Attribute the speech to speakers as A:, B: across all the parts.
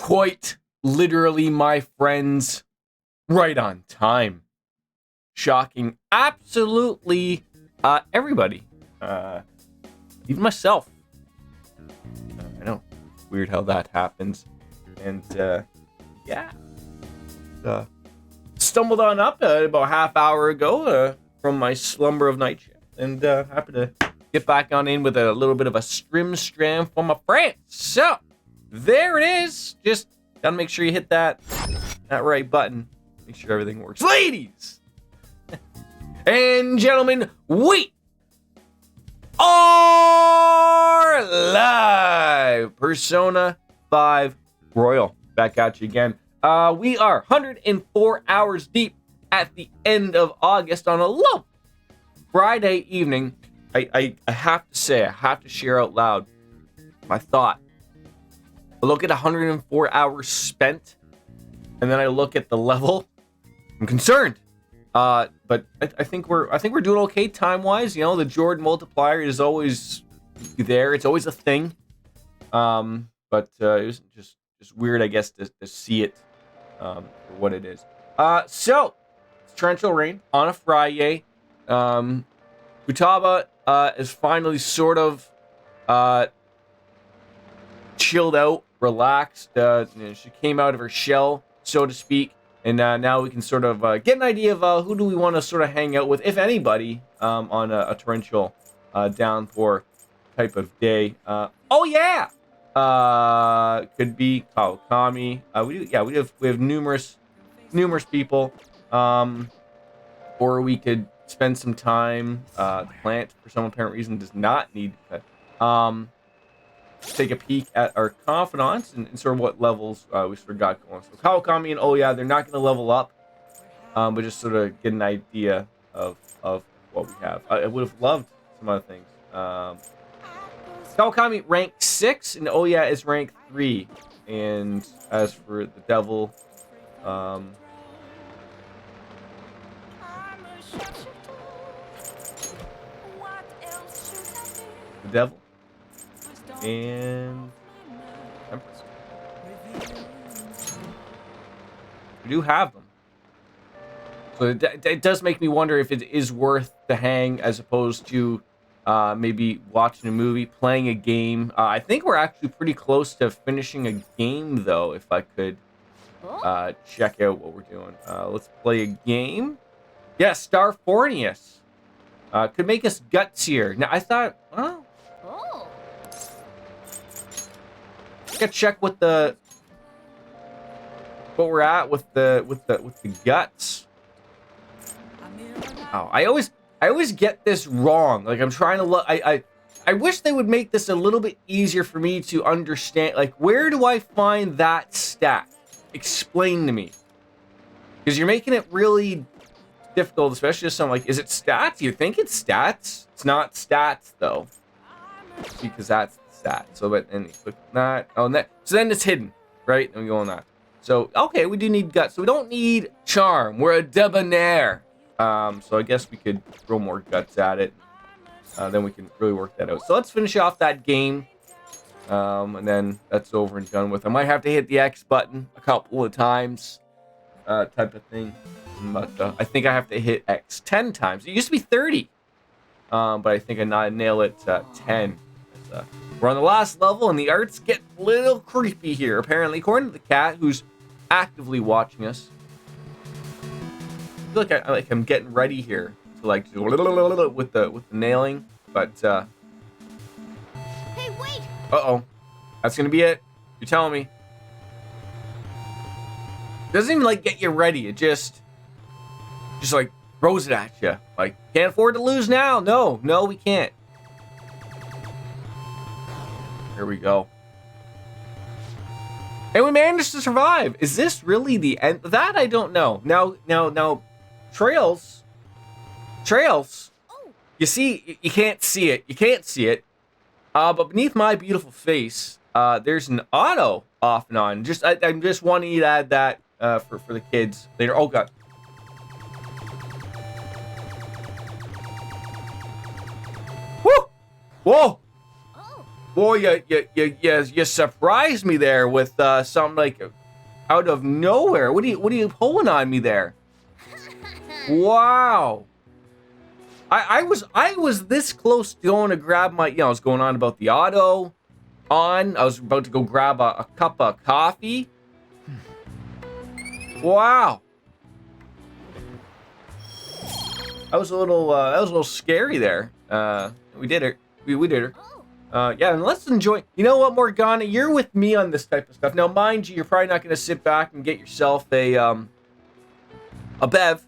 A: quite literally, my friends, right on time. Shocking absolutely everybody. Even myself. I know. Weird how that happens. And yeah. Stumbled on up about a half hour ago from my slumber of night shift. And happy to get back on in with a little bit of a stram for my friends. So, there it is. Just gotta make sure you hit that right button. Make sure everything works. Ladies and gentlemen, we are live. Persona 5 Royal. Back at you again. We are 104 hours deep at the end of August on a low Friday evening. I have to say, I have to share out loud my thought. I look at 104 hours spent, and then I look at the level. I'm concerned. But I think we're doing okay time-wise. You know, the Jordan multiplier is always there. It's always a thing. But it was just weird, I guess, to see it for what it is. So it's torrential rain on a Friday. Futaba is finally sort of chilled out, relaxed. She came out of her shell, so to speak. And now we can sort of get an idea of who do we want to sort of hang out with, if anybody, on a torrential downpour type of day. Oh yeah, could be Kawakami. We have numerous people. Or we could spend some time. The plant, for some apparent reason, does not need to take a peek at our confidants and sort of what levels we sort of got going. So Kawakami and Oya, they're not going to level up, but just sort of get an idea of what we have. I would have loved some other things. Kawakami rank 6 and Oya is rank 3. And as for the devil, the devil and Empress. We do have them. So it does make me wonder if it is worth the hang as opposed to maybe watching a movie, playing a game. I think we're actually pretty close to finishing a game, though, if I could check out what we're doing. Let's play a game. Yeah, Star Fornius. Could make us gutsier. Now, I thought, well, gotta check what we're at with the guts. Oh, I always get this wrong. Like, I'm trying to look. I wish they would make this a little bit easier for me to understand. Like, where do I find that stat? Explain to me, because you're making it really difficult, especially if someone like, is it stats? You think it's stats? It's not stats though, because that's that. So, but then you click that. Oh, and that. So then it's hidden, right? And we go on that. So, okay, we do need guts. So we don't need charm. We're a debonair. So I guess we could throw more guts at it. Then we can really work that out. So let's finish off that game. And then that's over and done with. I might have to hit the X button a couple of times, type of thing. But I think I have to hit X 10 times. It used to be 30. But I think I nail it 10. We're on the last level, and the arts get a little creepy here, apparently, according to the cat, who's actively watching us. I feel like I'm getting ready here to like do with the nailing, but
B: Hey, wait!
A: uh-oh, that's gonna be it. You're telling me? It doesn't even like get you ready. It just like throws it at you. Like, can't afford to lose now. No, we can't. Here we go. And we managed to survive. Is this really the end? That I don't know. Now, Trails. You see, you can't see it. But beneath my beautiful face, there's an auto off and on. I'm just wanting you to add that for the kids later. Oh god. Woo! Whoa! Boy, you surprised me there with something like out of nowhere. What are you pulling on me there? Wow. I was this close to going to grab my, I was going on about the auto. I was about to go grab a cup of coffee. Wow. That was a little scary there. We did it. We did it. Yeah, and let's enjoy. You know what, Morgana? You're with me on this type of stuff. Now, mind you, you're probably not going to sit back and get yourself a bev.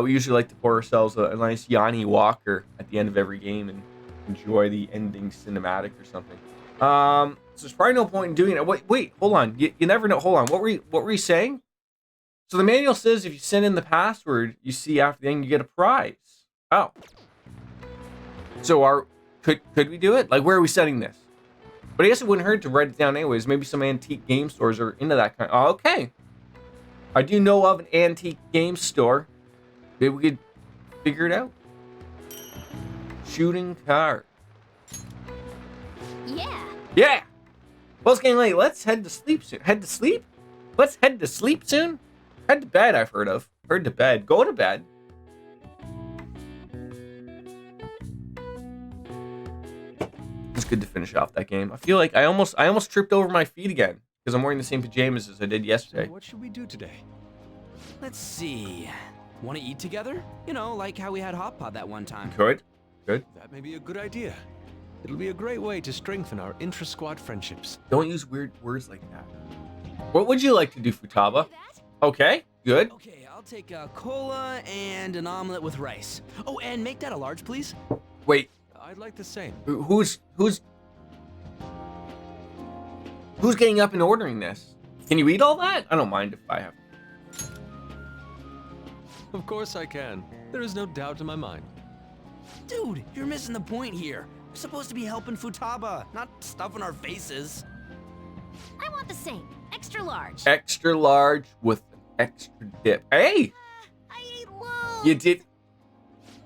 A: We usually like to pour ourselves a nice Yanni Walker at the end of every game and enjoy the ending cinematic or something. So there's probably no point in doing it. Wait, hold on. You never know. Hold on. What were you saying? So the manual says if you send in the password you see after the end, you get a prize. Oh. So could we do it? Like, where are we setting this? But I guess it wouldn't hurt to write it down anyways. Maybe some antique game stores are into that kind. Oh, okay. I do know of an antique game store. Maybe we could figure it out. Shooting card. Yeah. Well, it's getting late. Let's head to sleep soon. Head to sleep? Let's head to sleep soon? Head to bed, I've heard of. Heard to bed. Go to bed. It's good to finish off that game. I feel like I almost tripped over my feet again because I'm wearing the same pajamas as I did yesterday.
B: So what should we do today? Let's see. Want to eat together? You know, like how we had hot pot that one time.
A: Good.
C: That may be a good idea. It'll be a great way to strengthen our intra-squad friendships.
A: Don't use weird words like that. What would you like to do, Futaba? Okay, good.
B: Okay, I'll take a cola and an omelet with rice. Oh, and make that a large, please.
A: Wait,
C: I'd like the same.
A: who's getting up and ordering this? Can you eat all that? I don't mind if I have.
C: Of course I can. There is no doubt in my mind.
B: Dude, you're missing the point here. We're supposed to be helping Futaba, not stuffing our faces.
D: I want the same. Extra large.
A: Extra large with an extra dip. Hey,
D: I ate loads.
A: you did.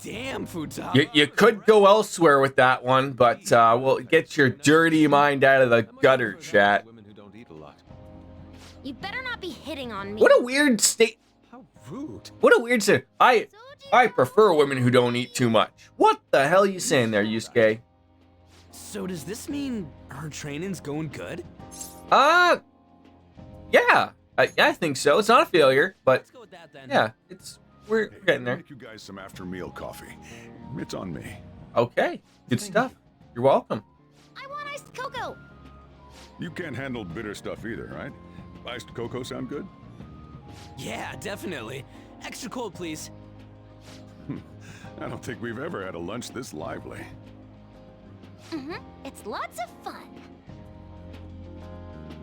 B: Damn, Futaba.
A: You could go elsewhere with that one, but we'll get your dirty mind out of the gutter, chat.
C: Women who don't eat a lot.
D: You better not be hitting on me.
A: What a weird state.
C: How rude.
A: What a weird state. I prefer women who don't eat too much. What the hell are you saying there, Yusuke?
B: So does this mean our training's going good?
A: Yeah, I think so. It's not a failure, but
B: Let's go with that then.
A: yeah, we're getting there.
E: Make you guys some after meal coffee. It's on me.
A: Okay, good stuff. You're welcome.
D: I want iced cocoa.
E: You can't handle bitter stuff either, right? Iced cocoa sound good?
B: Yeah, definitely. Extra cold, please.
E: I don't think we've ever had a lunch this lively.
D: It's lots of fun.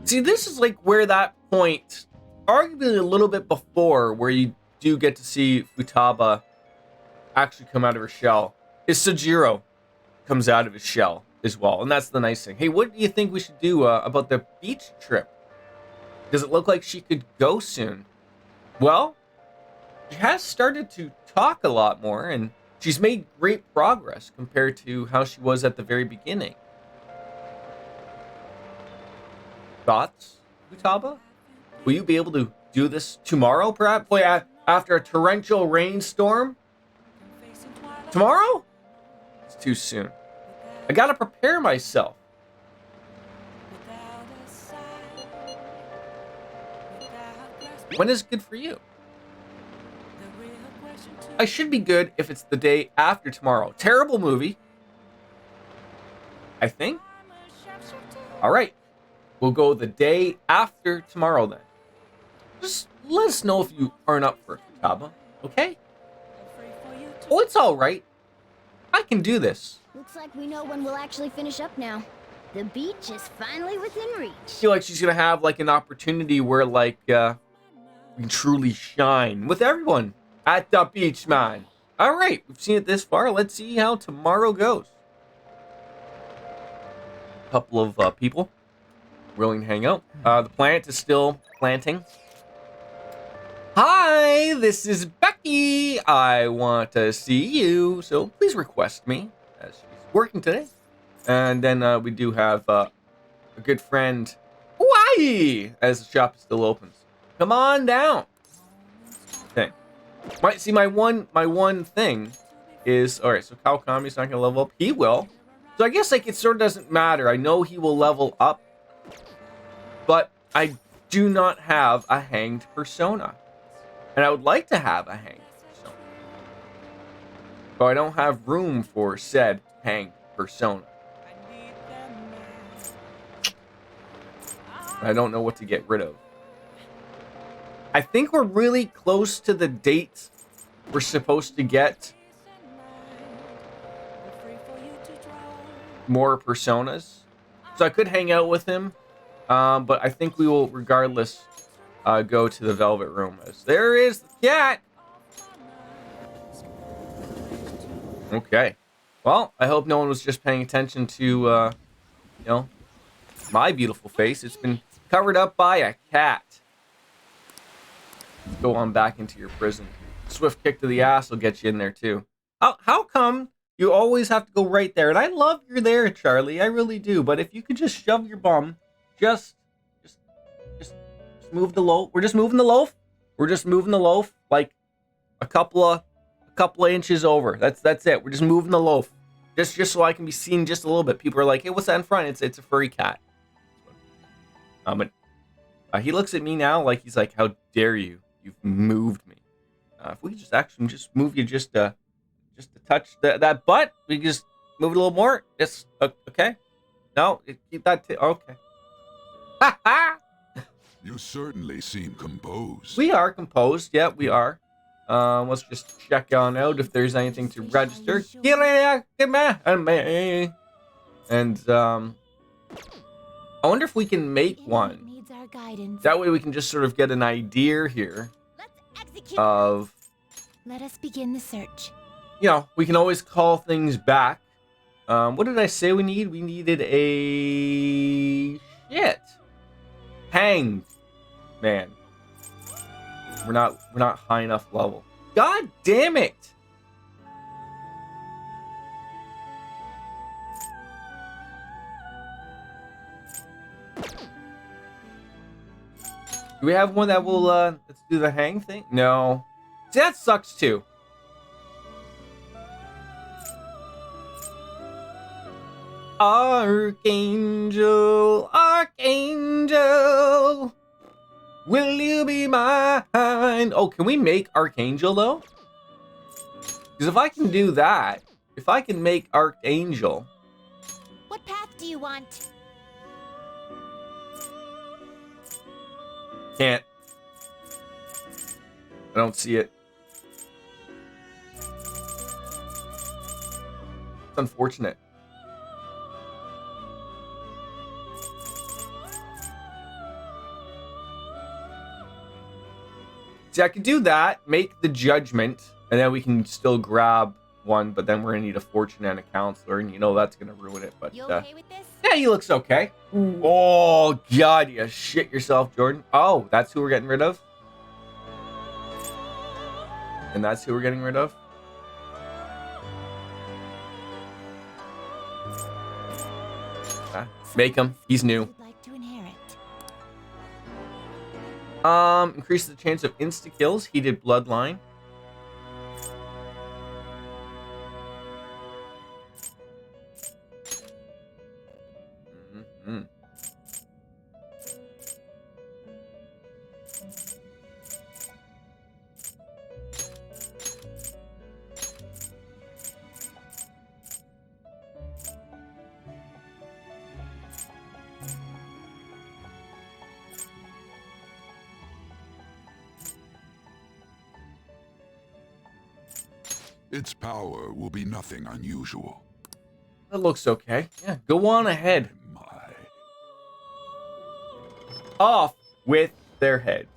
A: See, this is like where that point, arguably a little bit before, where you do get to see Futaba actually come out of her shell, is Sojiro comes out of his shell as well. And that's the nice thing. Hey, what do you think we should do about the beach trip? Does it look like she could go soon? Well, she has started to talk a lot more, and she's made great progress compared to how she was at the very beginning. Thoughts, Futaba? Will you be able to do this tomorrow, perhaps? Boy, after a torrential rainstorm? Tomorrow? It's too soon. I gotta prepare myself. When is good for you? I should be good if it's the day after tomorrow. Terrible movie. I think. All right. We'll go the day after tomorrow then. Just let us know if you aren't up for it, Futaba. Okay? Oh, it's all right. I can do this.
D: Looks like we know when we'll actually finish up now. The beach is finally within reach.
A: I feel like she's gonna have like an opportunity where like we can truly shine with everyone at the beach, man. All right, we've seen it this far. Let's see how tomorrow goes. A couple of people willing to hang out. The plant is still planting. Hi, this is Becky. I want to see you, so please request me as she's working today. And then we do have a good friend, Hawaii, as the shop still opens. Come on down. Okay. My one thing is, all right, so Kawakami's not gonna level up. He will. So I guess like it sort of doesn't matter. I know he will level up, but I do not have a hanged persona, and I would like to have a hanged persona, but I don't have room for said hanged persona. I don't know what to get rid of. I think we're really close to the date we're supposed to get more personas. So I could hang out with him, but I think we will regardless go to the Velvet Room. As there is the cat! Okay. Well, I hope no one was just paying attention to, you know, my beautiful face. It's been covered up by a cat. Let's go on back into your prison. Swift kick to the ass will get you in there too. How come you always have to go right there? And I love you're there, Charlie. I really do. But if you could just shove your bum, just move the loaf. We're just moving the loaf. We're just moving the loaf like a couple of inches over. That's it. We're just moving the loaf. Just so I can be seen just a little bit. People are like, hey, what's that in front? It's a furry cat. He looks at me now like he's like, how dare you? You've moved me. If we could just actually just move you just to touch that butt, we can just move it a little more. Yes, okay. No, keep that. Okay. Ha ha.
F: You certainly seem composed.
A: We are composed. Yeah, we are. Let's just check on out if there's anything to register. And I wonder if we can make one. That way we can just sort of get an idea here of,
D: let us begin the search.
A: you know, we can always call things back. What did I say we need? We needed a hanged man. We're not high enough level. God damn it. Do we have one that will, let's do the hang thing? No. See, that sucks too. Archangel, Archangel, will you be mine? Oh, can we make Archangel though? Because if I can do that, if I can make Archangel.
D: What path do you want?
A: Can't. I don't see it. It's unfortunate. See, I could do that, make the judgment, and then we can still grab one, but then we're gonna need a fortune and a counselor, and you know that's gonna ruin it. But
D: You okay with this?
A: yeah, he looks okay. Oh God, you shit yourself, Jordan. Oh, that's who we're getting rid of? And that's who we're getting rid of? Make him. He's new.
D: You'd like to inherit.
A: Increases the chance of insta kills. Heated bloodline. Mm-hmm.
F: Its power will be nothing unusual.
A: That looks okay. Yeah, go on ahead.
F: My.
A: Off with their head.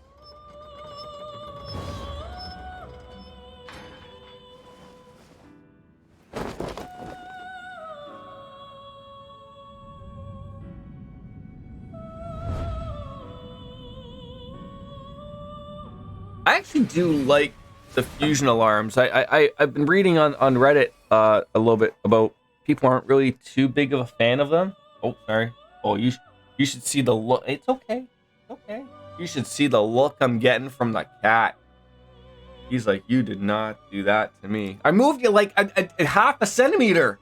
A: I actually do like the fusion alarms. I've been reading on Reddit a little bit about people aren't really too big of a fan of them. Oh, sorry. Oh, you should see the look. It's okay. It's okay. You should see the look I'm getting from the cat. He's like, you did not do that to me. I moved you like a half a centimeter.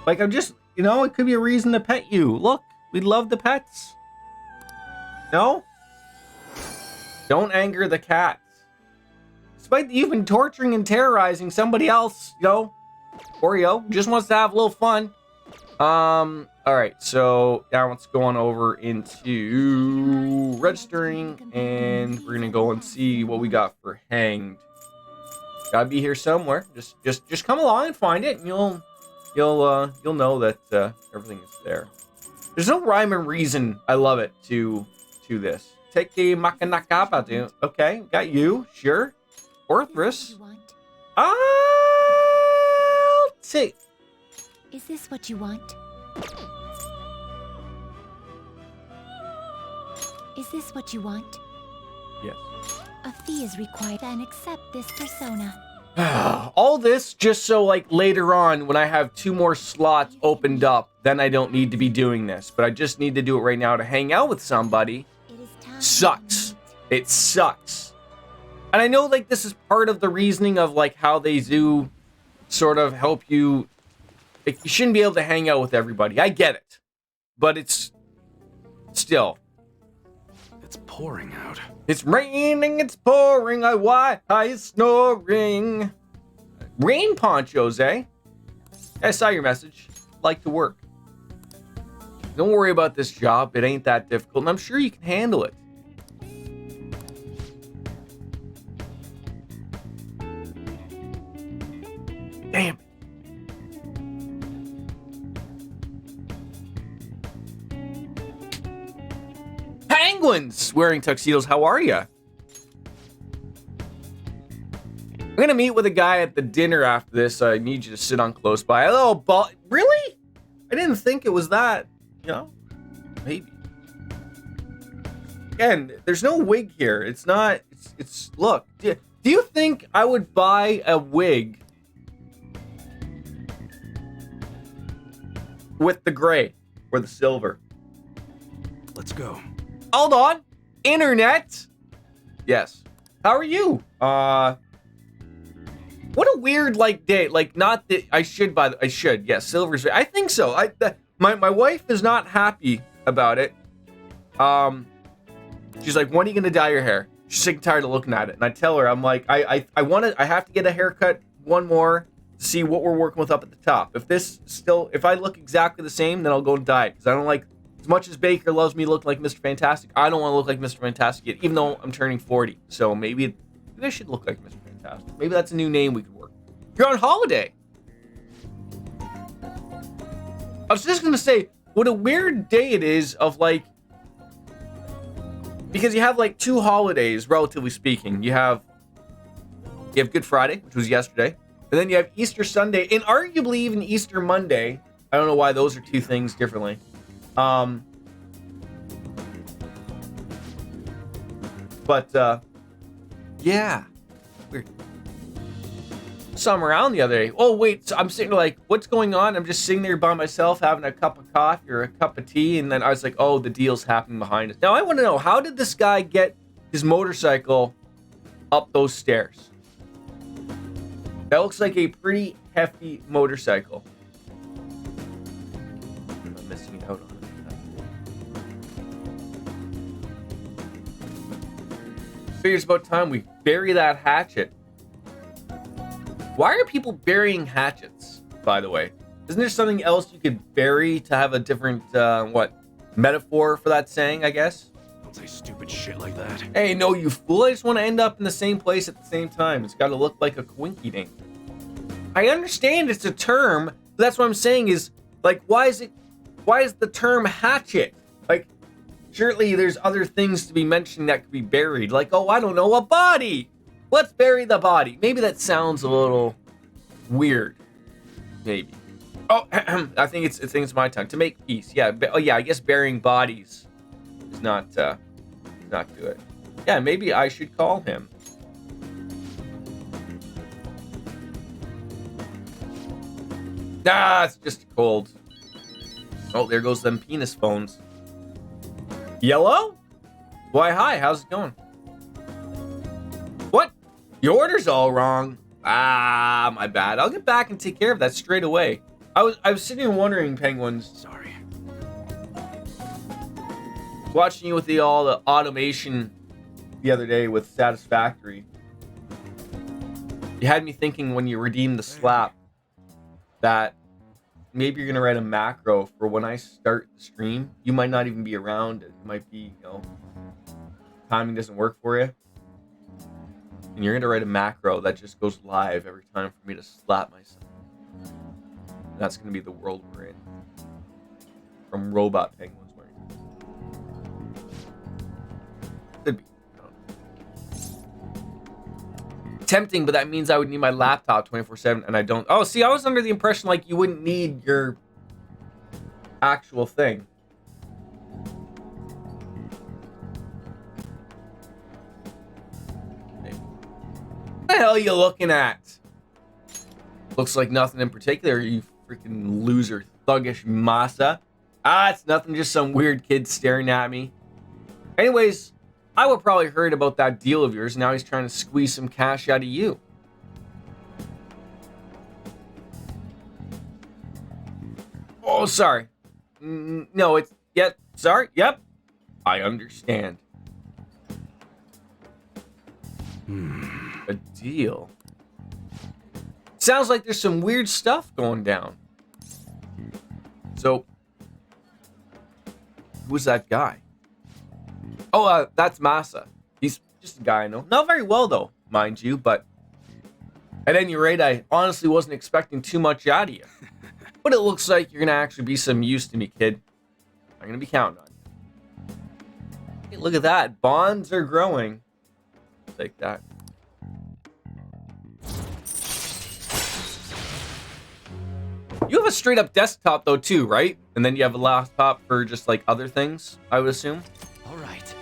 A: Like, I'm just, you know, it could be a reason to pet you. Look, we love the pets. No? Don't anger the cats. Despite you've been torturing and terrorizing somebody else, you know, Oreo just wants to have a little fun. All right, so now let's go on over into registering, and we're gonna go and see what we got for hanged. Gotta be here somewhere. Just come along and find it, and you'll know that everything is there. There's no rhyme and reason. I love it to this. Take the makanaka, dude. Okay, got you. Sure. Orthrus. I'll take.
G: Is this what you want? Is this what you want?
A: Yes.
G: A fee is required, then accept this persona.
A: All this just so, like, later on when I have 2 more slots opened up, then I don't need to be doing this. But I just need to do it right now to hang out with somebody.
G: It is time.
A: Sucks. It sucks. And I know, like, this is part of the reasoning of, like, how they do sort of help you. Like, you shouldn't be able to hang out with everybody. I get it. But it's still.
C: It's pouring out.
A: It's raining, it's pouring, why is snoring? Rain ponchos, eh? I saw your message. Like to work. Don't worry about this job. It ain't that difficult, and I'm sure you can handle it. Damn it. Penguins wearing tuxedos. How are ya? I'm gonna meet with a guy at the dinner after this. I need you to sit on close by. A little ball. Really? I didn't think it was that. You know, maybe. Again, there's no wig here. It's not. It's. Look. Do you think I would buy a wig with the gray or the silver?
C: Let's go.
A: Hold on. Internet. Yes. How are you? What a weird, like, day. Like, not that I should buy. I should. Yes, silver's. I think so. My wife is not happy about it. She's like, when are you gonna dye your hair? She's sick and tired of looking at it. And I tell her, I'm like, I have to get a haircut, one more, to see what we're working with up at the top. If I look exactly the same, then I'll go and dye it, because I don't like. As much as Baker loves me looking like Mr. Fantastic, I don't want to look like Mr. Fantastic yet, even though I'm turning 40. So maybe I should look like Mr. Fantastic. Maybe that's a new name we could work. You're on holiday. I was just going to say, what a weird day it is of, like, because you have, like, 2 holidays, relatively speaking. You have Good Friday, which was yesterday, and then you have Easter Sunday, and arguably even Easter Monday. I don't know why those are 2 things differently. Yeah, weird. Saw him around the other day. Oh wait, so I'm sitting there like, what's going on? I'm just sitting there by myself having a cup of coffee or a cup of tea, and then I was like, oh, the deal's happening behind us. Now I want to know, how did this guy get his motorcycle up those stairs? That looks like a pretty hefty motorcycle. I'm missing out on it. Figures about time we bury that hatchet. Why are people burying hatchets, by the way? Isn't there something else you could bury to have a different, metaphor for that saying, I guess?
C: Don't say stupid shit like that.
A: Hey, no, you fool. I just want to end up in the same place at the same time. It's got to look like a quinky dink. I understand it's a term, but that's what I'm saying is, like, why is the term hatchet? Like, surely there's other things to be mentioned that could be buried. Like, oh, I don't know, a body. Let's bury the body. Maybe that sounds a little weird. Maybe. Oh, I think it's my time to make peace. Yeah. I guess burying bodies is not good. Yeah, maybe I should call him. Ah, it's just cold. Oh, there goes them penis phones. Yellow? Why, hi, how's it going? What? Your order's all wrong. Ah, my bad. I'll get back and take care of that straight away. I was sitting here wondering, Penguins.
B: Sorry.
A: Watching you with all the automation the other day with Satisfactory. You had me thinking when you redeemed the slap that maybe you're gonna write a macro for when I start the stream. You might not even be around. It might be, you know, timing doesn't work for you. And you're gonna write a macro that just goes live every time for me to slap myself. That's gonna be the world we're in. From Robot Penguins wearing. Could be. I don't know. Tempting, but that means I would need my laptop 24/7, and I don't. Oh, see, I was under the impression like you wouldn't need your actual thing. What the hell are you looking at? Looks like nothing in particular, you freaking loser, thuggish massa. Ah, it's nothing, just some weird kid staring at me. Anyways, I would probably heard about that deal of yours. Now he's trying to squeeze some cash out of you. Oh, sorry. No, it's... Yep, sorry, yep. I understand. A deal. Sounds like there's some weird stuff going down. So, who's that guy? Oh, that's Massa. He's just a guy I know. Not very well, though, mind you, but at any rate, I honestly wasn't expecting too much out of you. But it looks like you're going to actually be some use to me, kid. I'm going to be counting on you. Hey, look at that. Bonds are growing. Take that. You have a straight up desktop though too, right? And then you have a laptop for just like other things, I would assume.
B: All right.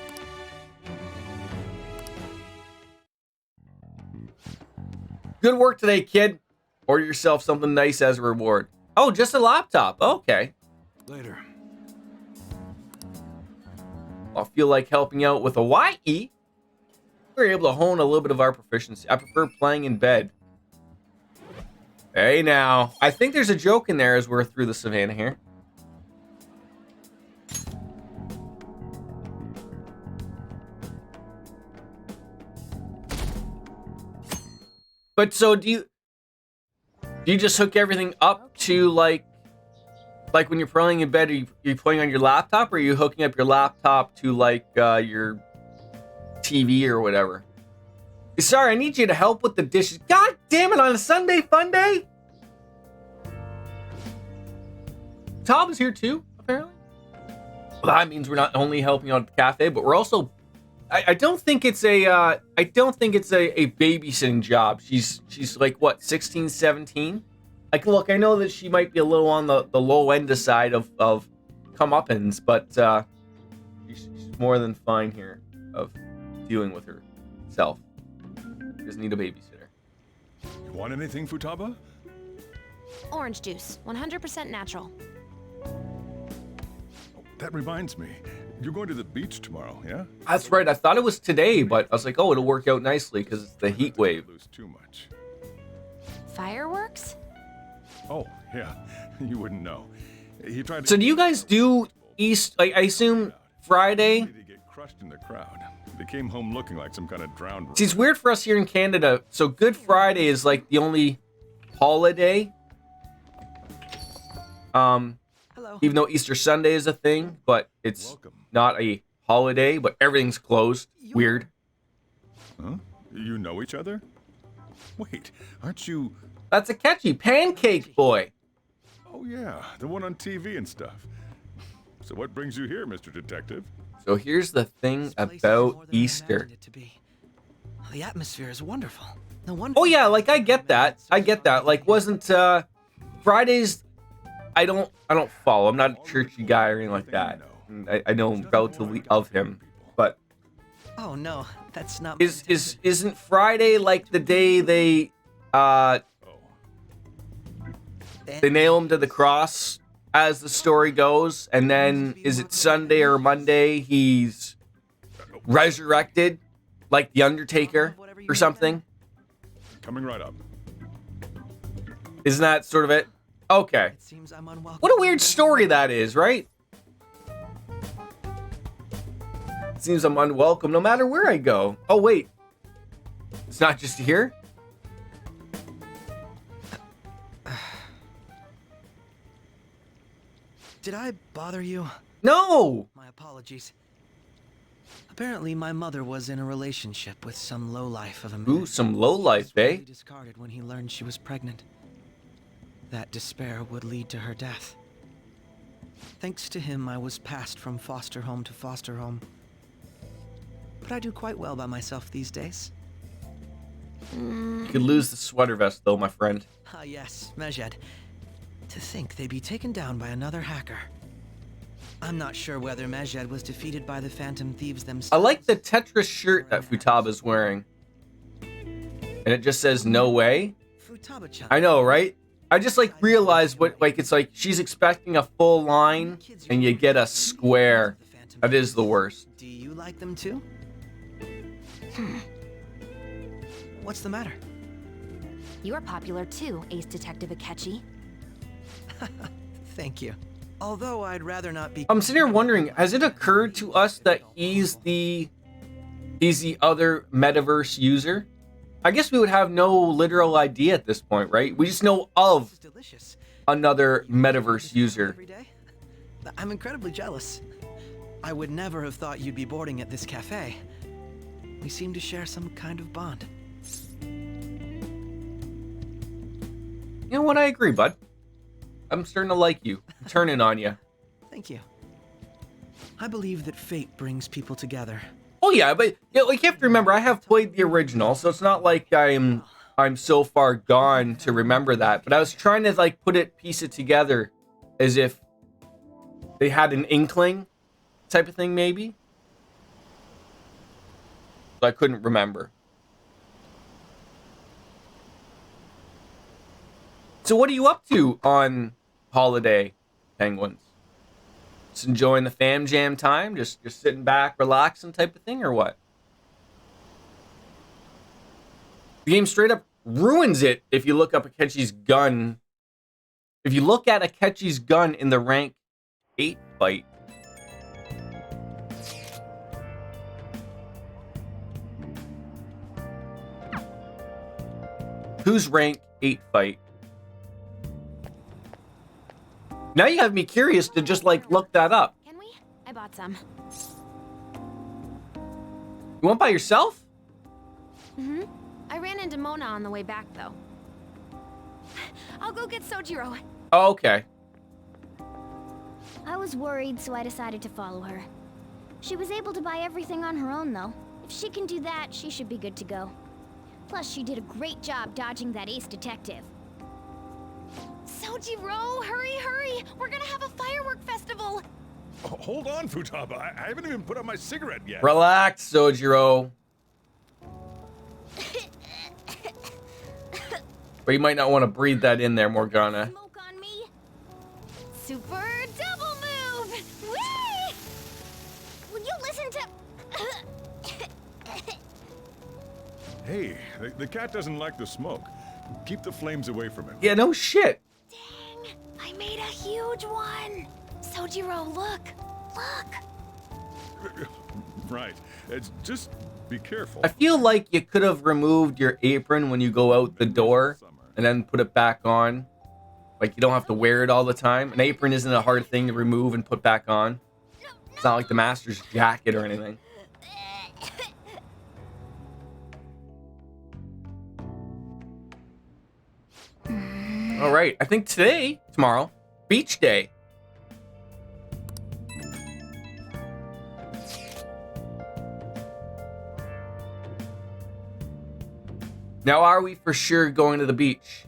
A: Good work today, kid. Order yourself something nice as a reward. Oh, just a laptop. Okay.
C: Later.
A: I feel like helping out with Hawaii. We're able to hone a little bit of our proficiency. I prefer playing in bed. Hey now. I think there's a joke in there as we're through the savannah here. But so do you just hook everything up to like when you're playing in bed, are you playing on your laptop, or are you hooking up your laptop to like your TV or whatever? Sorry, I need you to help with the dishes. God damn it, on a Sunday fun day? Tom is here too, apparently. Well, that means we're not only helping out at the cafe, but we're also I don't think it's a babysitting job. She's like what, 16, 17? Like, look, I know that she might be a little on the low end side of comeuppance, but she's more than fine here of dealing with herself. She doesn't need a babysitter.
E: You want anything, Futaba?
H: Orange juice, 100% natural.
E: Oh, that reminds me. You're going to the beach tomorrow, yeah?
A: That's right. I thought it was today, but I was like, oh, it'll work out nicely because it's the heat wave.
E: Lose too much.
H: Fireworks?
E: Oh, yeah. You wouldn't know. He tried to.
A: So do you guys do East? Like, I assume Friday.
E: They get crushed in the crowd. They came home looking like some kind of drowned.
A: See, it's weird for us here in Canada. So Good Friday is like the only holiday.
B: Hello.
A: Even though Easter Sunday is a thing, but it's
E: Welcome.
A: not a holiday, but everything's closed. Weird.
E: Huh? You know each other? Wait, aren't you?
A: That's a catchy pancake boy.
E: Oh yeah, the one on TV and stuff. So what brings you here, Mr. Detective?
A: So here's the thing
B: This place is
A: about
B: more than I
A: Easter.
B: imagined it to be. The atmosphere is wonderful. No wonder.
A: Oh yeah, like I get that. I get that. Like wasn't Fridays? I don't follow. I'm not a churchy guy or anything like that. I know relatively of him, but
B: Oh no, that's not.
A: isn't Friday like the day they
E: Oh,
A: They nail him to the cross as the story goes, and then is it Sunday or Monday he's resurrected like the Undertaker or something?
E: Coming right up.
A: Isn't that sort of it? Okay.
B: It seems I'm unwelcome.
A: What a weird story that is, right? It seems I'm unwelcome no matter where I go. Oh, wait. It's not just here?
B: Did I bother you?
A: No!
B: My apologies. Apparently, my mother was in a relationship with some lowlife of a man.
A: Ooh, some lowlife, eh?
B: He discarded when he learned she was pregnant. That despair would lead to her death. Thanks to him, I was passed from foster home to foster home. But I do quite well by myself these days.
A: You could lose the sweater vest, though, my friend.
B: Ah, yes, Mejed. To think they'd be taken down by another hacker. I'm not sure whether Mejed was defeated by the Phantom Thieves themselves.
A: I like the Tetris shirt that Futaba's wearing. And it just says, no way.
B: Futaba-chan.
A: I know, right? I just, like, realized what, like, it's like she's expecting a full line, and you get a square. That is the worst.
B: Do you like them too? What's the matter?
H: You're popular too, Ace Detective Akechi.
B: Thank you. Although I'd rather not be.
A: I'm sitting here wondering, has it occurred to us that he's the other metaverse user? I guess we would have no literal idea at this point, right? We just know of
B: Delicious.
A: another metaverse user.
B: Every day? I'm incredibly jealous. I would never have thought you'd be boarding at this cafe. We seem to share some kind of bond.
A: You know what? I agree, bud. I'm starting to like you. I'm turning on you.
B: Thank you. I believe that fate brings people together.
A: Oh yeah, but you know, you have to remember I have played the original, so it's not like I'm so far gone to remember that. But I was trying to like piece it together as if they had an inkling type of thing, maybe. So I couldn't remember. So what are you up to on holiday, Penguins? Just enjoying the fam jam time? Just sitting back, relaxing type of thing, or what? The game straight up ruins it if you look up Akechi's gun. If you look at Akechi's gun in the rank 8 fight. Who's rank 8 fight? Now you have me curious to just like look that up.
H: Can we? I bought some.
A: You went by yourself?
H: Mm-hmm. I ran into Mona on the way back, though. I'll go get Sojiro.
A: Oh, okay.
D: I was worried, so I decided to follow her. She was able to buy everything on her own, though. If she can do that, she should be good to go. Plus, she did a great job dodging that ace detective.
H: Sojiro, hurry, hurry! We're gonna have a firework festival!
E: Oh, hold on, Futaba. I haven't even put out my cigarette yet.
A: Relax, Sojiro. But you might not want to breathe that in there, Morgana.
D: Smoke on me?
H: Super double move! Whee!
D: Will you listen to...
E: Hey, the cat doesn't like the smoke. Keep the flames away from him.
A: Yeah, no shit.
H: Dang, I made a huge one! Sojiro, look! Look!
E: Right. It's just be careful.
A: I feel like you could have removed your apron when you go out the door and then put it back on. Like you don't have to wear it all the time. An apron isn't a hard thing to remove and put back on. It's not like the master's jacket or anything. All right, I think tomorrow, beach day. Now, are we for sure going to the beach?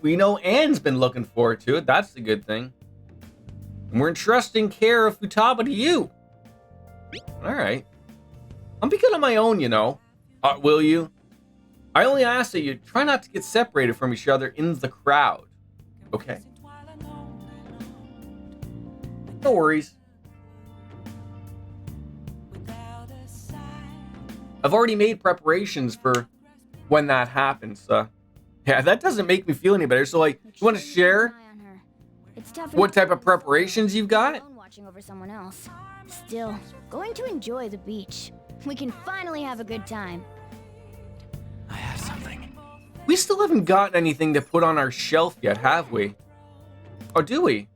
A: We know Anne's been looking forward to it. That's the good thing. And we're entrusting care of Futaba to you. All right. I'll be good on my own, you know. Will you? I only ask that you try not to get separated from each other in the crowd. Okay. No worries. I've already made preparations for when that happens. Yeah, that doesn't make me feel any better. So, like, you want to share what type of preparations you've got?
D: Watching over someone else. Still, going to enjoy the beach. We can finally have a good time.
B: I have something.
A: We still haven't gotten anything to put on our shelf yet, have we? Oh, do we?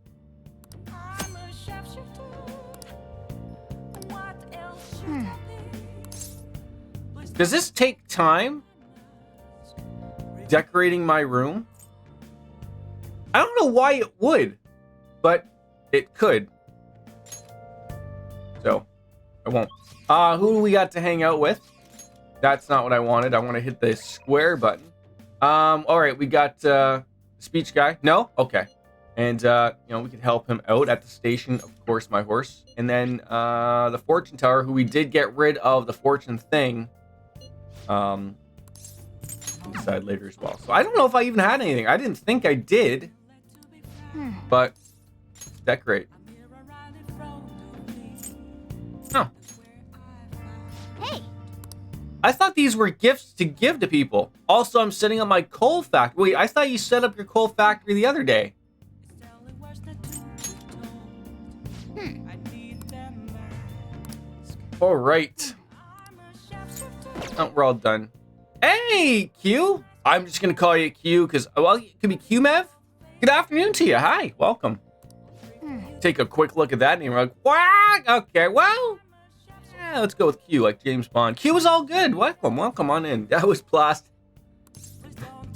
A: Does this take time? Decorating my room? I don't know why it would, but it could. So, I won't. Who do we got to hang out with? That's not what I wanted. I want to hit the square button. All right, we got speech guy. No? Okay. And we could help him out at the station, of course, my horse. And then the fortune teller, who we did get rid of the fortune thing. Decide later as well. So I don't know if I even had anything. I didn't think I did. But let's decorate. Oh.
D: Hey.
A: I thought these were gifts to give to people. Also, I'm setting up my coal factory. Wait, I thought you set up your coal factory the other day. All right. Oh, we're all done. Hey, Q. I'm just going to call you Q because, well, it could be QMev. Good afternoon to you. Hi, welcome. Take a quick look at that name. We're like, what? Okay, well, yeah, let's go with Q, like James Bond. Q is all good. Welcome on in. That was blast.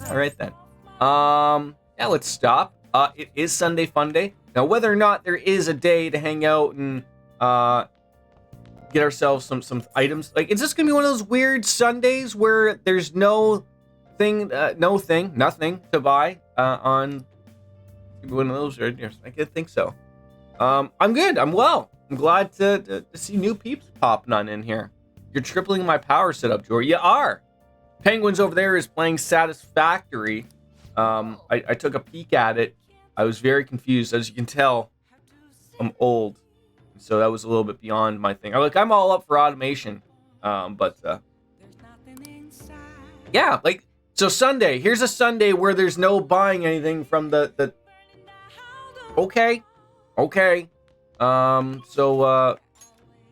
A: All right, then. Yeah, let's stop. It is Sunday Fun Day. Now, whether or not there is a day to hang out and get ourselves some items, like, is this gonna be one of those weird Sundays where there's nothing to buy on one of those? I could think so. I'm good. I'm well. I'm glad to see new peeps popping on in here. You're tripling my power setup, Jory. You are. Penguins over there is playing Satisfactory. I took a peek at it. I was very confused. As you can tell, I'm old. So that was a little bit beyond my thing. I'm all up for automation. Yeah, like, so Sunday. Here's a Sunday where there's no buying anything from the Okay.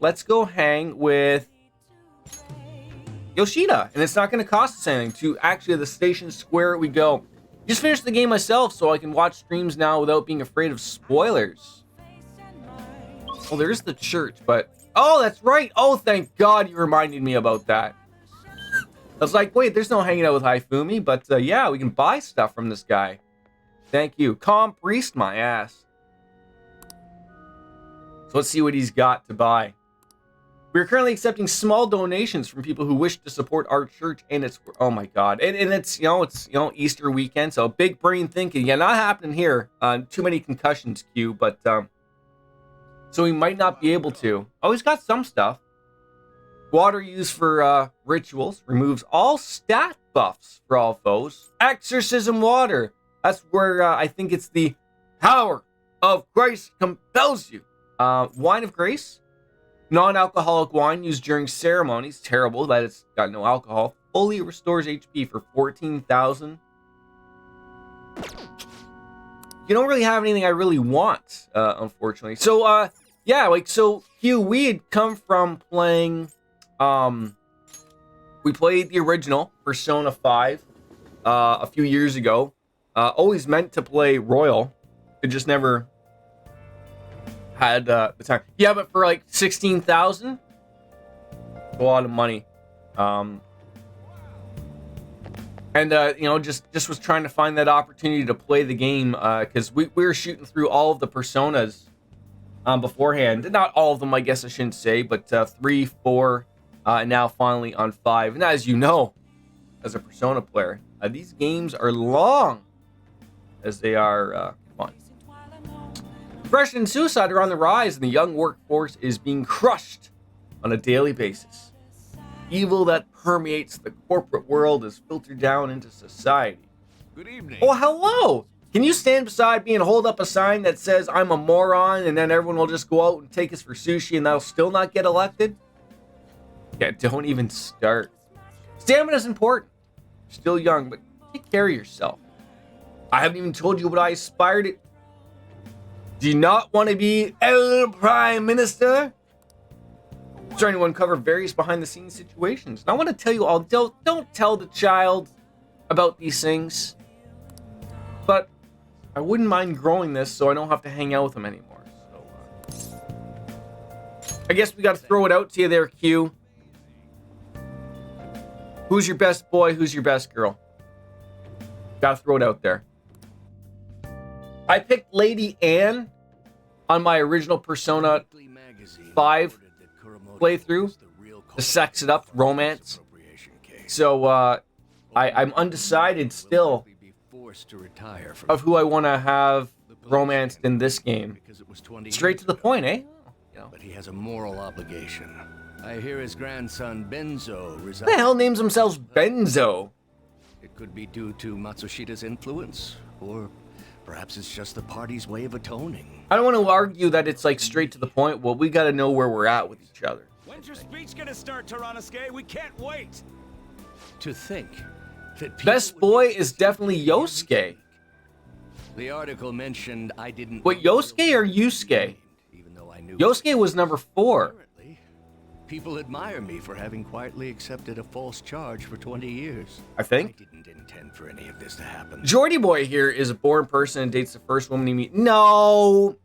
A: Let's go hang with Yoshida. And it's not going to cost us anything. To actually the station square we go. Just finished the game myself so I can watch streams now without being afraid of spoilers. Well, there's the church, but... Oh, that's right. Oh, thank God you reminded me about that. I was like, wait, there's no hanging out with Haifumi, but yeah, we can buy stuff from this guy. Thank you. Calm priest my ass. So let's see what he's got to buy. We are currently accepting small donations from people who wish to support our church and its... Oh my God. And it's Easter weekend, so big brain thinking. Yeah, not happening here. Too many concussions, Q, but... So we might not be able to. Oh, he's got some stuff. Water used for rituals. Removes all stat buffs for all foes. Exorcism water. That's where I think it's the power of grace compels you. Wine of grace. Non-alcoholic wine used during ceremonies. Terrible that it's got no alcohol. Fully restores HP for 14,000. You don't really have anything I really want, unfortunately. So, so Hugh, we had come from playing, we played the original Persona 5 a few years ago. Always meant to play Royal. It just never had the time. Yeah, but for like 16,000, a lot of money. Just was trying to find that opportunity to play the game because we were shooting through all of the Personas beforehand. Not all of them, I guess I shouldn't say, but 3, 4, and now finally on 5. And as you know, as a Persona player, these games are long as they are fun. Depression and suicide are on the rise, and the young workforce is being crushed on a daily basis. Evil that permeates the corporate world is filtered down into society.
C: Good evening.
A: Oh, hello! Can you stand beside me and hold up a sign that says I'm a moron, and then everyone will just go out and take us for sushi and that'll still not get elected? Yeah, don't even start. Stamina's important. You're still young, but take care of yourself. I haven't even told you what I aspire to. Do you not want to be El Prime Minister? I'm trying to uncover various behind-the-scenes situations. And I want to tell you all, don't tell the child about these things. But I wouldn't mind growing this so I don't have to hang out with him anymore. So, I guess we got to throw it out to you there, Q. Who's your best boy? Who's your best girl? Got to throw it out there. I picked Lady Anne on my original Persona 5 playthrough to sex it up, romance. So I'm undecided still of who I want to have romanced in this game. Straight to the point, eh?
I: But he has a moral obligation. I hear his grandson Benzo resides.
A: Who the hell names themselves Benzo?
I: It could be due to Matsushida's influence, or perhaps it's just the party's way of atoning.
A: I don't want to argue that it's like straight to the point. Well, we got to know where we're at with each other.
C: When's your speech gonna start, Tyrannuske? We can't wait.
I: To think that
A: Best boy is definitely Yosuke.
I: The article mentioned I didn't.
A: Wait, Yosuke or Yusuke?
I: Even though I knew
A: Yosuke was number 4.
I: Apparently, people admire me for having quietly accepted a false charge for 20 years.
A: I think.
I: I didn't intend for any of this to happen.
A: Jordy boy here is a boring person and dates the first woman he meets. No,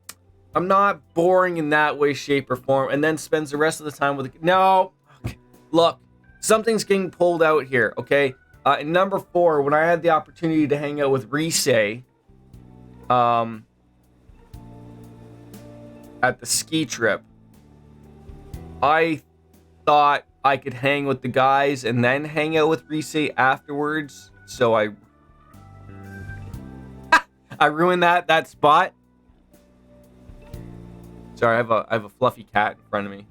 A: I'm not boring in that way, shape, or form. And then spends the rest of the time with. No, okay. Look, something's getting pulled out here. Okay, in number 4, when I had the opportunity to hang out with Rise, at the ski trip, I thought I could hang with the guys and then hang out with Rise afterwards. So I ruined that spot. Sorry, I have a fluffy cat in front of me.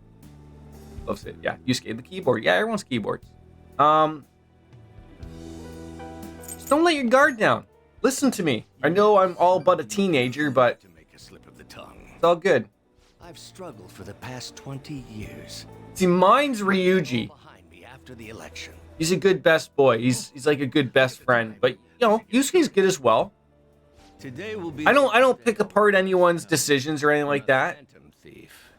A: Loves it. Yeah, you skate the keyboard. Yeah, everyone's keyboards. Just don't let your guard down. Listen to me. I know I'm all but a teenager, but
I: To make a slip of the tongue.
A: it's all good.
I: I've struggled for the past 20 years.
A: See, mine's Ryuji.
I: Behind me after the election.
A: He's a good best boy. He's like a good best friend. But you know, Yusuke's good as well.
I: Today will be.
A: I don't pick apart anyone's decisions or anything like that.
I: Phantom thief.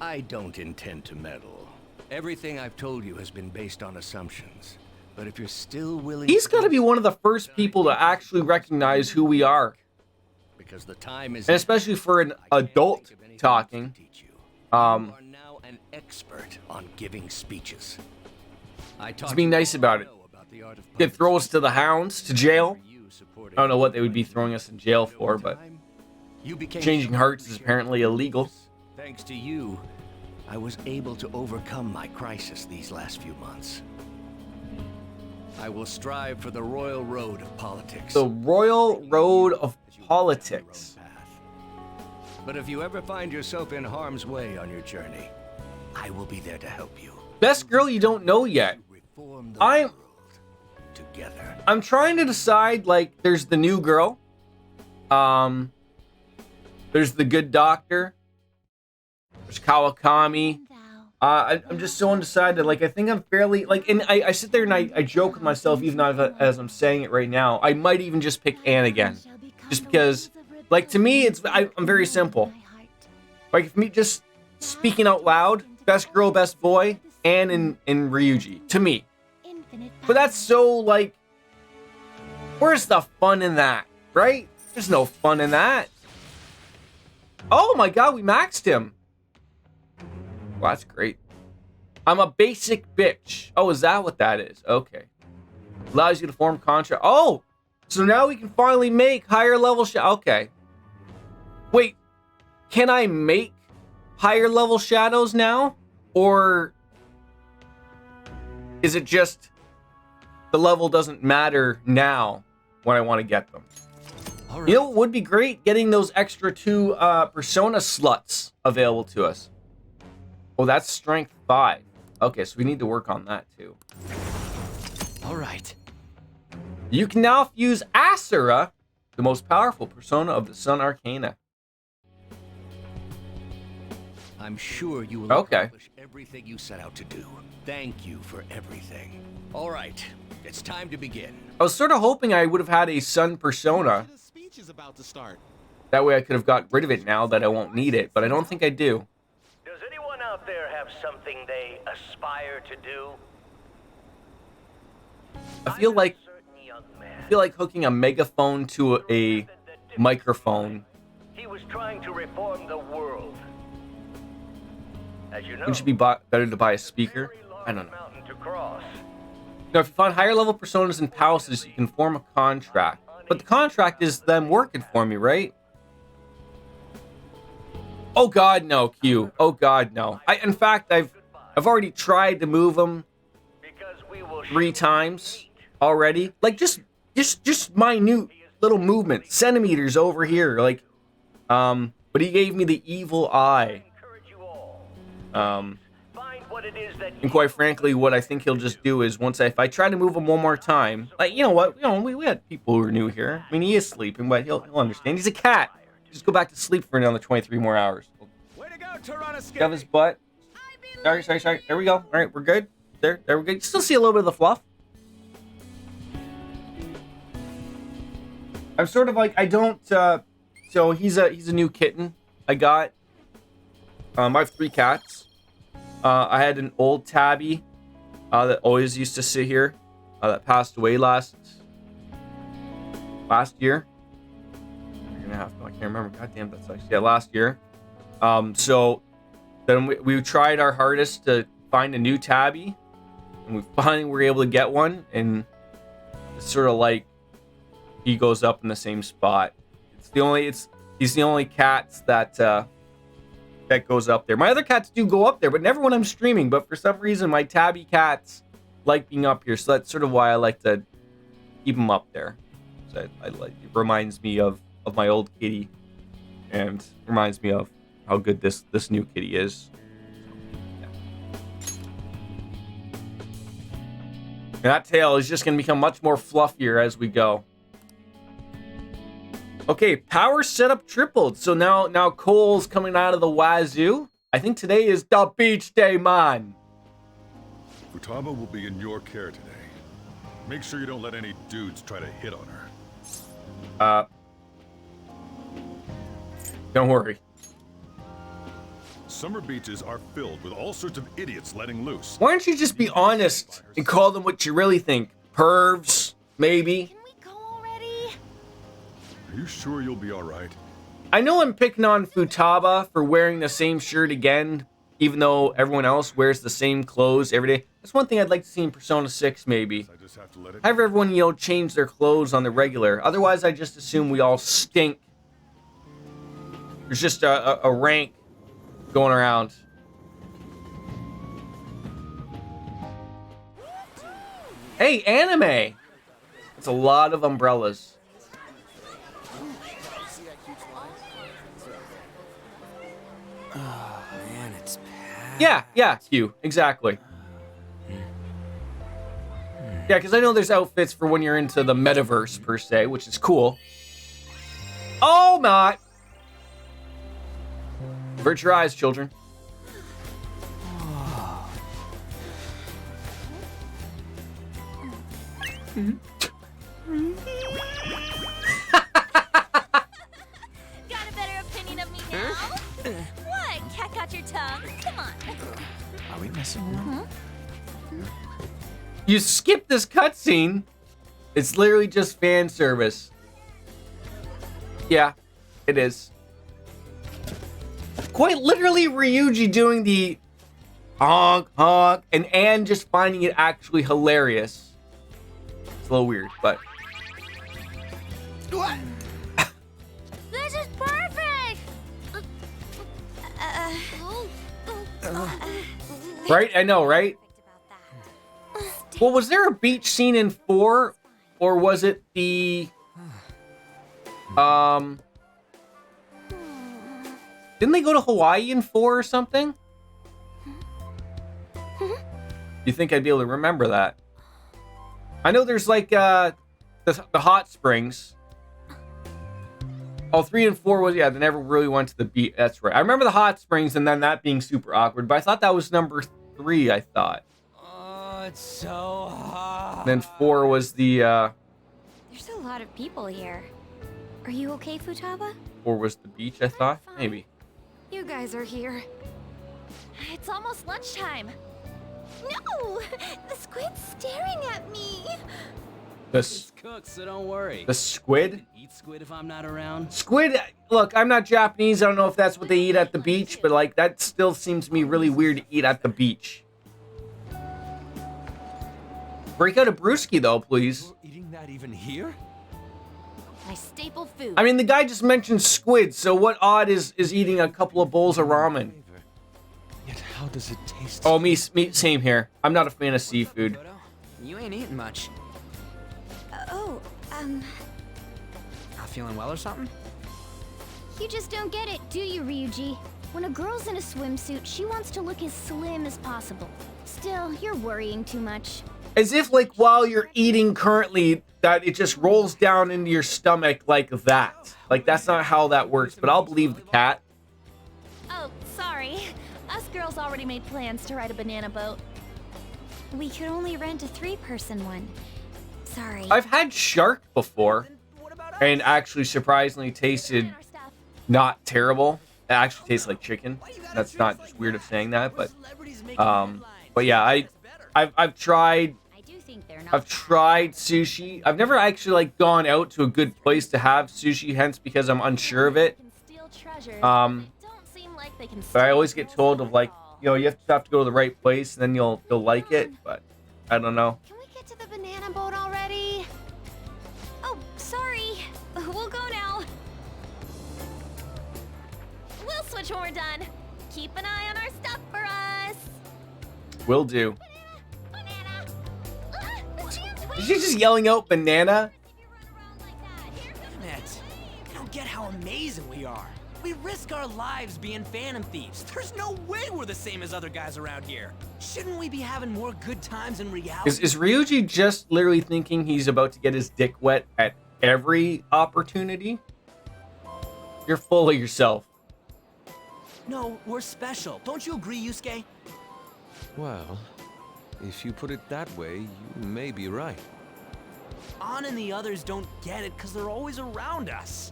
I: I don't intend to meddle. Everything I've told you has been based on assumptions. But if you're still willing,
A: He's got to be one of the first people to actually recognize who we are,
I: because the time is.
A: and especially for an
I: I can't
A: adult
I: think of anything
A: talking.
I: else to teach you. You are now an expert on giving speeches.
A: Let's be nice about it. Could throw us to the hounds, to jail. I don't know what they would be throwing us in jail for, but changing hearts is apparently illegal.
I: Thanks to you, I was able to overcome my crisis these last few months. I will strive for the royal road of politics.
A: The royal road of politics.
I: But if you ever find yourself in harm's way on your journey, I will be there to help you.
A: Best girl you don't know yet.
I: Reform the
A: I'm-
I: world together.
A: I'm trying to decide, like, there's the new girl. There's the good doctor. There's Kawakami. I'm just so undecided. Like, I think I'm fairly, like, and I sit there and I joke with myself, even as I'm saying it right now. I might even just pick Anne again. Just because, like, to me, I'm very simple. Like, if me just speaking out loud, best girl, best boy, Anne and Ryuji. To me. But that's so, like, where's the fun in that, right? There's no fun in that. Oh my god, we maxed him. Well, that's great. I'm a basic bitch. Oh, is that what that is? Okay. Allows you to form contract. Oh, so now we can finally make higher level okay. Wait, can I make higher level shadows now? Or is it just the level doesn't matter now when I want to get them?
I: All right.
A: You know what would be great? Getting those extra 2 Persona sluts available to us. Oh, that's strength 5. Okay, so we need to work on that too.
I: All right.
A: You can now fuse Asura the most powerful persona of the Sun Arcana.
I: I'm sure you will accomplish everything you set out to do. Thank you for everything. All right, it's time to begin.
A: I was sort of hoping I would have had a Sun persona.
J: The speech is about to start.
A: That way I could have got rid of it now that I won't need it, but I don't think I do.
K: Does anyone out there have something they aspire to do?
A: I feel like hooking a megaphone to a microphone.
K: He was trying to reform the world. As you know,
A: It should be better to buy a speaker. I don't know.
K: mountain to cross.
A: Now, if you find higher level personas and palaces, you can form a contract. But the contract is them working for me, right? Oh God, no, Q. Oh God, no. In fact, I've already tried to move them 3 times already. Like just minute little movement, centimeters over here. Like, but he gave me the evil eye. And quite frankly, what I think he'll just do is if I try to move him one more time, like, you know what? We had people who are new here. I mean, he is sleeping, but he'll understand. He's a cat. Just go back to sleep for another 23 more hours.
C: Way to go,
A: Shove his butt. Sorry. There we go. All right, we're good. There we go. You still see a little bit of the fluff. I'm sort of like, I don't, so he's a new kitten I got. I have 3 cats. I had an old tabby that always used to sit here that passed away last year. I can't remember. God damn, that sucks. Yeah, last year. So then we tried our hardest to find a new tabby, and we finally were able to get one. And it's sort of like he goes up in the same spot. He's the only cats that goes up there. My other cats do go up there, but never when I'm streaming. But for some reason, my tabby cats like being up here, so that's sort of why I like to keep them up there. So it reminds me of my old kitty, and reminds me of how good this new kitty is. Yeah. And that tail is just going to become much more fluffier as we go. Okay, power setup tripled. So now Cole's coming out of the wazoo. I think today is the beach day, man.
E: Futaba will be in your care today. Make sure you don't let any dudes try to hit on her.
A: Don't worry.
E: Summer beaches are filled with all sorts of idiots letting loose.
A: Why don't you just be honest and call them what you really think? Pervs, maybe.
H: Can we go already?
E: Are you sure you'll be all right?
A: I know I'm picking on Futaba for wearing the same shirt again, even though everyone else wears the same clothes every day. That's one thing I'd like to see in Persona 6, maybe.
E: I just have to let it
A: Have everyone, change their clothes on the regular. Otherwise, I just assume we all stink. There's just a rank going around. Hey, anime! It's a lot of umbrellas.
B: Oh, man, it's packed.
A: Yeah, Q, exactly. Yeah, because I know there's outfits for when you're into the metaverse, per se, which is cool. Oh, not! Avert your eyes, children.
G: Got a better opinion of me now? What? Cat got your tongue? Come on.
B: Are we messing around?
A: You skip this cutscene. It's literally just fan service. Yeah, it is. Quite literally Ryuji doing the honk, honk, and Anne just finding it actually hilarious. It's a little weird, but...
B: What?
G: This is perfect!
A: Right? I know, right? Well, was there a beach scene in 4? Or was it the... Didn't they go to Hawaii in 4 or something? You think I'd be able to remember that? I know there's like the hot springs. Oh, 3 and 4 was, yeah, they never really went to the beach. That's right. I remember the hot springs and then that being super awkward, but I thought that was number 3, I thought.
B: Oh, it's so hot.
A: And then 4 was the,
G: There's a lot of people here. Are you okay, Futaba?
A: 4 was the beach, I thought.
G: fine.
A: Maybe.
H: You guys are here.
G: It's almost lunchtime. No! The squid's staring at me.
A: This,
J: Cooked, so don't worry.
A: the squid?
J: Eat squid if I'm not around.
A: Squid, look, I'm not Japanese. I don't know if that's what they eat at the beach, but like that still seems to me really weird to eat at the beach. Break out a brewski though, please.
C: You're eating that even here?
H: My staple food.
A: I mean, the guy just mentioned squid, so what odd is eating a couple of bowls of ramen?
C: Yet how does it taste?
A: Oh, me, same here. I'm not a fan of seafood.
B: Photo? You ain't eating much. Not feeling well or something?
D: You just don't get it, do you, Ryuji? When a girl's in a swimsuit, she wants to look as slim as possible. Still, you're worrying too much.
A: As if, like, while you're eating currently, that it just rolls down into your stomach like that. Like, that's not how that works, but I'll believe the cat.
G: Oh, sorry. Us girls already made plans to ride a banana boat. We could only rent a 3-person one. Sorry.
A: I've had shark before, and actually surprisingly tasted not terrible. It actually tastes like chicken. That's not just weird of saying that, but yeah, I've tried sushi. I've never actually like gone out to a good place to have sushi, hence because I'm unsure of it. But I always get told of like, you know, you have to go to the right place and then you'll like it, but I don't know.
H: Can we get to the banana boat already?
G: Oh, sorry. We'll go now. We'll switch when we're done. Keep an eye on our stuff for us.
A: Will do.
G: Banana.
A: Is she just yelling out banana?
B: Damn it. I don't get how amazing we are. We risk our lives being phantom thieves. There's no way we're the same as other guys around here. Shouldn't we be having more good times in reality?
A: Is Ryuji just literally thinking he's about to get his dick wet at every opportunity? You're full of yourself.
B: No, we're special. Don't you agree, Yusuke?
C: Well, if you put it that way, you may be right.
B: An and the others don't get it because they're always around us.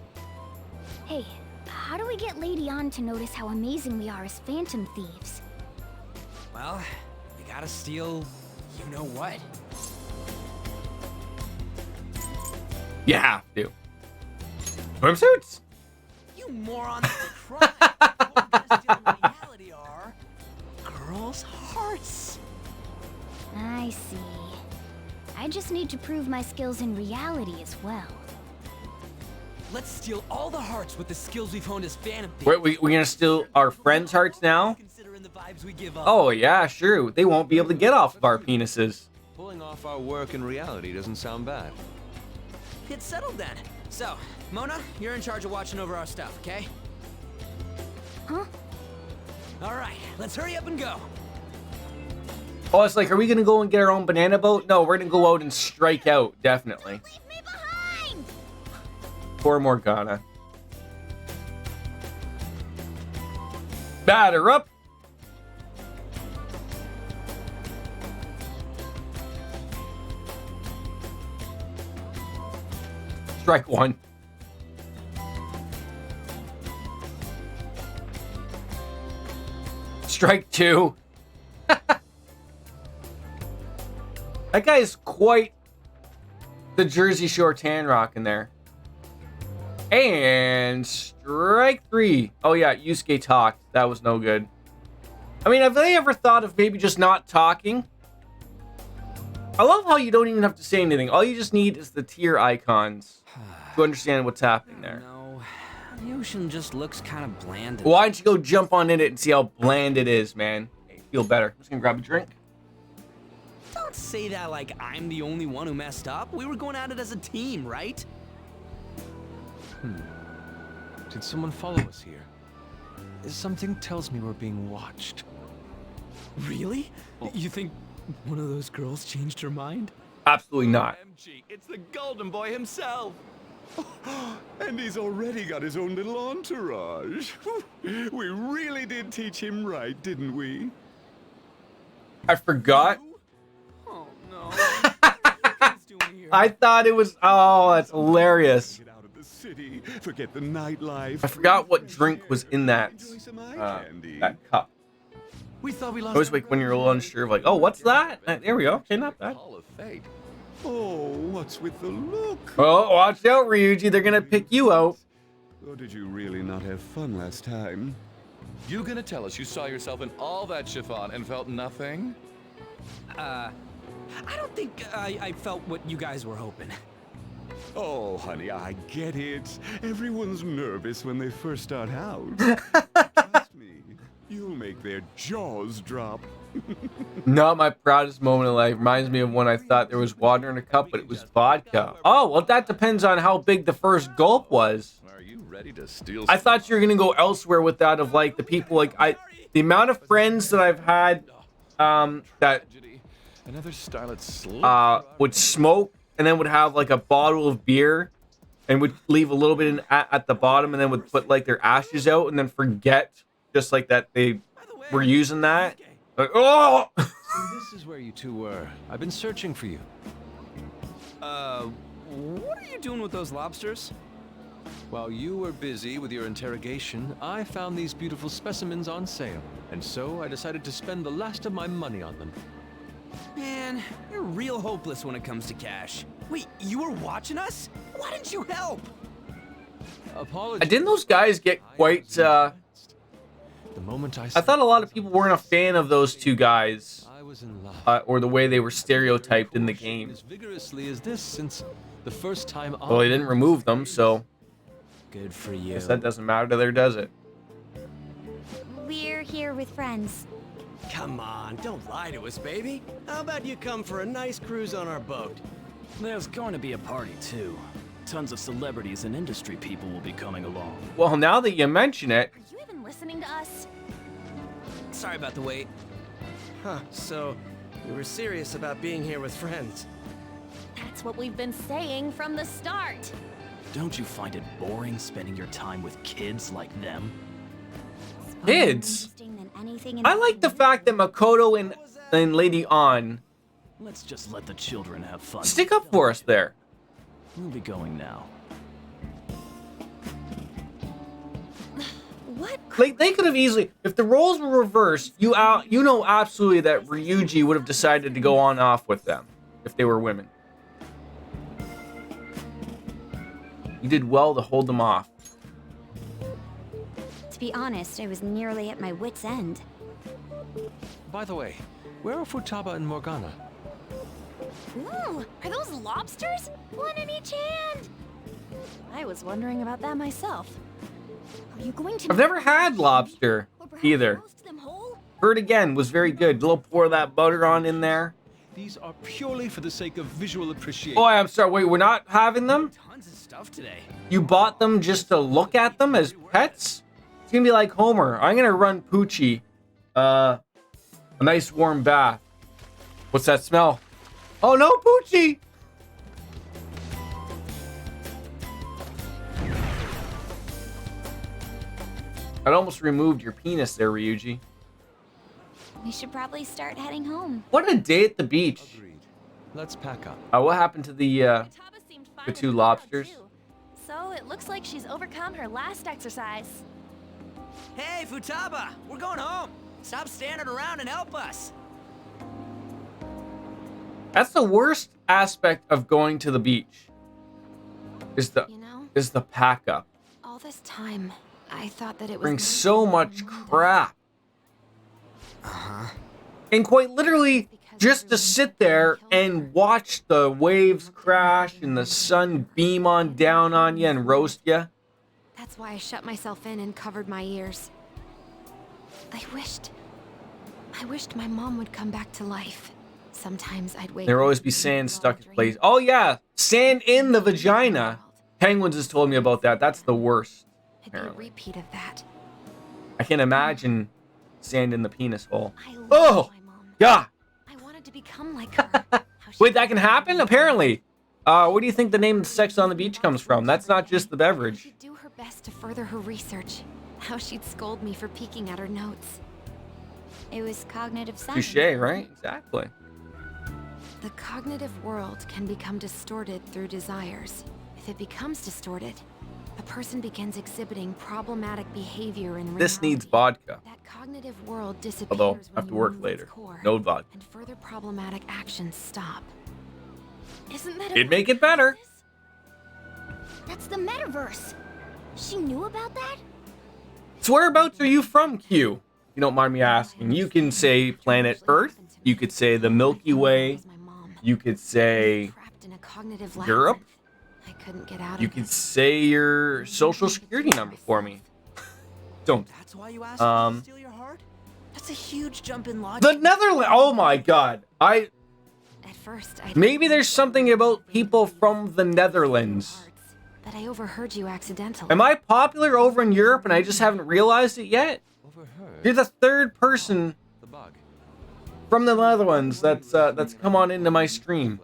D: Hey, how do we get Lady An to notice how amazing we are as phantom thieves?
B: Well, we gotta steal you know what.
A: You have to. Swimsuits?
B: You morons are crying. What we're gonna steal in reality are girls' hearts.
D: I see. I just need to prove my skills in reality as well.
B: Let's steal all the hearts with the skills we've honed as phantom thieves.
A: Wait, we're gonna steal our friends' hearts now?
B: Considering the vibes we give up.
A: Oh yeah, sure. They won't be able to get off of our penises.
C: Pulling off our work in reality doesn't sound bad.
B: It's settled then. So, Mona, you're in charge of watching over our stuff, okay?
D: Huh?
B: All right, let's hurry up and go.
A: Oh, it's like, are we gonna go and get our own banana boat? No, we're gonna go out and strike out, definitely.
G: Leave me behind.
A: Poor Morgana. Batter up. Strike one. Strike two. That guy is quite the Jersey Shore tan rock in there. And strike three. Oh yeah, Yusuke talked. That was no good. I mean, have they ever thought of maybe just not talking? I love how you don't even have to say anything. All you just need is the tier icons to understand what's happening there.
B: No, the ocean just looks kind of bland.
A: Why don't you go jump on in it and see how bland it is, man? Hey, feel better. I'm just gonna grab a drink.
B: Don't say that like I'm the only one who messed up. We were going at it as a team, right?
C: Did someone follow us here? Something tells me we're being watched.
B: Really? You think one of those girls changed her mind?
A: Absolutely not.
C: MG, it's the golden boy himself.
E: And he's already got his own little entourage. We really did teach him right, didn't we?
A: I forgot.
B: Oh no.
A: I thought it was. Oh, that's hilarious.
E: Get out of the city, forget the nightlife.
A: I forgot what drink was in that
E: Enjoy some eye candy.
A: that cup.
C: We thought we
A: I
C: lost.
A: always like when you're a little unsure of like, oh, what's that? There we go. Okay, not bad.
I: Hall of Fate.
E: Oh, what's with the look?
A: Oh, watch out, Ryuji. They're gonna pick you out.
E: Or did you really not have fun last time?
L: You gonna tell us you saw yourself in all that chiffon and felt nothing?
J: I don't think I felt what you guys were hoping.
E: Oh, honey, I get it. Everyone's nervous when they first start out. Trust me, you'll make their jaws drop.
A: Not my proudest moment in life. Reminds me of when I thought there was water in a cup, but it was vodka. Oh, well, that depends on how big the first gulp was.
L: Are you ready to steal?
A: I thought you were gonna go elsewhere with that of like the people the amount of friends that I've had that
L: Another starlet slip.
A: would smoke and then would have like a bottle of beer and would leave a little bit at the bottom and then would put like their ashes out and then forget just like that they were using that. Like, oh!
C: So this is where you two were. I've been searching for you.
J: What are you doing with those lobsters?
C: While you were busy with your interrogation, I found these beautiful specimens on sale. And so I decided to spend the last of my money on them.
J: Man, you're real hopeless when it comes to cash. Wait, you were watching us? Why didn't you help?
C: Apologies.
A: Didn't those guys get quite
C: The moment
A: I thought a lot of people weren't a fan of those two guys
C: I was in love.
A: or the way they were stereotyped in the game.
C: As vigorously as this since the first time on.
A: Well, they didn't remove them, so
J: Good for you.
A: guess that doesn't matter to their, does it?
G: We're here with friends.
I: Come on, don't lie to us, baby. How about you come for a nice cruise on our boat?
J: There's going to be a party, too. Tons of celebrities and industry people will be coming along.
A: Well, now that you mention it,
G: Are you even listening to us?
J: Sorry about the wait.
I: Huh, so you were serious about being here with friends.
G: That's what we've been saying from the start.
J: Don't you find it boring spending your time with kids like them?
A: kids.
G: Interesting than anything in
A: I like the fact that Makoto and Lady On
J: Let's just let the children have fun.
A: stick up for us there.
J: We'll be going now.
G: What?
A: Like they could have easily, if the roles were reversed, you know absolutely that Ryuji would have decided to go on off with them if they were women. You did well to hold them off.
G: To be honest, I was nearly at my wit's end.
C: By the way, where are Futaba and Morgana?
G: Ooh, are those lobsters? One in each hand. I was wondering about that myself. Are you going to?
A: I've never had lobster
G: Or perhaps
A: either.
G: roast them whole?
A: Heard again was very good. A little pour of that butter on in there.
C: These are purely for the sake of visual appreciation.
A: Boy, I'm sorry. Wait, we're not having them?
J: Tons of stuff today.
A: You bought them just to look at them as pets? It's gonna be like Homer. I'm gonna run Poochie a nice warm bath. What's that smell? Oh no, Poochie! I'd almost removed your penis there, Ryuji.
G: We should probably start heading home.
A: What a day at the beach.
C: Agreed. Let's pack up.
A: What happened to the
G: Futaba seemed fine
A: the
G: with
A: two
G: the job,
A: lobsters?
G: too. So it looks like she's overcome her last exercise.
I: Hey, Futaba! We're going home! Stop standing around and help us!
A: That's the worst aspect of going to the beach. Is the
H: You know,
A: pack up.
H: all this time, I thought that it was
A: Brings
H: going
A: so
H: to be
A: much
H: more than
A: crap. And quite literally, just to sit there and watch the waves crash and the sun beam on down on you and roast you.
H: That's why I shut myself in and covered my ears. I wished my mom would come back to life. Sometimes I'd wake
A: There
H: up
A: always be
H: and
A: sand
H: recall
A: stuck
H: a
A: in place.
H: dream.
A: Oh yeah, sand in the vagina. Penguins has told me about that. That's the worst.
H: It'd be a
A: apparently.
H: repeat of that.
A: I can't imagine sand in the penis hole.
H: I love
A: Oh,
H: my mom.
A: yeah.
H: I wanted to become like her. How she
A: Wait, that can happen? Apparently. Where do you think the name Sex on the Beach comes from? That's not just the beverage.
H: She'd do her best to further her research. How she'd scold me for peeking at her notes.
D: It was cognitive science.
A: Touché, right? Exactly.
H: The cognitive world can become distorted through desires. If it becomes distorted, a person begins exhibiting problematic behavior in reality.
A: This needs vodka.
H: That cognitive world disappears
A: Although, I
H: when
A: have to
H: you
A: work
H: remove
A: later.
H: its core,
A: No vodka.
H: and further problematic actions stop.
G: Isn't that
A: It'd make it better.
D: That's the metaverse. She knew about that?
A: So whereabouts are you from, Q? If you don't mind me asking. You can say planet Earth. You could say the Milky Way. You could say
H: Trapped in a cognitive
A: Europe.
H: labyrinth. I couldn't get out
A: You
H: of
A: could
H: it.
A: say your social security number for me. Don't.
B: That's why you asked me to steal your heart? That's a huge jump in logic.
A: The Netherlands. Oh my God.
H: At first, I
A: Maybe there's something about people from the Netherlands.
H: but I overheard you accidentally.
A: Am I popular over in Europe and I just haven't realized it yet? You're the third person from the Netherlands that's come on into my stream.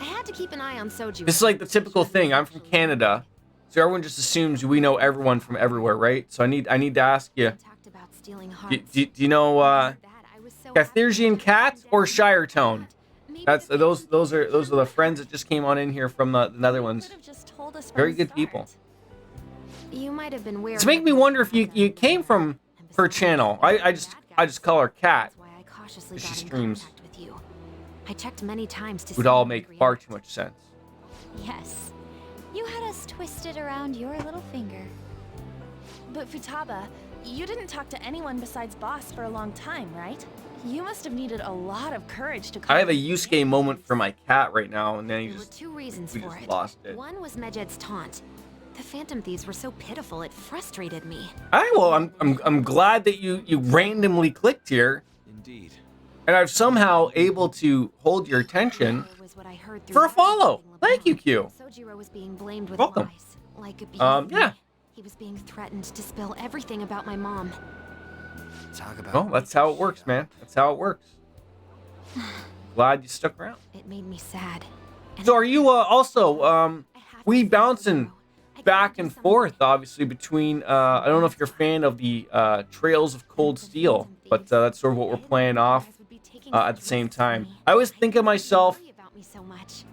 H: I had to keep an eye on Soju.
A: This is like the typical thing. I'm from Canada, so everyone just assumes we know everyone from everywhere, right? So I need to ask you.
H: About stealing
A: Do,
H: hearts.
A: do you know Carthusian Cat or Shire Tone? That's those are the friends that just came on in here from the Netherlands. Very good people.
H: You might have been wary.
A: It's making me wonder if you came from her channel. I just call her Cat.
H: Cautiously
A: She
H: got in
A: streams.
H: contact with you. I checked many times to
A: Would
H: see
A: all
H: how
A: make
H: you'd
A: far
H: react.
A: too much sense.
D: Yes. You had us twisted around your little finger.
G: But Futaba, you didn't talk to anyone besides Boss for a long time, right? You must have needed a lot of courage to
A: I have a Yusuke moment for my cat right now, and then he
H: There were
A: just
H: two reasons
A: we
H: for
A: just
H: it.
A: lost it.
H: One was Medjed's taunt. The Phantom Thieves were so pitiful, it frustrated me.
A: Well, I'm glad that you randomly clicked here.
C: Indeed.
A: And I've somehow able to hold your attention
H: Was what I heard through
A: for a follow. Thank you, Q.
H: Sojiro was being blamed with
A: Welcome.
H: lies, like abuse.
A: Yeah.
H: He was being threatened to spill everything about my mom.
I: Talk about.
A: Well, that's how it works, man. That's how it works. Glad you stuck around.
H: It made me sad.
A: So are you also we bouncing back and forth obviously between I don't know if you're a fan of the Trails of Cold Steel, but that's sort of what we're playing off at the same time. I always think of myself,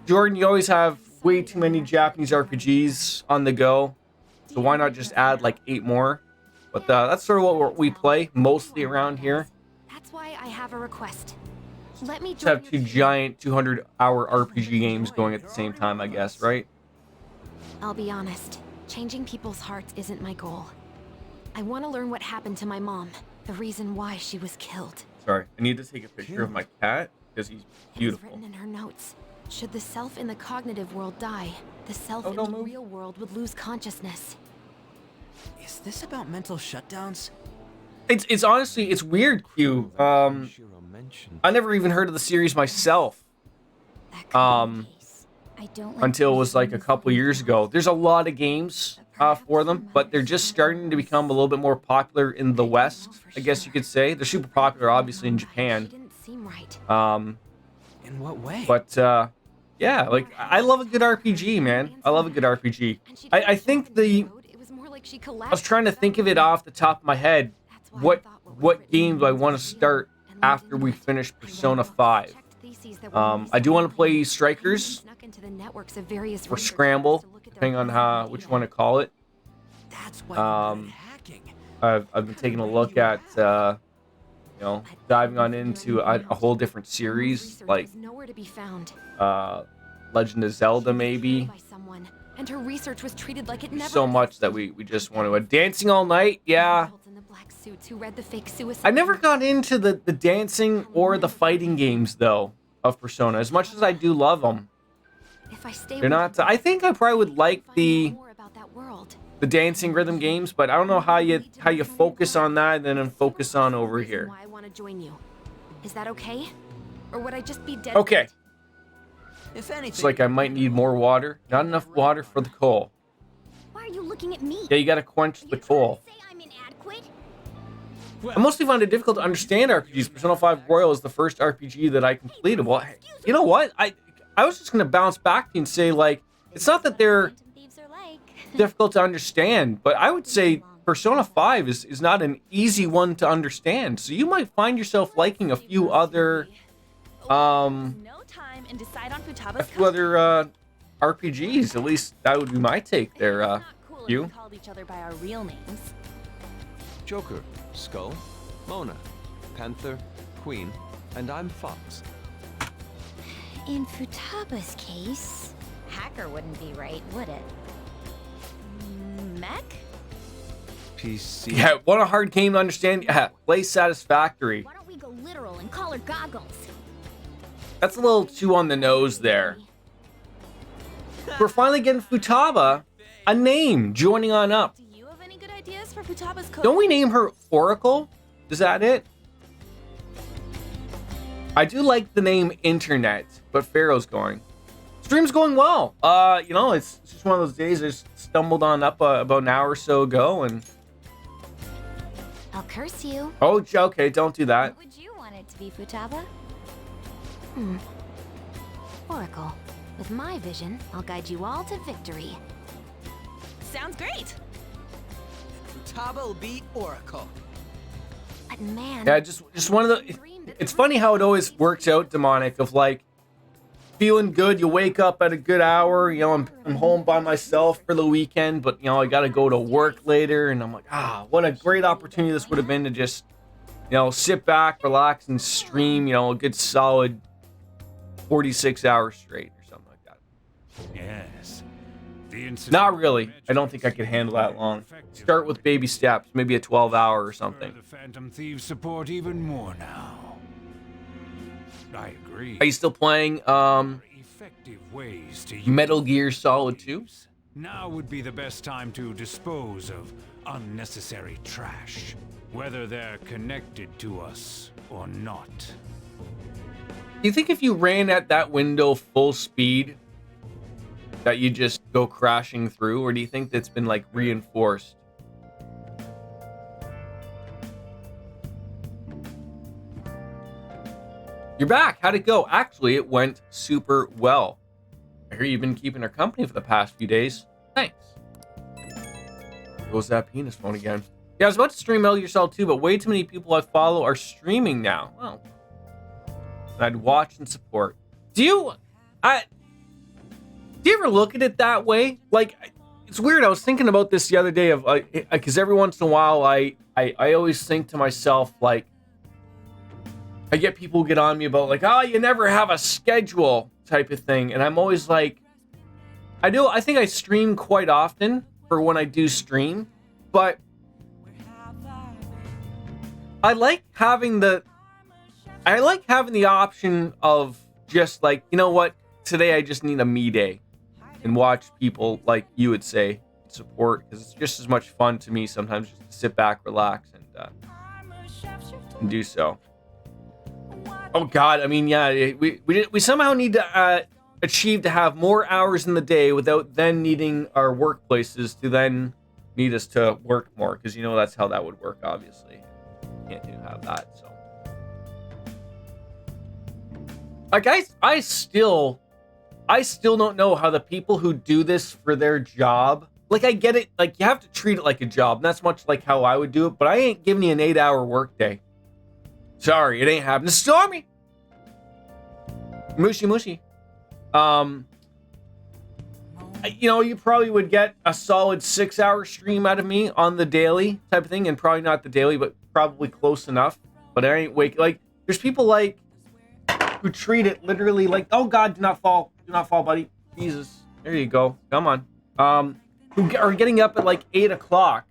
A: Jordan, you always have way too many Japanese RPGs on the go, so why not just add like 8 more? But that's sort of what we play mostly around here.
H: That's why I have a request. Let me
A: Just have
H: join
A: two
H: your
A: giant 200-hour RPG games going at the same time, I guess, right?
H: I'll be honest. Changing people's hearts isn't my goal. I want to learn what happened to my mom. The reason why she was killed.
A: Sorry, I need to take a picture of my cat because he's
H: It was
A: beautiful.
H: written in her notes. Should the self in the cognitive world die, the self in
A: don't
H: the
A: move.
H: real world would lose consciousness.
B: Is this about mental shutdowns?
A: It's honestly it's weird, Q. I never even heard of the series myself.
D: I don't like
A: Until it was like a couple years ago. There's a lot of games for them, but they're just starting to become a little bit more popular in the West, I guess you could say. They're super popular, obviously, in Japan.
H: Didn't seem right.
B: In what way?
A: But yeah, like I love a good RPG, man. I love a good RPG. I think
H: It was more like she
A: I
H: collapsed.
A: was trying to think of it off the top of my head. What game do I want to start after we finish Persona 5? I do want to play Strikers or Scramble, depending on which one to call it.
B: That's why
A: I've been taking a look at diving on into a whole different series like
H: nowhere to be found.
A: Legend of Zelda, maybe.
H: By someone, and her research was treated like it never
A: So much that we just want to. Dancing All Night, yeah.
H: in the black suits who read the fake suicide.
A: I never got into the dancing or the fighting games though of Persona. As much as I do love them,
H: If I stay
A: they're not. I think I probably would like the
H: more about that world.
A: dancing rhythm games, but I don't know how you focus on that and then focus on over here.
H: Why I want to join you. Is that okay? Or would I just be dead?
A: Okay.
B: If anything,
A: It's like I might need more water. Not enough water for the coal.
D: Why are you looking at me?
A: Yeah, you gotta quench the coal.
D: Say I'm inadequate?
A: I mostly find it difficult to understand RPGs. Persona 5 Royal is the first RPG that I completed. Well, you know what? I was just gonna bounce back to you and say, like, it's not that they're
G: Thieves are like.
A: difficult to understand, but I would say Persona 5 is not an easy one to understand. So you might find yourself liking a few other
G: No time and decide on
A: a
G: Futaba's
A: few other RPGs. At least that would be my take there.
G: Not cool if
A: You?
G: we called each other by our real names.
C: Joker, Skull, Mona, Panther, Queen, and I'm Fox.
D: In Futaba's case, hacker wouldn't be right, would it?
G: Mech?
C: PC.
A: Yeah, what a hard game to understand. Yeah, play satisfactory.
D: Why don't we go literal and call her Goggles?
A: That's a little too on the nose there. We're finally getting Futaba a name, joining on up.
G: Do you have any good ideas for Futaba's code?
A: Don't we name her Oracle? Is that it? I do like the name Internet, but Pharaoh's going. Stream's going well. You know, it's just one of those days I just stumbled on up about an hour or so ago, and
H: I'll curse you.
A: oh, okay, don't do that.
D: What would you want it to be, Futaba?
H: Oracle. With my vision, I'll guide you all to victory.
G: Sounds great.
B: Futaba will be Oracle.
H: But man,
A: Yeah, just one of the. It's funny how it always works out, demonic. Of like feeling good, you wake up at a good hour. You know, I'm home by myself for the weekend, but you know I got to go to work later, and I'm like, what a great opportunity this would have been to just, you know, sit back, relax, and stream. You know, a good solid 46 hours straight or something like that.
E: Yes. The incident
A: Not really. I don't think I could handle that long. Start with baby steps, maybe a 12-hour or something.
E: The Phantom Thieves support even more now. I agree.
A: Are you still playing
E: Effective ways to use
A: Metal Gear Solid 2?
E: Now would be the best time to dispose of unnecessary trash, whether they're connected to us or not.
A: Do you think if you ran at that window full speed that you just go crashing through, or do you think that's been like reinforced? You're back. How'd it go? Actually, it went super well. I hear you've been keeping her company for the past few days. Thanks. There goes that penis phone again. Yeah, I was about to stream Metal Gear Solid 2, but way too many people I follow are streaming now. Well, I'd watch and support. Do you ever look at it that way? Like, it's weird. I was thinking about this the other day of because every once in a while I always think to myself, like, I get people who get on me about like, you never have a schedule type of thing, and I'm always like, I think I stream quite often for when I do stream, but I like having the option of just like, you know what, today I just need a me day and watch people, like you would say, support, because it's just as much fun to me sometimes just to sit back, relax, and do so. Oh God, I mean, yeah, we somehow need to achieve to have more hours in the day without then needing our workplaces to then need us to work more, because you know that's how that would work, obviously. Can't have that, so. Like, I still don't know how the people who do this for their job, like, I get it, like, you have to treat it like a job, and that's much like how I would do it, but I ain't giving you an 8-hour workday. Sorry, it ain't happening. Stormy! Mushy mushy. You know, you probably would get a solid 6-hour stream out of me on the daily type of thing, and probably not the daily, but probably close enough. But I ain't like, there's people like who treat it literally like, oh God, do not fall, buddy. Jesus, there you go, come on. Who are getting up at like 8 o'clock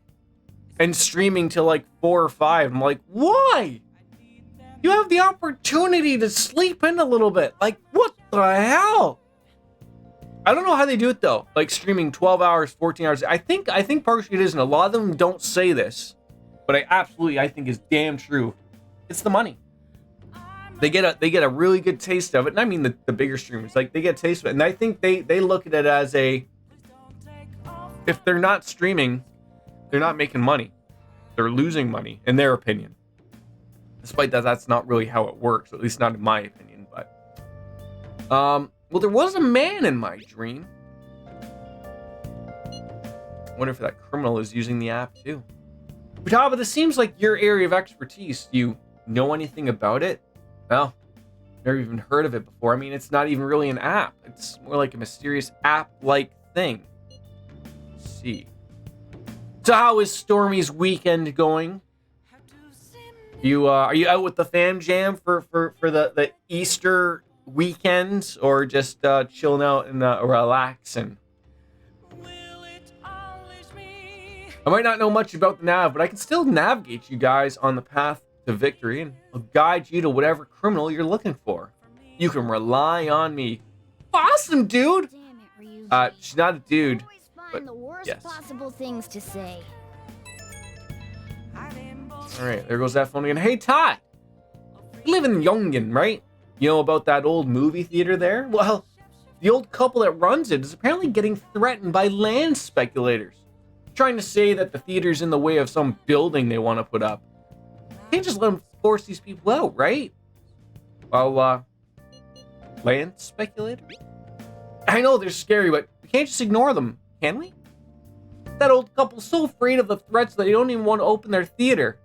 A: and streaming till like 4 or 5. I'm like, why? You have the opportunity to sleep in a little bit. Like, what the hell? I don't know how they do it though. Like streaming 12 hours, 14 hours. I think partially it is, and a lot of them don't say this, but I think is damn true. It's the money. They get a really good taste of it, and I mean the bigger streamers, like, they get a taste of it, and I think they look at it as if they're not streaming, they're not making money. They're losing money, in their opinion. Despite that, that's not really how it works, at least not in my opinion. But Well, there was a man in my dream. I wonder if that criminal is using the app too. Futaba, this seems like your area of expertise. Do you know anything about it? Well, never even heard of it before. I mean, it's not even really an app. It's more like a mysterious app-like thing. Let's see. So how is Stormy's weekend going? Are you out with the fam jam for the Easter weekend, or just chilling out and relaxing? I might not know much about the nav, but I can still navigate you guys on the path to victory, and I'll guide you to whatever criminal you're looking for. You can rely on me. Awesome, dude.
D: Damn it, Ryuji.
A: She's not a dude,
D: Always
A: but
D: find the worst
A: yes.
D: possible things to say.
A: All right, there goes that phone again. Hey, Ty. You live in Yongin, right? You know about that old movie theater there? Well, the old couple that runs it is apparently getting threatened by land speculators, trying to say that the theater's in the way of some building they want to put up. You can't just let them force these people out, right? Well, land speculators? I know they're scary, but we can't just ignore them, can we? That old couple's so afraid of the threats that they don't even want to open their theater.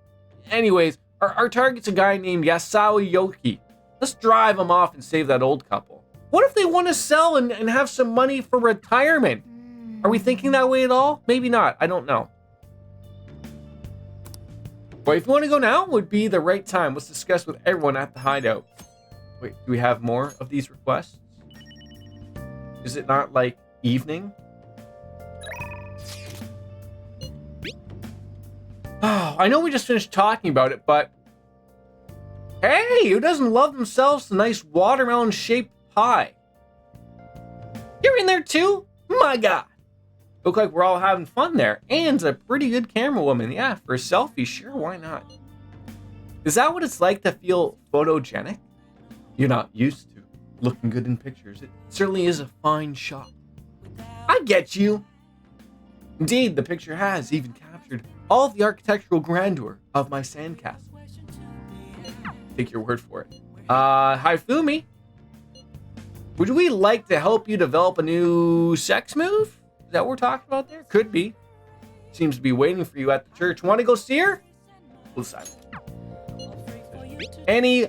A: Anyways, our target's a guy named Yasao Yoki. Let's drive him off and save that old couple. What if they want to sell and have some money for retirement? Are we thinking that way at all? Maybe not. I don't know. But if you want to go now, would be the right time. Let's discuss with everyone at the hideout. Wait, do we have more of these requests? Is it not like evening? Oh, I know we just finished talking about it, but hey, who doesn't love themselves a nice watermelon-shaped pie? You're in there too? My God. Look like we're all having fun there. Anne's a pretty good camera woman. Yeah, for a selfie, sure, why not? Is that what it's like to feel photogenic? You're not used to looking good in pictures. It certainly is a fine shot. I get you. Indeed, the picture has even captured all of the architectural grandeur of my sandcastle. Take your word for it. Haifumi, would we like to help you develop a new sex move? Is that what we're talking about there? Could be. Seems to be waiting for you at the church. Want to go see her? We'll decide. Any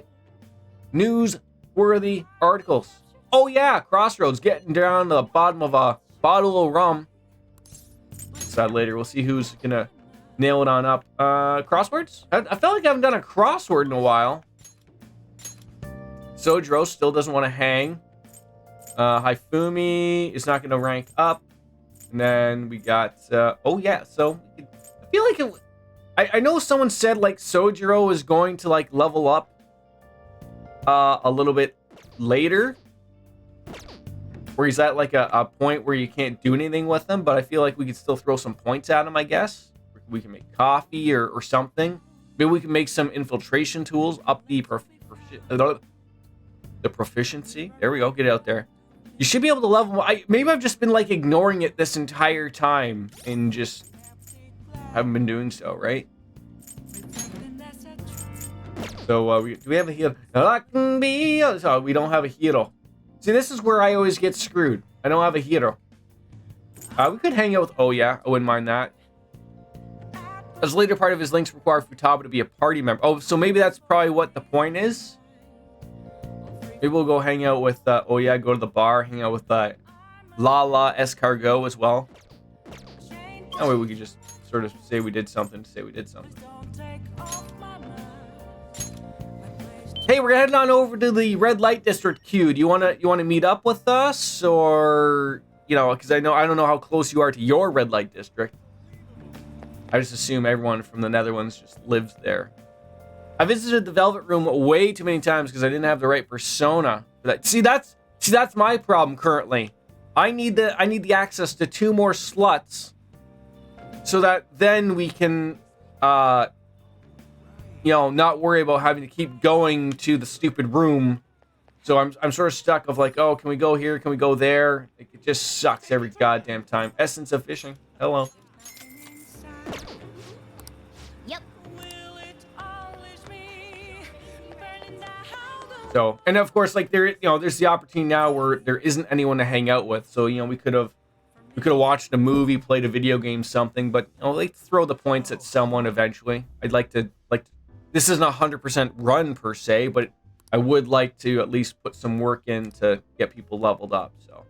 A: newsworthy articles? Oh yeah, Crossroads getting down to the bottom of a bottle of rum. Decide later. We'll see who's gonna nail it on up. Crosswords? I felt like I haven't done a crossword in a while. Sojiro still doesn't want to hang. Haifumi is not going to rank up. And then we got... oh, yeah. So, I feel like it... I know someone said, like, Sojiro is going to, like, level up a little bit later. Where he's at, like, a point where you can't do anything with him. But I feel like we could still throw some points at him, I guess. We can make coffee or something. Maybe we can make some infiltration tools up the proficiency. There we go. Get it out there. You should be able to level. Maybe I've just been like ignoring it this entire time and just haven't been doing so, right? So do we have a heal? So we don't have a hero. See, this is where I always get screwed. I don't have a hero. We could hang out with. Oh yeah, I wouldn't mind that. As later part of his links require Futaba to be a party member. Oh, so maybe that's probably what the point is. Maybe we'll go hang out with, oh yeah, go to the bar, hang out with Lala Escargot as well. That way we could just sort of say we did something to say we did something. Hey, we're heading on over to the Red Light District queue. Do you wanna meet up with us, or because I don't know how close you are to your Red Light District. I just assume everyone from the Netherlands just lives there. I visited the Velvet Room way too many times because I didn't have the right persona for that. See, that's my problem currently. I need the access to 2 more sluts so that then we can not worry about having to keep going to the stupid room. So I'm sort of stuck of like, oh, can we go here? Can we go there? It just sucks every goddamn time. Essence of fishing. Hello. So, and of course, like there's the opportunity now where there isn't anyone to hang out with. So, we could have watched a movie, played a video game, something. But like throw the points at someone eventually. I'd like to this isn't 100% run per se, but I would like to at least put some work in to get people leveled up. So,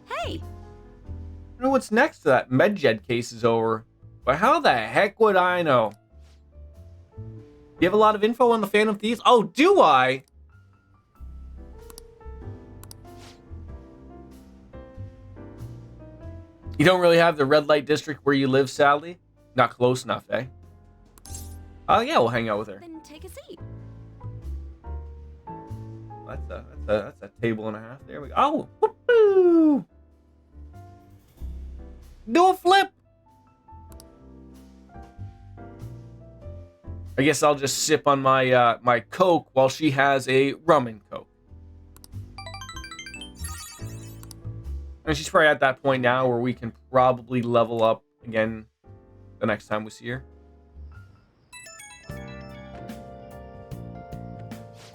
G: Hey,
A: I don't know what's next to that. MedJed case is over, but how the heck would I know? You have a lot of info on the Phantom Thieves? Oh, do I? You don't really have the red light district where you live, sadly? Not close enough, eh? Oh, yeah, we'll hang out with her.
G: then take a seat.
A: That's a table and a half. There we go. Oh, whoop-oo! Do a flip! I guess I'll just sip on my my Coke while she has a rum and Coke. And she's probably at that point now where we can probably level up again the next time we see her.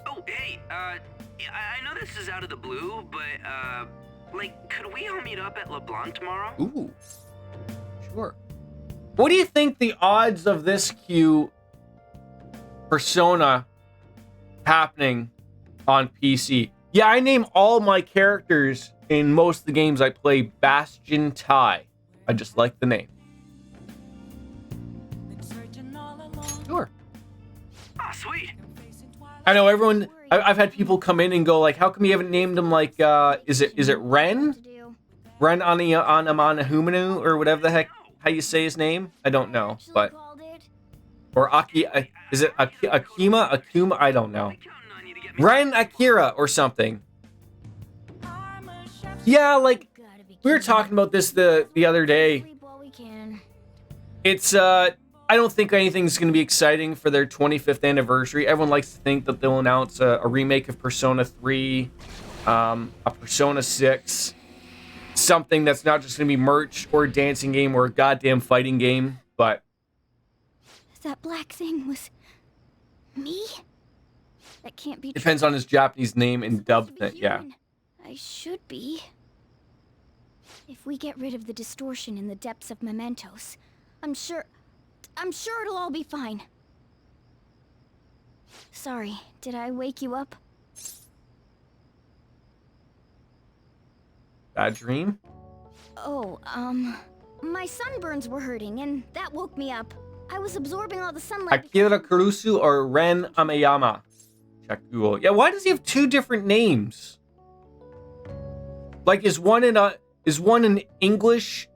J: Oh, hey, I know this is out of the blue, but, like, could we all meet up at LeBlanc tomorrow?
A: Ooh, sure. What do you think the odds of this queue Persona happening on PC? Yeah, I name all my characters in most of the games I play Bastion Tai. I just like the name. Sure.
J: Ah, sweet.
A: I know everyone. I've had people come in and go like, "How come you haven't named him like? Is it Ren? Ren Anamanahumanu or whatever the heck how you say his name? I don't know, but or Aki. Is it Akuma? I don't know. Ren Akira or something. Yeah, like we were talking about this the other day. It's I don't think anything's going to be exciting for their 25th anniversary. Everyone likes to think that they'll announce a remake of Persona 3, a Persona 6, something that's not just going to be merch or a dancing game or a goddamn fighting game, but
D: That black thing was me? That can't be
A: depends on his Japanese name and dub thing, yeah.
D: I should be. If we get rid of the distortion in the depths of mementos, I'm sure it'll all be fine. Sorry, did I wake you up?
A: Bad dream?
D: Oh, my sunburns were hurting and that woke me up. I was absorbing all the sunlight.
A: Akira Kurusu or Ren Ameyama? Chakuo. Yeah, why does he have two different names? Like, is one an English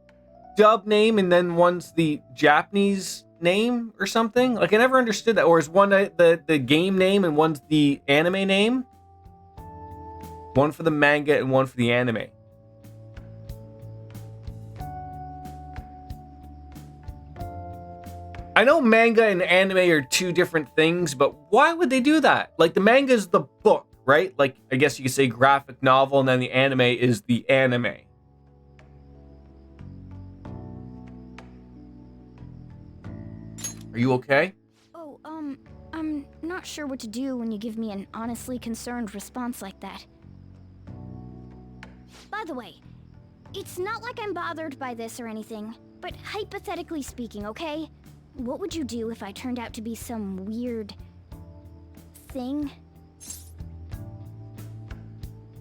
A: dub name and then one's the Japanese name or something? Like, I never understood that. Or is one the game name and one's the anime name? One for the manga and one for the anime. I know manga and anime are two different things, but why would they do that? Like, the manga is the book, right? Like, I guess you could say graphic novel, and then the anime is the anime. Are you okay?
D: Oh, I'm not sure what to do when you give me an honestly concerned response like that. By the way, it's not like I'm bothered by this or anything, but hypothetically speaking, okay? What would you do if I turned out to be some weird thing?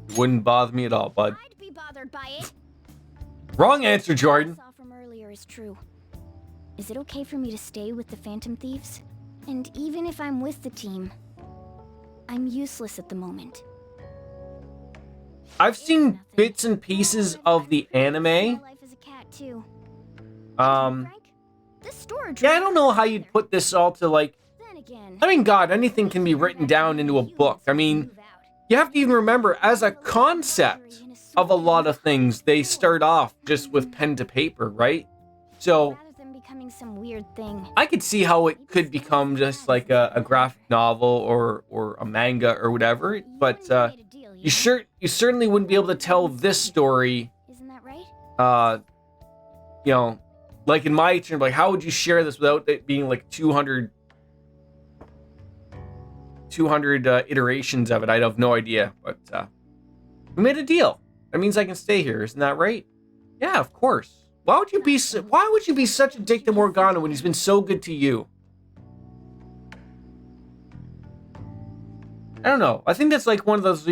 A: It wouldn't bother me at all, bud.
D: I'd be bothered by it.
A: Wrong answer, Jordan.
D: What I saw from earlier is true. Is it okay for me to stay with the Phantom Thieves? And even if I'm with the team, I'm useless at the moment.
A: I've seen bits and pieces of the anime.
D: My life as a cat too. This storage
A: Yeah, I don't know how you'd put this all to, like...
D: Then again,
A: I mean, God, anything can be written down into a book. I mean, you have to even remember, as a concept of a lot of things, they start off just with pen to paper, right? So,
D: rather than becoming some weird thing.
A: I could see how it could become just like a graphic novel or a manga or whatever, but you certainly wouldn't be able to tell this story.
D: Isn't that right?
A: You know, like in my turn, like how would you share this without it being like 200 200 iterations of it. I'd have no idea. But we made a deal. That means I can stay here. Isn't that right? Yeah, of course. Why would you be such a dick to Morgana when he's been so good to you? I don't know. I think that's like one of those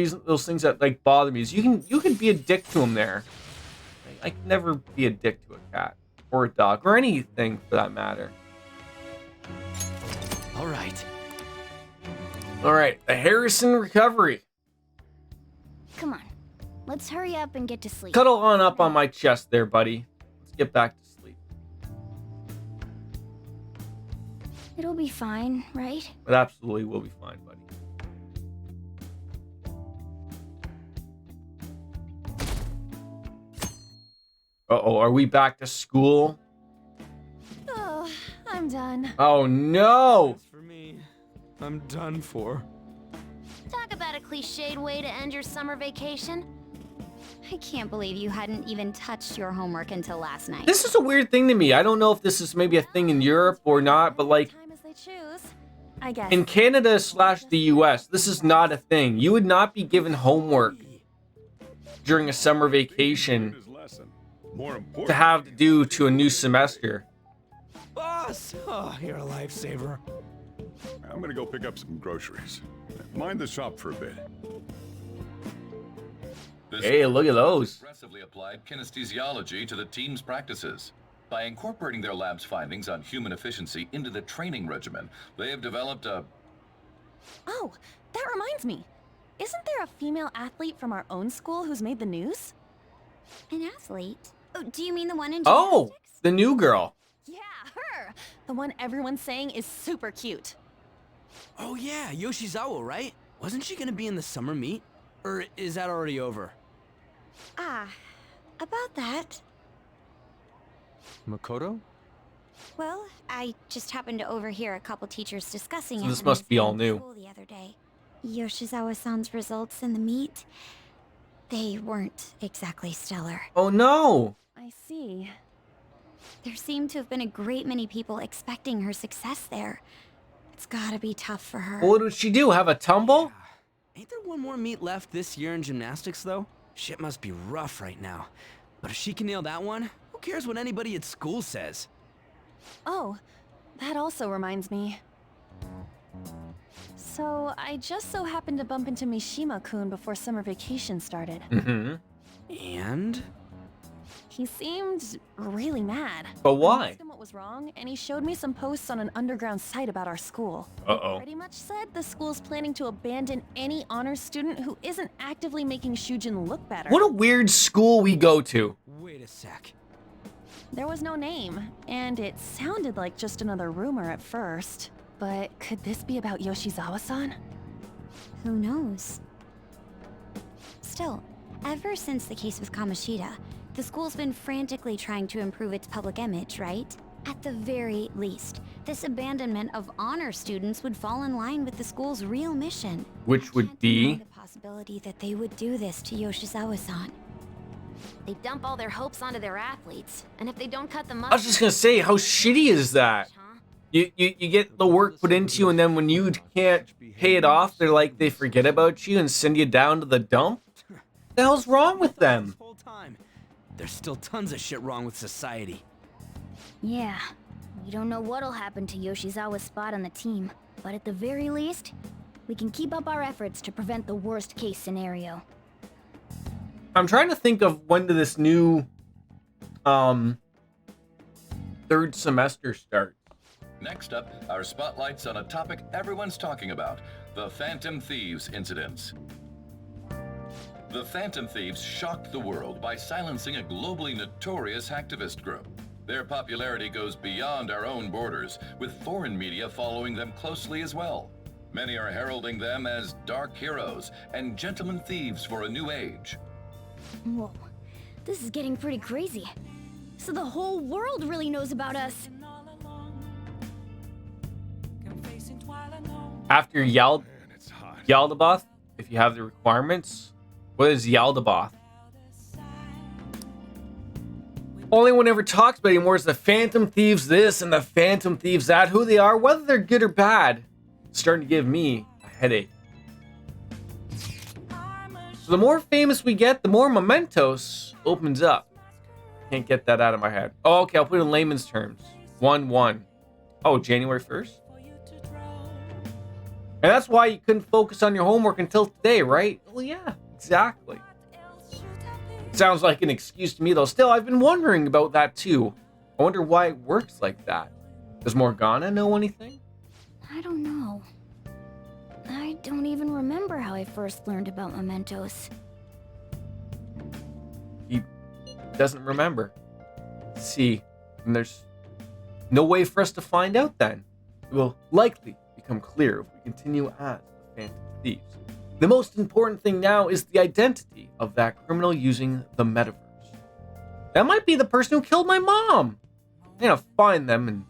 A: things that like bother me. Is you can be a dick to him there. I can never be a dick to a cat or a dog or anything for that matter.
B: All right.
A: All right, the Harrison recovery.
D: Come on. Let's hurry up and get to sleep.
A: Cuddle on up on my chest there, buddy. Let's get back to sleep.
D: It'll be fine, right?
A: It absolutely will be fine, buddy. Uh-oh, are we back to school?
G: Oh, I'm done.
A: Oh, no!
B: As for me, I'm done for.
G: Talk about a cliched way to end your summer vacation.
D: I can't believe you hadn't even touched your homework until last night.
A: This is a weird thing to me. I don't know if this is maybe a thing in Europe or not, but like
G: Time as they choose, I guess.
A: in Canada / the US, this is not a thing. You would not be given homework during a summer vacation to have to do to a new semester.
B: Boss! Oh, you're a lifesaver.
E: I'm gonna go pick up some groceries. Mind the shop for a bit.
A: Hey, look at those.
L: Aggressively applied kinesthesiology to the team's practices. By incorporating their lab's findings on human efficiency into the training regimen, they have developed a...
G: Oh, that reminds me. Isn't there a female athlete from our own school who's made the news?
D: An athlete? Oh, do you mean the one in
A: Oh,
D: gymnastics?
A: the new girl.
G: Yeah, her! The one everyone's saying is super cute.
B: Oh yeah, Yoshizawa, right? Wasn't she gonna be in the summer meet? Or is that already over?
D: Ah, about that.
C: Makoto?
D: Well, I just happened to overhear a couple teachers discussing
A: So
D: it
A: this
D: when
A: must
D: I was
A: be all
D: home from
A: new.
D: school the other day. Yoshizawa-san's results in the meet, they weren't exactly stellar.
A: Oh, no.
G: I see.
D: There seemed to have been a great many people expecting her success there. It's gotta be tough for her.
A: What did she do? Have a tumble?
B: Ain't there one more meet left this year in gymnastics, though? Shit must be rough right now. But if she can nail that one, who cares what anybody at school says?
G: Oh, that also reminds me. So, I just so happened to bump into Mishima-kun before summer vacation started.
A: Mm-hmm.
B: And?
G: He seemed really mad.
A: But
G: I
A: why?
G: asked him what was wrong, and he showed me some posts on an underground site about our school.
A: Uh-oh.
G: Pretty much said the school's planning to abandon any honors student who isn't actively making Shujin look better.
A: What a weird school we go to.
B: Wait a sec.
G: There was no name, and it sounded like just another rumor at first. But could this be about Yoshizawa-san?
D: Who knows? Still, ever since the case with Kamoshida, the school's been frantically trying to improve its public image, right? At the very least, this abandonment of honor students would fall in line with the school's real mission.
A: Which would
D: Can't deny
A: be...
D: the possibility that they would do this to Yoshizawa-san.
G: They dump all their hopes onto their athletes, and if they don't cut them up...
A: I was just gonna say, how shitty is that? You get the work put into you, and then when you can't pay it off, they're like, they forget about you and send you down to the dump? What the hell's wrong with them?
B: This whole time. There's still tons of shit wrong with society.
D: Yeah, we don't know what'll happen to Yoshizawa's spot on the team, but at the very least, we can keep up our efforts to prevent the worst case scenario.
A: I'm trying to think of when did this new third semester start.
L: Next up, our spotlights on a topic everyone's talking about, the Phantom Thieves incidents. The Phantom Thieves shocked the world by silencing a globally notorious hacktivist group. Their popularity goes beyond our own borders, with foreign media following them closely as well. Many are heralding them as dark heroes and gentlemen thieves for a new age.
D: Whoa, this is getting pretty crazy. So the whole world really knows about us.
A: After Yaldabaoth, if you have the requirements, what is Yaldabaoth? Only one ever talks about anymore is the Phantom Thieves this and the Phantom Thieves that. Who they are, whether they're good or bad, it's starting to give me a headache. So the more famous we get, the more mementos opens up. Can't get that out of my head. Oh, okay, I'll put it in layman's terms. 1-1. Oh, January 1st? And that's why you couldn't focus on your homework until today, right? Well, yeah, exactly. Sounds like an excuse to me, though. Still, I've been wondering about that, too. I wonder why it works like that. Does Morgana know anything?
D: I don't know. I don't even remember how I first learned about mementos.
A: He doesn't remember. See, and there's no way for us to find out then. It will likely become clear if we continue as the Phantom Thieves. The most important thing now is the identity of that criminal using the metaverse. That might be the person who killed my mom. I'm gonna find them, and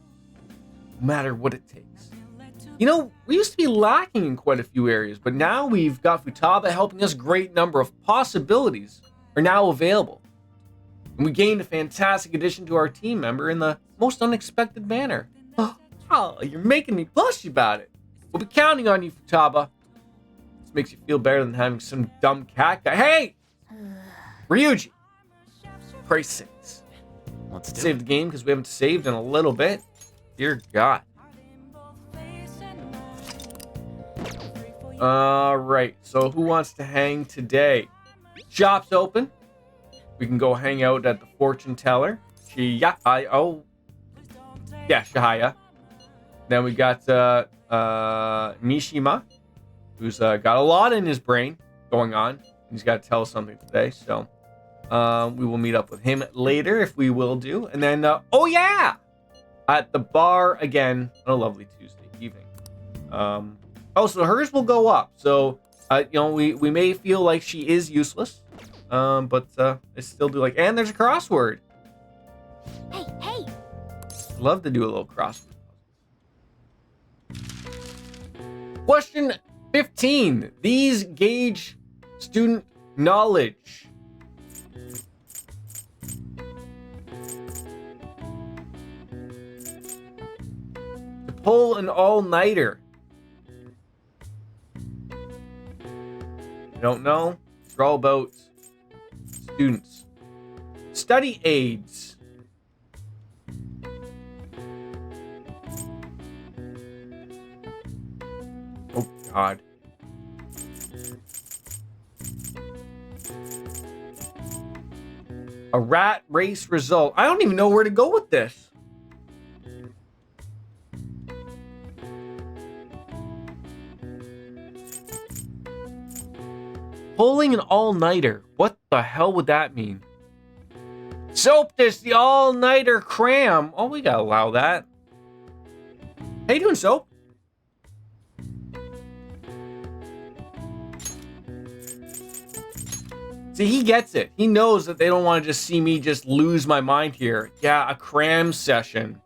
A: no matter what it takes. You know, we used to be lacking in quite a few areas, but now we've got Futaba helping us. Great number of possibilities are now available. And we gained a fantastic addition to our team member in the most unexpected manner. Oh, you're making me blush about it. We'll be counting on you, Futaba. This makes you feel better than having some dumb cat guy. Hey! Ryuji! Christ's sakes. Let's save the game because we haven't saved in a little bit. Dear God. Alright, so who wants to hang today? Shop's open. We can go hang out at the fortune teller. Shihaya. Then we got Mishima, who's got a lot in his brain going on. He's got to tell us something today, so we will meet up with him later if we will do. And then, at the bar again on a lovely Tuesday evening. So hers will go up. So, we may feel like she is useless, but I still do like. And there's a crossword.
D: Hey!
A: Love to do a little crossword. Question 15. These gauge student knowledge. To pull an all-nighter. I don't know. It's all about students. Study aids. Oh, God. A rat race result. I don't even know where to go with this. Pulling an all-nighter. What the hell would that mean? Soap dish, the all-nighter cram. Oh, we gotta allow that. How you doing, Soap? See, he gets it. He knows that they don't want to just see me just lose my mind here. Yeah, a cram session.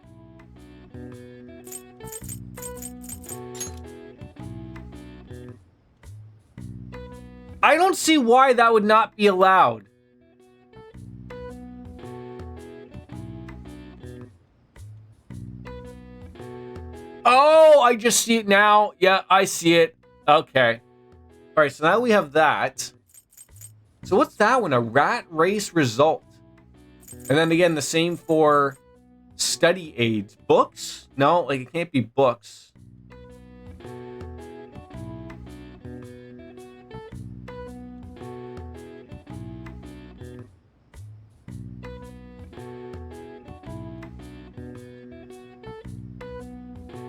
A: I don't see why that would not be allowed. Oh, I just see it now. Yeah, I see it. Okay. All right, so now we have that. So what's that one? A rat race result. And then again, the same for study aids. Books? No, like it can't be books.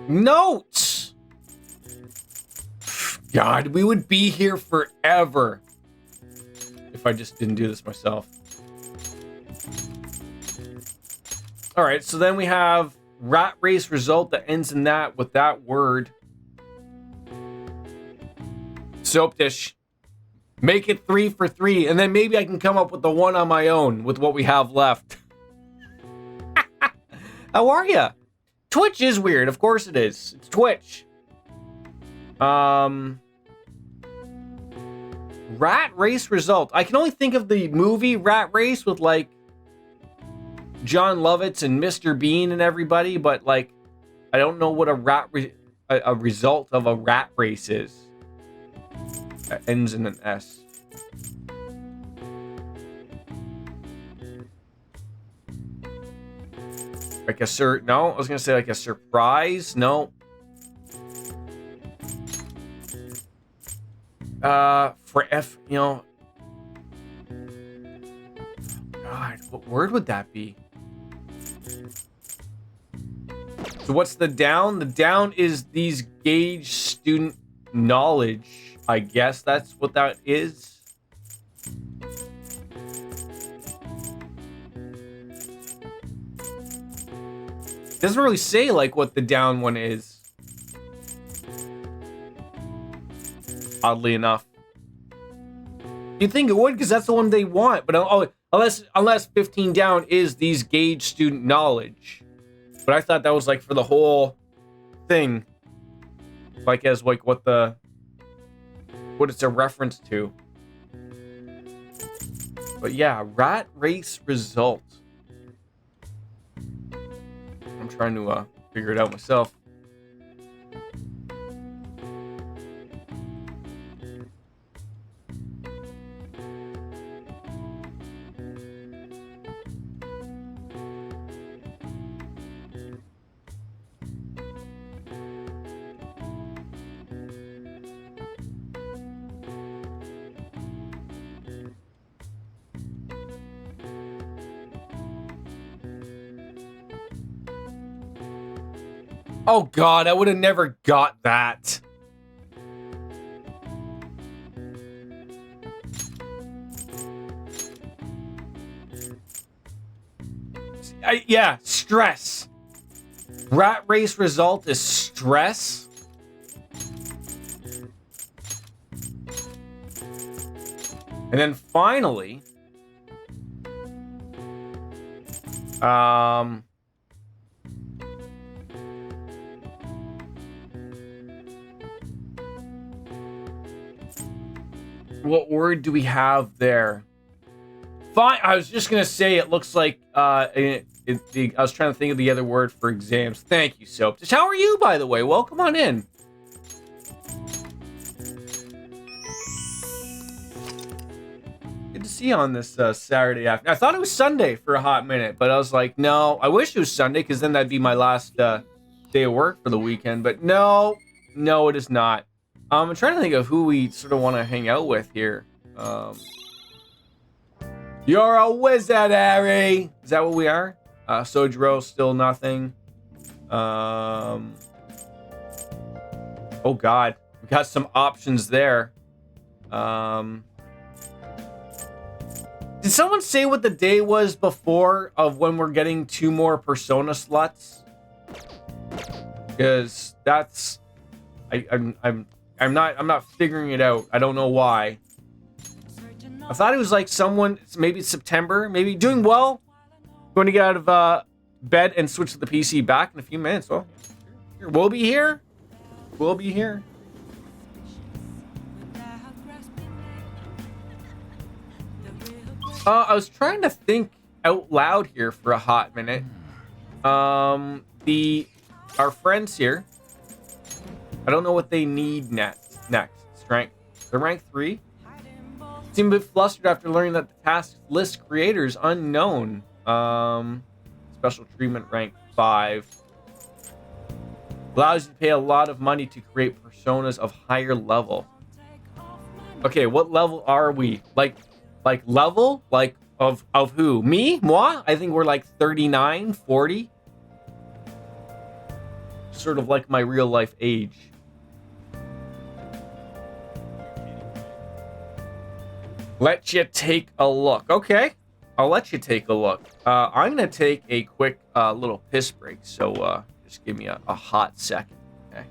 A: Notes! God, we would be here forever if I just didn't do this myself. All right, so then we have rat race result that ends in that with that word. Soap dish. Make it 3 for 3, and then maybe I can come up with the one on my own with what we have left. How are ya? Twitch is weird. Of course it is. It's Twitch. Rat race result. I can only think of the movie Rat Race with like John Lovitz and Mr. Bean and everybody, but like I don't know what a result of a rat race is. That ends in an S. Like a no, I was gonna say like a surprise. No. For F, you know. God, what word would that be? So what's the down? The down is these gauge student knowledge. I guess that's what that is. Doesn't really say like what the down one is. Oddly enough. You'd think it would because that's the one they want, but unless 15 down is these gauge student knowledge. But I thought that was like for the whole thing. Like as like what it's a reference to. But yeah, rat race result. I'm trying to figure it out myself. Oh god, I would have never got that. Yeah, stress. Rat race result is stress. And then finally, what word do we have there? Fine. I was just gonna say it looks like I was trying to think of the other word for exams. Thank you, Soap. Just how are you, by the way? Welcome on in. Good to see you on this Saturday afternoon. I thought it was Sunday for a hot minute, but I was like, no. I wish it was Sunday because then that'd be my last day of work for the weekend. But no, it is not. I'm trying to think of who we sort of want to hang out with here. You're a wizard, Harry. Is that what we are? Sojiro, still nothing. Oh God, we got some options there. Did someone say what the day was before of when we're getting 2 more Persona sluts? Because that's I'm not figuring it out. I don't know why. I thought it was like someone, maybe it's September, maybe doing well. Going to get out of bed and switch to the PC back in a few minutes. Well, we'll be here. We'll be here. I was trying to think out loud here for a hot minute. Our friends here, I don't know what they need next. Strength. They're rank 3. Seem a bit flustered after learning that the task list creator is unknown. Special treatment rank 5. Allows you to pay a lot of money to create personas of higher level. Okay, what level are we? Like level? Like of who? Me? Moi? I think we're like 39, 40. Sort of like my real life age. Let you take a look. Okay, I'll let you take a look. I'm gonna take a quick little piss break, so just give me a hot second. Okay.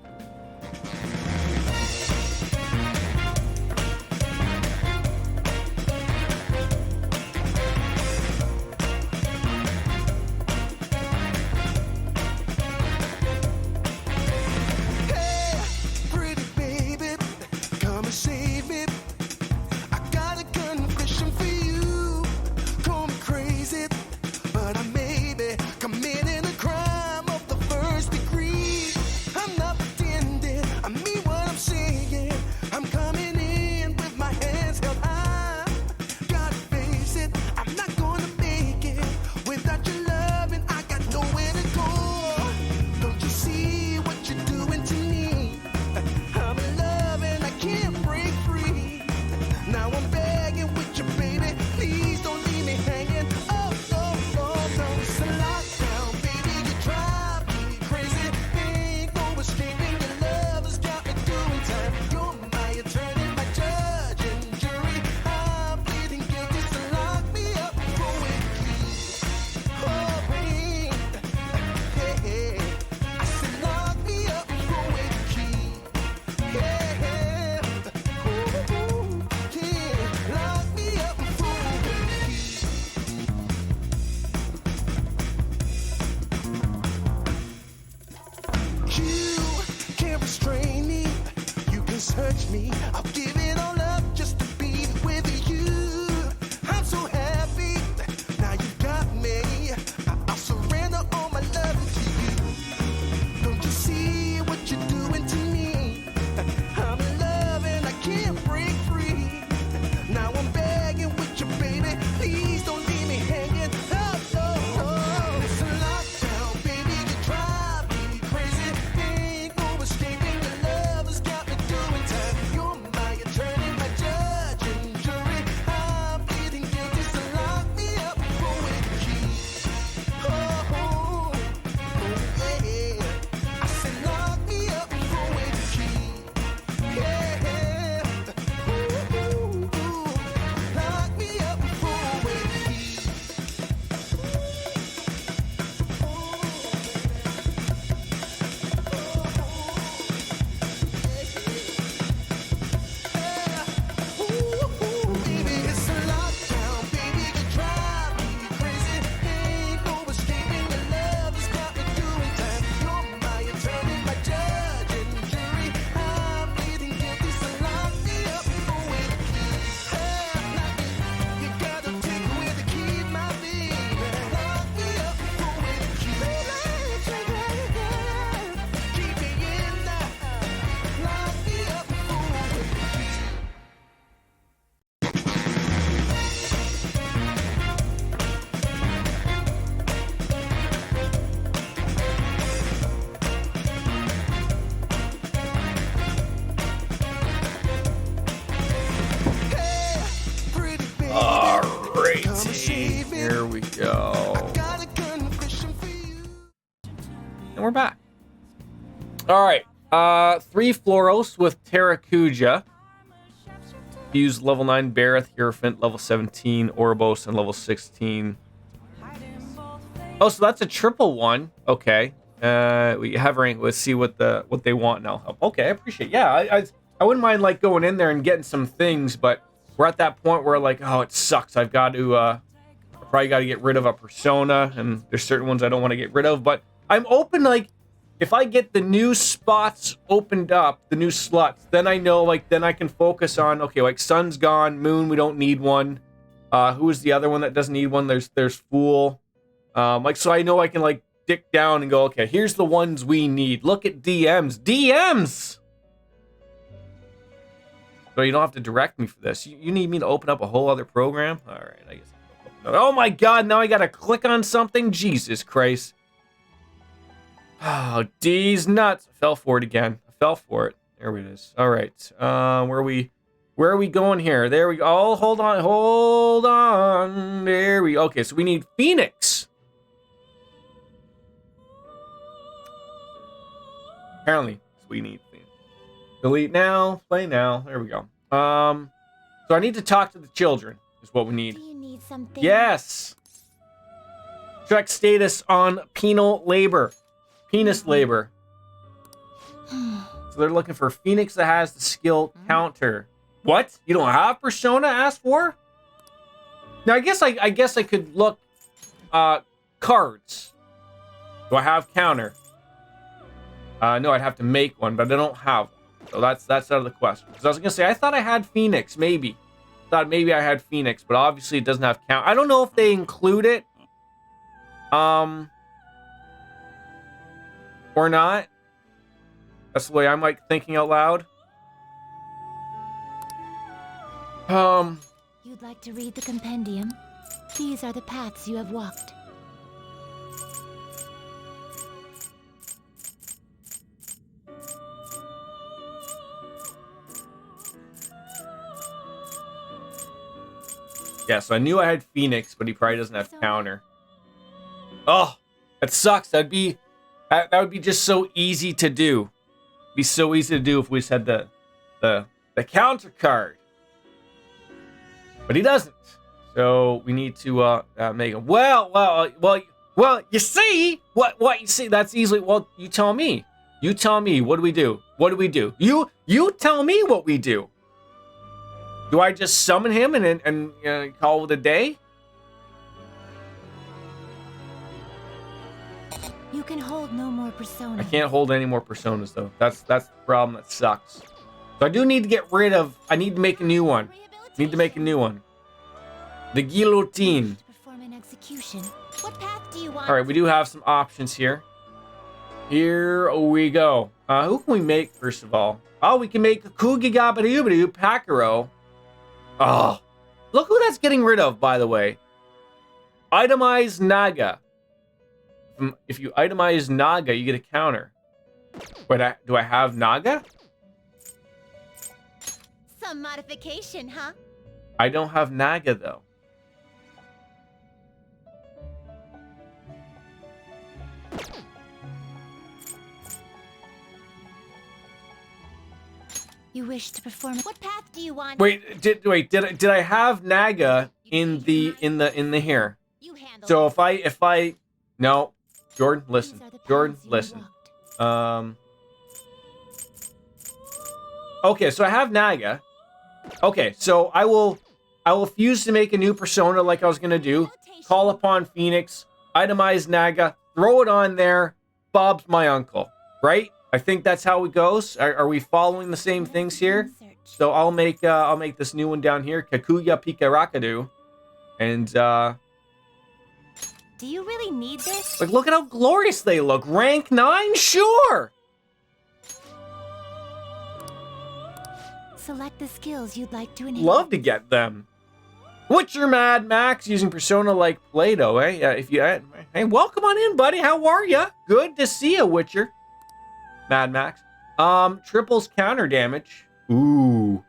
M: me. I'll give it all up just to be with you. I'm so happy now you got me. I'll surrender all my love to you. Don't you see what you're doing to me? I'm in love and I can't break free. Now I'm begging with you, baby. Please don't leave me hanging. Oh, no, no. It's a lockdown, baby. You drive me crazy. Ain't no escaping. Your love has got me doing time. You're my attorney, my judge and jury. I'm pleading guilty, so lock me up for with the key. Oh, yeah. I said lock me up for with the key. Yeah. Ooh, lock me up for with the key. Baby, it's a lockdown, baby. You drive me crazy. Ain't no escaping. Your love has got me doing time. You're my attorney, my judge and jury. I'm pleading guilty, so lock me up for with the key. You gotta take away the key, my baby. Lock me up for with the key. Keep me in there. Lock me up for with the key. Hey, pretty baby, come save me.
A: Here we go.
M: Got a confession for you.
A: And we're back. All right. 3 Floros with Terracuja. Fuse level 9 Bareth, Hierophant level 17, Orbos, and level 16. Oh, so that's a triple one. Okay. We have rank. Let's see what they want and I'll help. Okay, I appreciate it. Yeah, I wouldn't mind like going in there and getting some things, but we're at that point where like, oh, it sucks. I've got to I probably got to get rid of a persona, and there's certain ones I don't want to get rid of, but I'm open. Like, if I get the new spots opened up, the new slots, then I know, like, then I can focus on, okay, like Sun's gone, Moon, we don't need one. Who is the other one that doesn't need one? There's Fool. Like, so I know I can like dick down and go, okay, here's the ones we need. Look at DMs. So you don't have to direct me for this. You need me to open up a whole other program? All right, I guess. Oh my God, now I gotta click on something? Jesus Christ. Oh, D's nuts. I fell for it again. I fell for it. There it is. All right. Where are we going here? There we go. Oh, hold on. There we go. Okay, so we need Phoenix. Apparently, we need Phoenix. Delete now. Play now. There we go. So I need to talk to the children. Is what we need.
G: Do you need something?
A: Yes. Check status on penal labor. Penis labor. So they're looking for Phoenix that has the skill counter. What? You don't have Persona asked for? Now I guess I could look cards. Do I have counter? No, I'd have to make one, but I don't have one. So that's out of the question. Because I was gonna say I thought I had Phoenix, maybe. Thought maybe I had Phoenix, but obviously it doesn't have count. I don't know if they include it. Or not. That's the way I'm like thinking out loud.
G: You'd like to read the compendium? These are the paths you have walked.
A: Yeah, so I knew I had Phoenix, but he probably doesn't have counter. Oh, that sucks. That would be just so easy to do. Be so easy to do if we just had the counter card. But he doesn't. So we need to make him. Well. You see what you see. That's easily. Well, you tell me. You tell me. What do we do? What do we do? You tell me what we do. Do I just summon him and call it a day?
G: You can hold no more personas.
A: I can't hold any more personas though. That's the problem. That sucks. So I do need to get rid of... I need to make a new one. Need to make a new one. The guillotine.
G: Perform an execution. What path do you want?
A: All right, we do have some options here. Here we go. Who can we make, first of all? Oh, we can make a Kugigabadoo Pakaro. Oh, look who that's getting rid of, by the way. Itemize Naga. If you itemize Naga, you get a counter. Wait, do I have Naga?
G: Some modification, huh?
A: I don't have Naga, though.
G: You wish to perform. What path do you want?
A: Wait, did I have Naga in the here? So if I no, Jordan, listen. Jordan, listen. Okay, so I have Naga. Okay, so I will fuse to make a new persona like I was gonna do. Call upon Phoenix, itemize Naga, throw it on there. Bob's my uncle, right? I think that's how it goes. Are we following the same things here? So I'll make this new one down here, Kakuya Pikarakadu, and
G: do you really need this?
A: like look at how glorious they look. Rank 9, sure.
G: Select the skills you'd like to enhance.
A: Love to get them. Witcher Mad Max using persona like Play-Doh, eh? Yeah, hey, welcome on in, buddy. How are ya? Good to see you, Witcher. Mad Max. Triples counter damage. Ooh.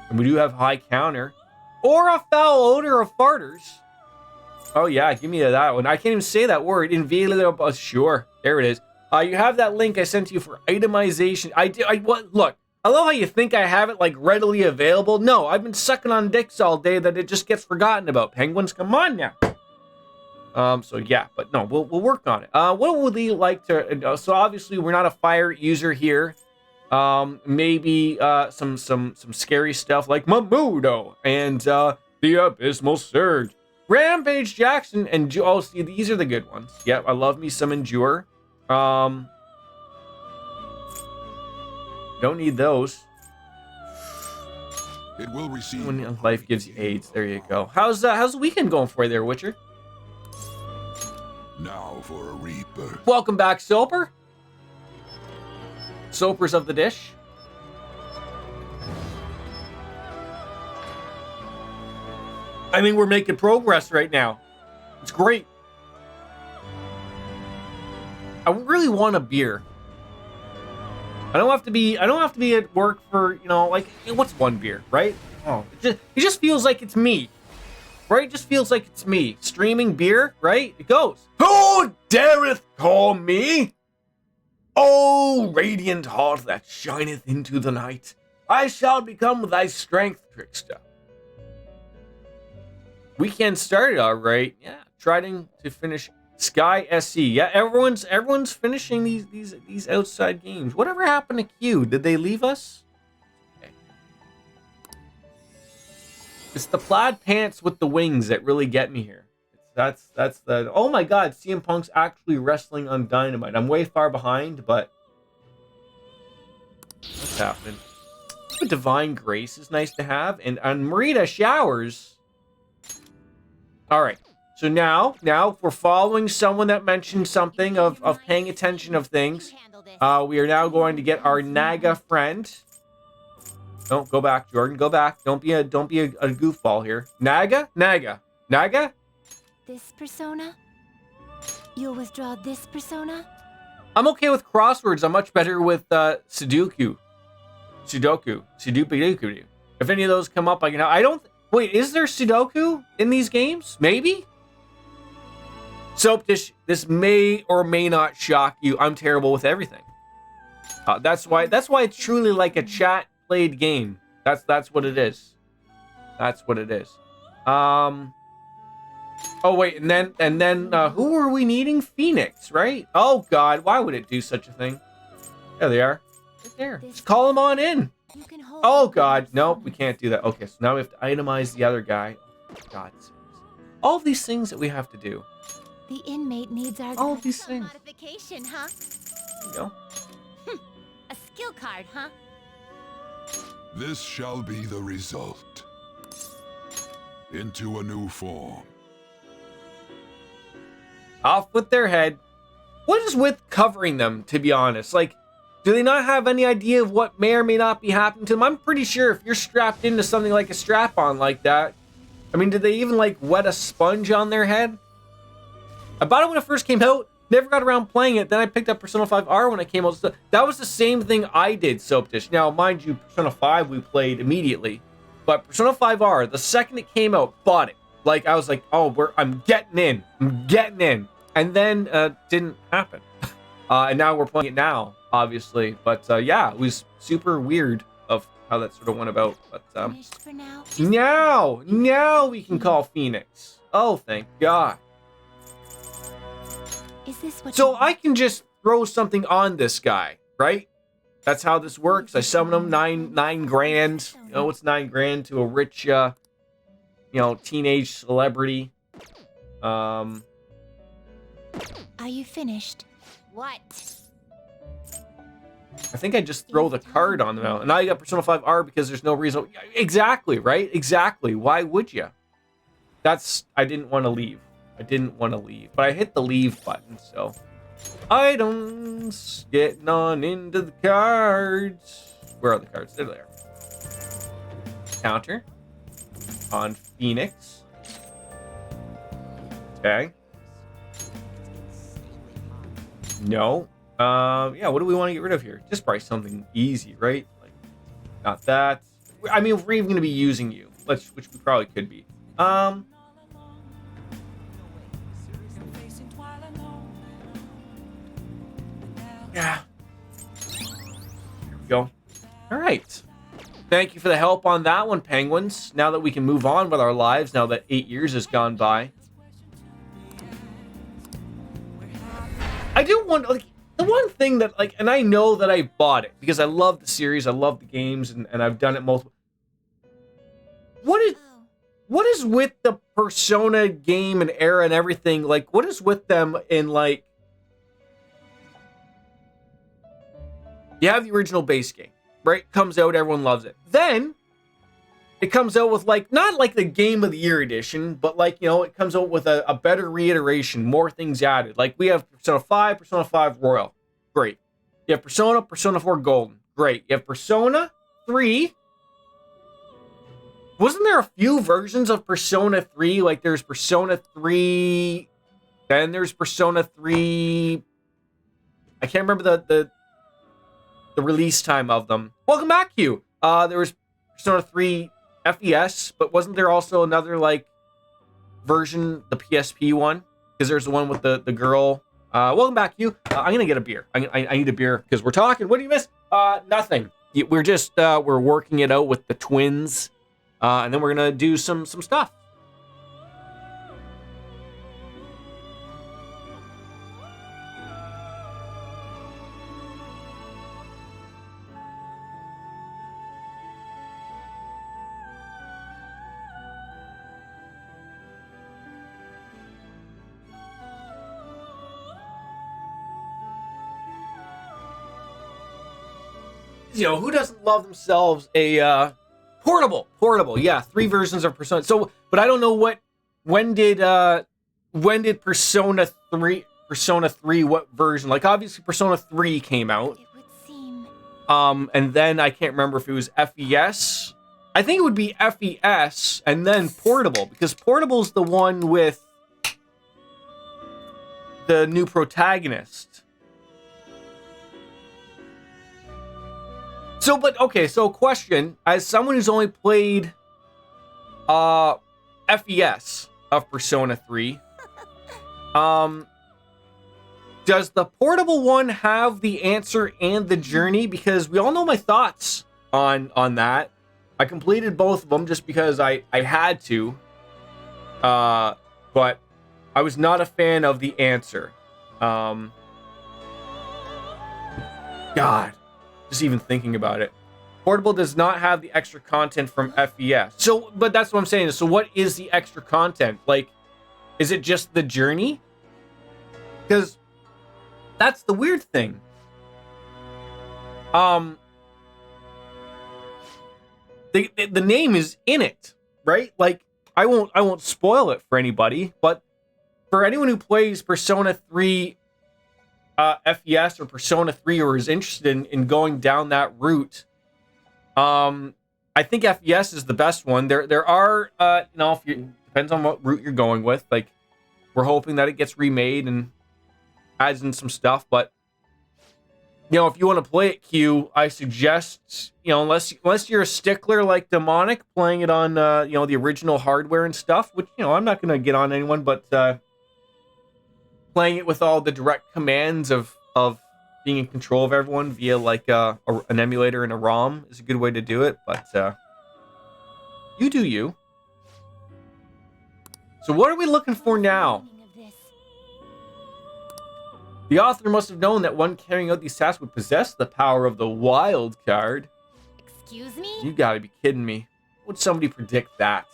A: And we do have high counter. Or a foul odor of farters. Oh yeah, give me that one. I can't even say that word. Invaluable. Sure. There it is. You have that link I sent you for itemization. Look, I love how you think I have it like readily available. No, I've been sucking on dicks all day that it just gets forgotten about. Penguins, come on now. So yeah, but no, we'll work on it. What would we like to? So obviously we're not a fire user here. Maybe some scary stuff like Mamudo and the Abysmal Surge, Rampage Jackson, and oh, see, these are the good ones. Yep, I love me some Endure. Don't need those.
F: It will receive.
A: When life gives you AIDS, there you go. How's the weekend going for you there, Witcher?
F: Now for a rebirth.
A: Welcome back, Soper. Soapers of the dish. I think we're making progress right now. It's great. I really want a beer. I don't have to be at work for, like, what's one beer, right? Oh, it just feels like it's me. Right? It just feels like it's me. Streaming beer, right? It goes. Who dareth call me? O radiant heart that shineth into the night, I shall become thy strength, trickster. Weekend started all right. Yeah, trying to finish Sky SC. Yeah, everyone's finishing these outside games. Whatever happened to Q? Did they leave us? Okay. It's the plaid pants with the wings that really get me here. That's the... Oh my god, CM Punk's actually wrestling on Dynamite. I'm way far behind, but... What's happening? A Divine Grace is nice to have. And Marita Showers... Alright, so now we're following someone that mentioned something of paying attention of things. We are now going to get our Naga friend. Don't go back, Jordan. Go back. Don't be a goofball here. Naga?
G: This persona? You'll withdraw this persona?
A: I'm okay with crosswords. I'm much better with Sudoku. If any of those come up, I can... Wait, is there Sudoku in these games? Maybe? Soap Dish, this may or may not shock you. I'm terrible with everything. That's why it's truly like a chat played game. That's what it is. That's what it is. Oh wait, and then who are we needing? Phoenix, right? Oh god, why would it do such a thing? There they are. Right there. Just call them on in. Oh god, nope, we can't do that. Okay, so now we have to itemize the other guy. Oh, god, all of these things that we have to do.
G: The inmate needs our
A: all of these things.
G: Modification, huh?
A: There you go.
G: A skill card, huh?
F: This shall be the result. Into a new form.
A: Off with their head. What is with covering them, to be honest? Like, do they not have any idea of what may or may not be happening to them? I'm pretty sure if you're strapped into something like a strap-on like that, I mean, did they even, like, wet a sponge on their head? I bought it when it first came out, never got around playing it, then I picked up Persona 5R when it came out. That was the same thing I did, Soap Dish. Now, mind you, Persona 5 we played immediately, but Persona 5R, the second it came out, bought it. Like, I was like, oh, I'm getting in. And then, didn't happen. And now we're playing it now, obviously. But, yeah, it was super weird of how that sort of went about. But, now we can call Phoenix. Oh, thank God.
G: Is this what
A: So I can just throw something on this guy, right? That's how this works. I summon him, nine grand. You know, what's 9 grand to a rich, teenage celebrity?
G: Are you finished? What?
A: I think I just throw the card on them out. And now you got Persona 5R because there's no reason. Exactly, right? Exactly. Why would you? I didn't want to leave. But I hit the leave button, so. Items. Getting on into the cards. Where are the cards? They're there. Counter. On Phoenix. Okay. No. Yeah, what do we want to get rid of here? Just probably something easy, right? Like, not that. I mean, if we're even going to be using you, which we probably could be. Yeah. Here we go. All right. Thank you for the help on that one, Penguins. Now that we can move on with our lives, now that 8 years has gone by. I do want, like, the one thing that, like, and I know that I bought it because I love the series, I love the games, and I've done it multiple. What is with the Persona game and era and everything? Like, what is with them in, like, you have the original base game, right? Comes out, everyone loves it. Then it comes out with, like, not like the Game of the Year edition, but, like, you know, it comes out with a better reiteration, more things added. Like, we have Persona 5, Persona 5 Royal. Great. You have Persona 4 Golden. Great. You have Persona 3. Wasn't there a few versions of Persona 3? Like, there's Persona 3, then there's Persona 3. I can't remember the release time of them. Welcome back, Hugh. There was Persona 3 FES, but wasn't there also another, like, version, the PSP one? Because there's the one with the girl. Welcome back, Hugh. I'm gonna get a beer. I need a beer because we're talking. What do you miss? Nothing. We're just we're working it out with the twins, and then we're gonna do some stuff. You know, who doesn't love themselves a portable? Yeah, 3 versions of Persona. So, but I don't know when did Persona 3 what version? Like, obviously Persona 3 came out.
G: It would seem.
A: And then I can't remember if it was FES. I think it would be FES and then portable, because portable's the one with the new protagonist. So, but, okay, so question, as someone who's only played, FES of Persona 3, does the portable one have the answer and the journey? Because we all know my thoughts on that. I completed both of them just because I had to, but I was not a fan of the answer. God. Just even thinking about it. Portable does not have the extra content from FES. So, but that's what I'm saying. So what is the extra content? Like, is it just the journey? Because that's the weird thing. the name is in it, right? Like, I won't spoil it for anybody, but for anyone who plays Persona 3 FES or Persona 3 or is interested in going down that route, I think FES is the best one. There are, if you depends on what route you're going with. Like, we're hoping that it gets remade and adds in some stuff. But if you want to play it, Q, I suggest unless you're a stickler like Demonic, playing it on the original hardware and stuff. Which I'm not gonna get on anyone, but playing it with all the direct commands of being in control of everyone via like an emulator and a ROM is a good way to do it. But you do you. So what are we looking for now? The author must have known that one carrying out these tasks would possess the power of the wild card.
G: Excuse me?
A: You gotta be kidding me. Would somebody predict that?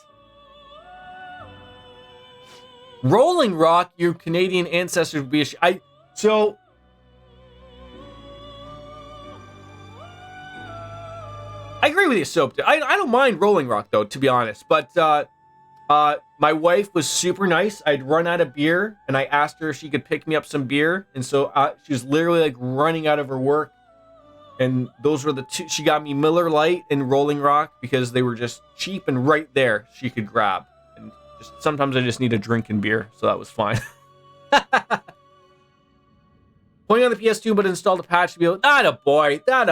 A: Rolling Rock, your Canadian ancestors would be I agree with you, Soap. I don't mind Rolling Rock, though, to be honest. But my wife was super nice. I'd run out of beer, and I asked her if she could pick me up some beer. And so she was literally like running out of her work. And those were the two. She got me Miller Lite and Rolling Rock because they were just cheap and right there she could grab. And sometimes I just need a drink and beer, so that was fine. Playing on the PS2, but installed a patch to be able. That a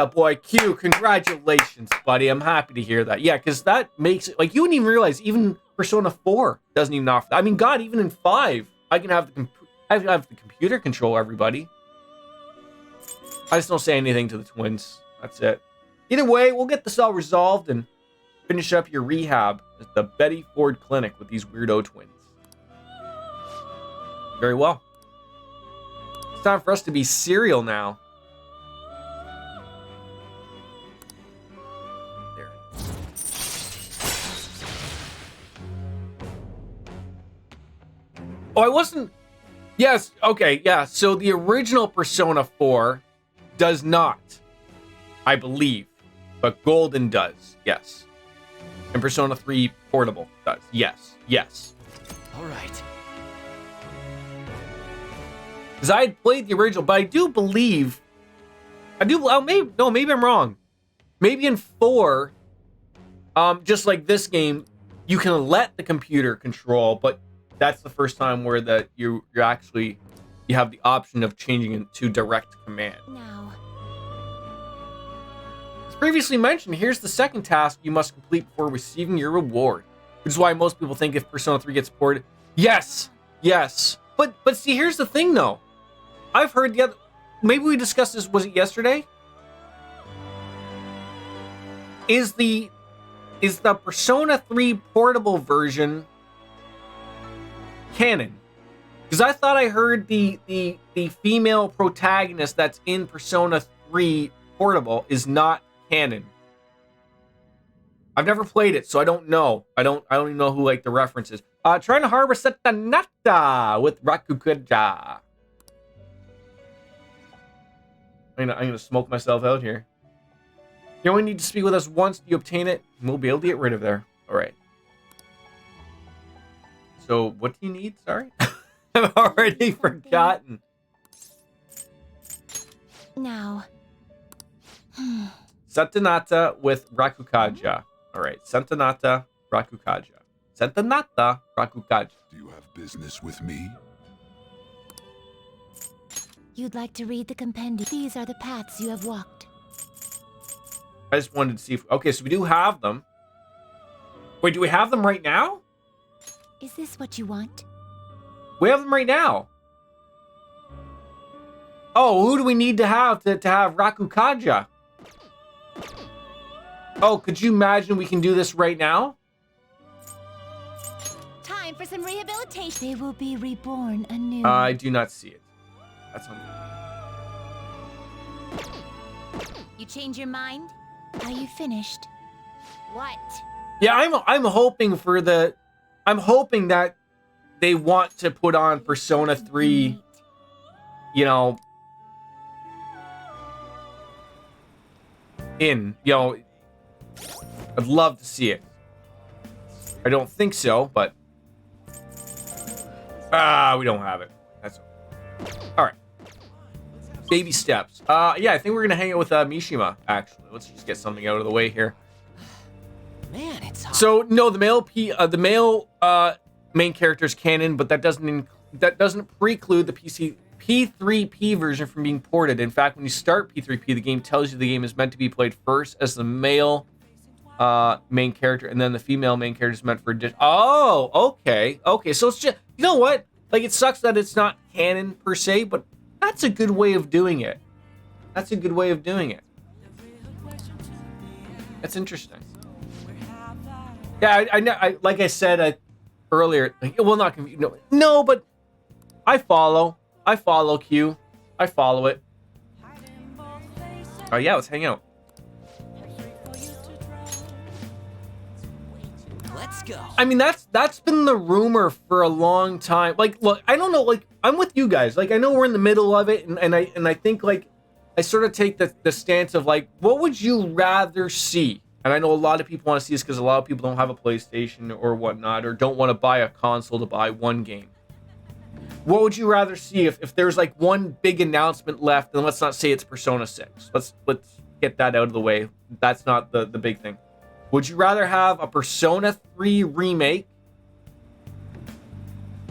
A: boy, Q. Congratulations, buddy. I'm happy to hear that. Yeah, because that makes it like you wouldn't even realize. Even Persona 4 doesn't even offer that. I mean, God, even in 5, I can have the computer control everybody. I just don't say anything to the twins. That's it. Either way, we'll get this all resolved and finish up your rehab at the Betty Ford Clinic with these weirdo twins. Very well. It's time for us to be serial now. There. Oh, I wasn't... Yes, okay, yeah. So the original Persona 4 does not, I believe. But Golden does, yes. And Persona 3 Portable does, yes, yes.
I: All right.
A: Because I had played the original, but I do believe... maybe I'm wrong. Maybe in 4, just like this game, you can let the computer control, but that's the first time where you have the option of changing it to direct command.
G: Now.
A: As previously mentioned, here's the second task you must complete before receiving your reward. Which is why most people think if Persona 3 gets ported... Yes! But see, here's the thing, though. I've heard the other... Maybe we discussed this, was it yesterday? Is the Persona 3 portable version canon? Because I thought I heard the female protagonist that's in Persona 3 portable is not canon. I've never played it, so I don't know. I don't even know who like the reference is. Trying to harbor Setanata with Rakukaja. I'm gonna smoke myself out here. You only need to speak with us once. You obtain it, and we'll be able to get rid of there. All right. So, what do you need? Sorry, I've already forgotten.
G: Now.
A: Setanata with Rakukaja. All right, Setanata, Rakukaja. Setanata, Rakukaja.
F: Do you have business with me?
G: You'd like to read the compendium. These are the paths you have walked.
A: I just wanted to see if... Okay, so we do have them. Wait, do we have them right now?
G: Is this what you want?
A: We have them right now. Oh, who do we need to have Rakukaja? Oh, could you imagine we can do this right now?
G: Time for some rehabilitation. They will be reborn anew.
A: I do not see it. That's on.
G: You change your mind? Are you finished? What?
A: Yeah, I'm hoping for the... I'm hoping that they want to put on Persona 3, I'd love to see it. I don't think so, but we don't have it. That's all right. Baby steps. Yeah, I think we're gonna hang out with Mishima. Actually, let's just get something out of the way here.
B: Man, it's hot.
A: So no, the male main character is canon, but that doesn't preclude the P3P version from being ported. In fact, when you start P3P, the game tells you the game is meant to be played first as the male main character, and then the female main character is meant for addition. Oh, okay. So it's just, you know what? Like, it sucks that it's not canon per se, but that's a good way of doing it. That's interesting. Yeah, I know. Like I said earlier, well, not confused. No, but I follow Q. I follow it. Oh yeah, let's hang out.
B: Let's go.
A: I mean, that's been the rumor for a long time. Like, look, I don't know. Like, I'm with you guys. Like, I know we're in the middle of it, and I think, like, I sort of take the stance of, like, what would you rather see? And I know a lot of people want to see this because a lot of people don't have a PlayStation or whatnot, or don't want to buy a console to buy one game. What would you rather see if there's like one big announcement left? And let's not say it's Persona 6. Let's get that out of the way. That's not the big thing. Would you rather have a Persona 3 remake?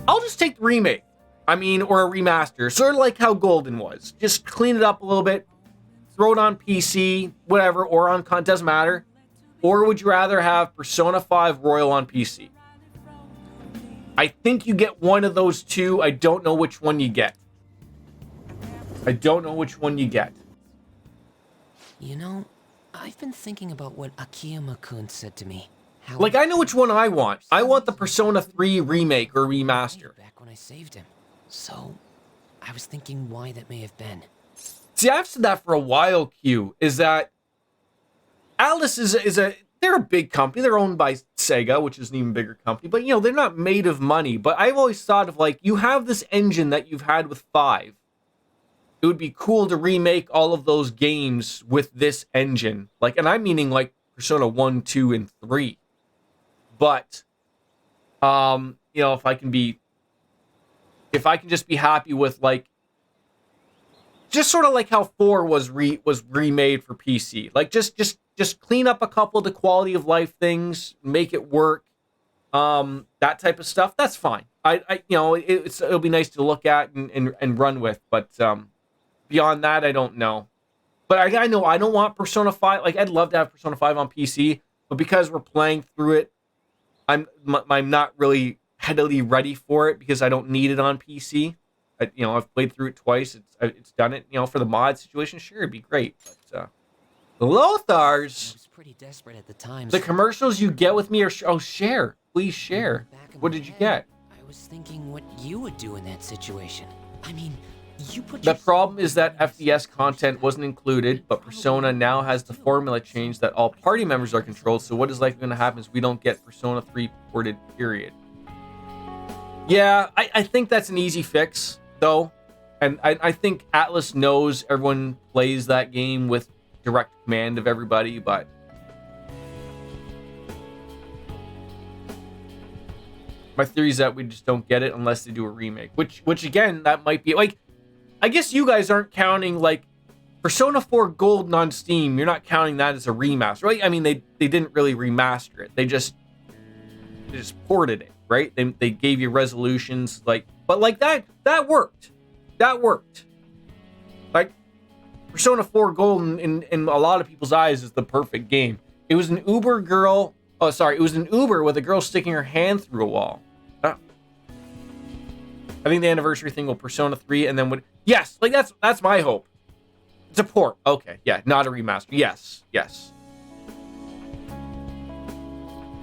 A: I'll just take the remake. I mean, or a remaster. Sort of like how Golden was. Just clean it up a little bit. Throw it on PC, whatever, or on con, doesn't matter. Or would you rather have Persona 5 Royal on PC? I think you get one of those two. I don't know which one you get.
B: You know, I've been thinking about what Akiyama-kun said to me.
A: Like, I know which one I want. I want the Persona 3 remake or remaster.
B: Back when I saved him. So, I was thinking why that may have been.
A: See, I've said that for a while, Q, is that Atlus they're a big company. They're owned by Sega, which is an even bigger company. But, you know, they're not made of money. But I've always thought of, like, you have this engine that you've had with 5. It would be cool to remake all of those games with this engine. Like, and I'm meaning, like, Persona 1, 2, and 3. But, you know, if I can just be happy with, like, just sort of like how 4 was remade for PC. Like, just clean up a couple of the quality of life things, make it work, that type of stuff. That's fine. I you know, it'll be nice to look at and run with. But beyond that, I don't know. But I know I don't want Persona 5. Like, I'd love to have Persona 5 on PC, but because we're playing through it, I'm not really headily ready for it because I don't need it on PC. You know, I've played through it twice. It's done it. You know, for the mod situation, sure, it'd be great. But the Lothars.
B: I was pretty desperate at the time.
A: The commercials you get with me are share. Please share. What did you get?
B: I was thinking what you would do in that situation. I mean, you put
A: the problem is that FDS content wasn't included, but Persona now has the formula change that all party members are controlled. So what is likely going to happen is we don't get Persona 3 ported, period. Yeah, I think that's an easy fix, though. And I think Atlus knows everyone plays that game with direct command of everybody, but my theory is that we just don't get it unless they do a remake. Which again, that might be like, I guess you guys aren't counting like Persona 4 Golden on Steam. You're not counting that as a remaster, right? I mean, they didn't really remaster it. They just ported it, right? They gave you resolutions, like, but like that worked. That worked. Like, Persona 4 Golden in a lot of people's eyes is the perfect game. It was an Uber girl. Oh, sorry. It was an Uber with a girl sticking her hand through a wall. I think the anniversary thing will Persona 3 and then would... Yes, like that's my hope. It's a port. Okay, yeah, not a remaster. Yes.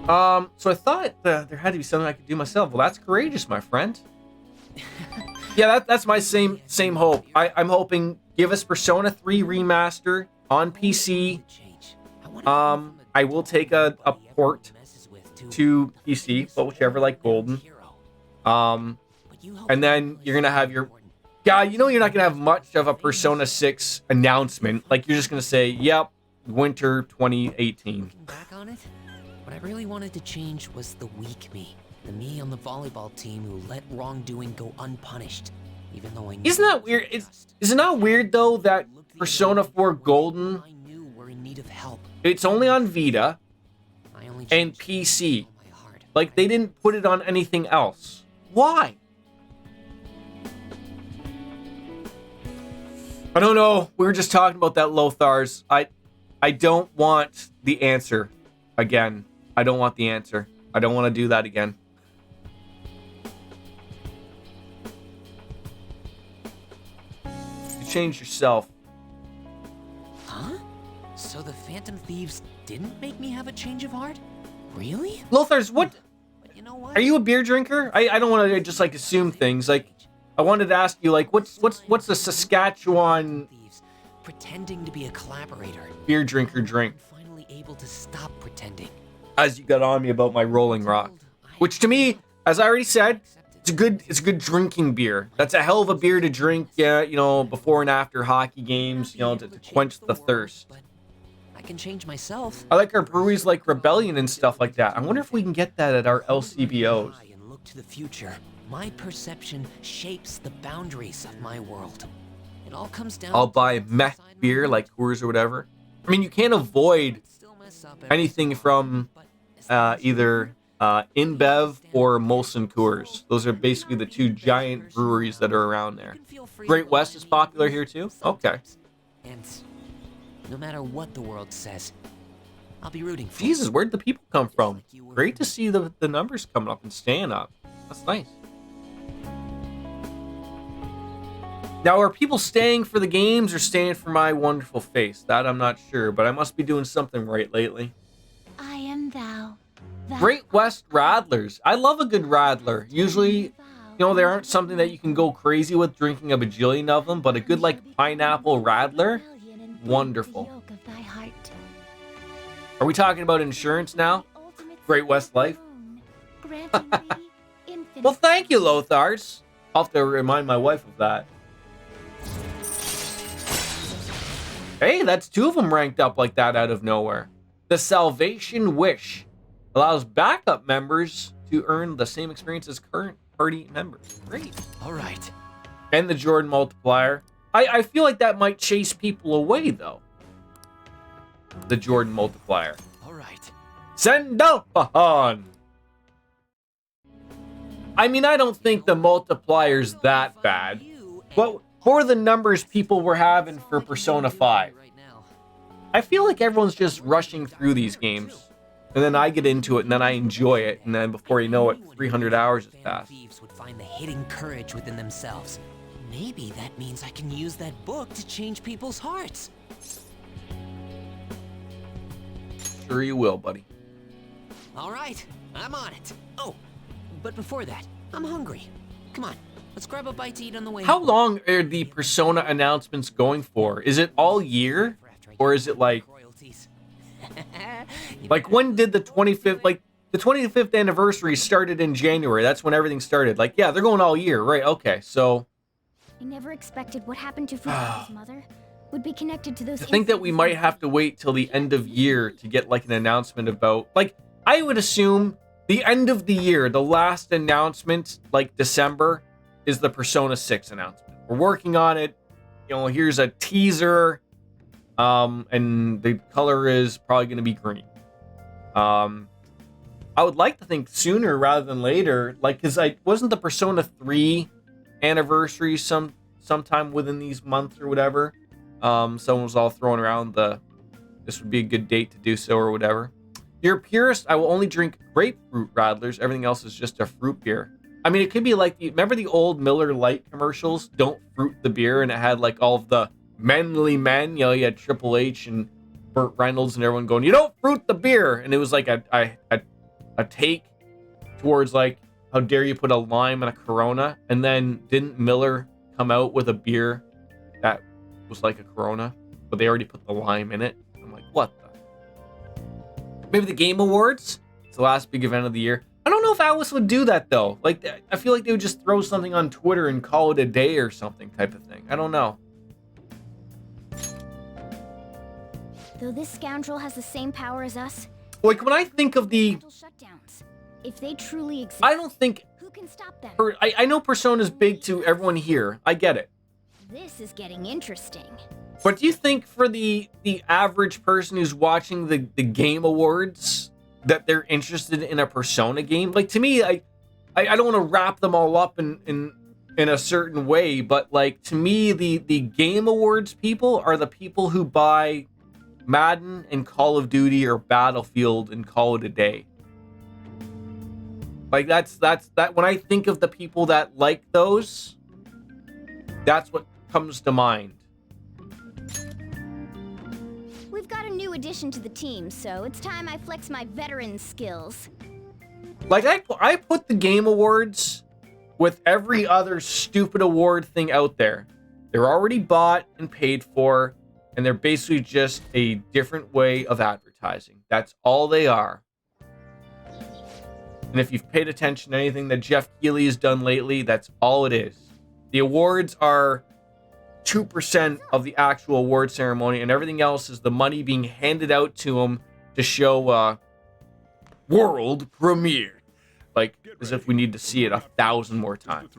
A: So I thought there had to be something I could do myself. Well, that's courageous, my friend. Yeah, that's my same hope. I'm hoping give us Persona 3 remaster on PC. I will take a port to PC, but whichever, like Golden. And then you're gonna have your... Yeah, you know you're not gonna have much of a Persona 6 announcement. Like, you're just gonna say, yep, winter 2018.
N: about it, what I really wanted to change was the weak me. The me on the volleyball team who let wrongdoing go unpunished, even though I knew.
A: Isn't that weird? Is it not weird though that Persona 4 Golden,
N: were in need of help.
A: it's only on Vita and PC. Like they didn't put it on anything else. Why? I don't know. We were just talking about that Lothars. I don't want the answer again. I don't want the answer. I don't want to do that again. You changed yourself.
N: Huh? So the Phantom Thieves didn't make me have a change of heart? Really?
A: Lothars, what?
N: You know what?
A: Are you a beer drinker? I don't want to just like assume things. Like I wanted to ask you like what's the Saskatchewan
N: pretending to be a collaborator.
A: Beer drinker drink?
N: Finally able to stop pretending.
A: As you got on me about my Rolling Rock, which to me, as I already said, it's a good drinking beer. That's a hell of a beer to drink, you know, before and after hockey games, you know, to quench the thirst.
N: I can change myself.
A: I like our breweries like Rebellion and stuff like that. I wonder if we can get that at our LCBOs.
N: And look to the future. My perception shapes the boundaries of my world. It all comes down.
A: I'll buy meth beer like Coors or whatever. I mean, you can't avoid anything from either InBev or Molson Coors. Those are basically the two giant breweries that are around there. Great West is popular here too? Okay.
N: And no matter what the world says, I'll be rooting for.
A: Jesus, where'd the people come from? Great to see the numbers coming up and staying up. That's nice. Now, are people staying for the games or staying for my wonderful face? That I'm not sure, but I must be doing something right lately.
G: I am thou.
A: Great West Radlers. I love a good Radler. Usually, you know, they aren't something that you can go crazy with drinking a bajillion of them, but a good, like, pineapple Radler, wonderful. Are we talking about insurance now? Great West Life? Well, thank you, Lothars. I'll have to remind my wife of that. Hey, that's two of them ranked up like that out of nowhere. The Salvation Wish allows backup members to earn the same experience as current party members. Great.
N: All right.
A: And the Jordan Multiplier. I feel like that might chase people away, though. The Jordan Multiplier.
N: All right.
A: Senpai! I mean, I don't think the multiplier's that bad. But for the numbers people were having for Persona 5, I feel like everyone's just rushing through these games. And then I get into it, and then I enjoy it, and then before you know it, 300 hours has passed.
N: Thieves would find the hidden courage within themselves. Maybe that means I can use that book to change people's hearts.
A: Sure you will, buddy.
N: All right, I'm on it. Oh, but before that, I'm hungry. Come on, let's grab a bite to eat on the way.
A: How long are the Persona announcements going for? Is it all year? Or is it like... Like, when did the 25th... Like, the 25th anniversary started in January. That's when everything started. Like, yeah, they're going all year. Right, okay, so...
D: I never expected what happened to Fuji's mother would be connected to those...
A: To think that we might have to wait till the end of year to get, like, an announcement about... Like, I would assume the end of the year, the last announcement, like December, is the Persona 6 announcement. We're working on it. You know, here's a teaser. And the color is probably going to be green. I would like to think sooner rather than later, like, because wasn't the Persona 3 anniversary sometime within these months or whatever. Someone was all throwing around this would be a good date to do so or whatever. You're a purist. I will only drink grapefruit Radlers. Everything else is just a fruit beer. I mean, it could be like, remember the old Miller Lite commercials? Don't fruit the beer, and it had like all of the manly men, you know, you had Triple H and Burt Reynolds and everyone going, you don't fruit the beer. And it was like a take towards like, how dare you put a lime in a Corona? And then didn't Miller come out with a beer that was like a Corona, but they already put the lime in it? I'm like, what the? Maybe the Game Awards? It's the last big event of the year. I don't know if Atlus would do that though. Like, I feel like they would just throw something on Twitter and call it a day or something type of thing. I don't know.
D: Though this scoundrel has the same power as us,
A: Like, when I think of the...
G: Mental shutdowns. If they truly exist,
A: I don't think...
G: who can stop them?
A: I know Persona's big to everyone here. I get it.
G: This is getting interesting.
A: But do you think for the average person who's watching the Game Awards that they're interested in a Persona game? Like, to me, I don't want to wrap them all up in a certain way, but like, to me, the Game Awards people are the people who buy Madden and Call of Duty or Battlefield and call it a day. Like, that's when I think of the people that like those, that's what comes to mind.
G: We've got a new addition to the team, so it's time I flex my veteran skills.
A: Like, I put the Game Awards with every other stupid award thing out there. They're already bought and paid for, and they're basically just a different way of advertising. That's all they are. And if you've paid attention to anything that Jeff Keighley has done lately, that's all it is. The awards are 2% of the actual award ceremony, and everything else is the money being handed out to them to show world premiere. Like, as if we need to see it 1,000 more times.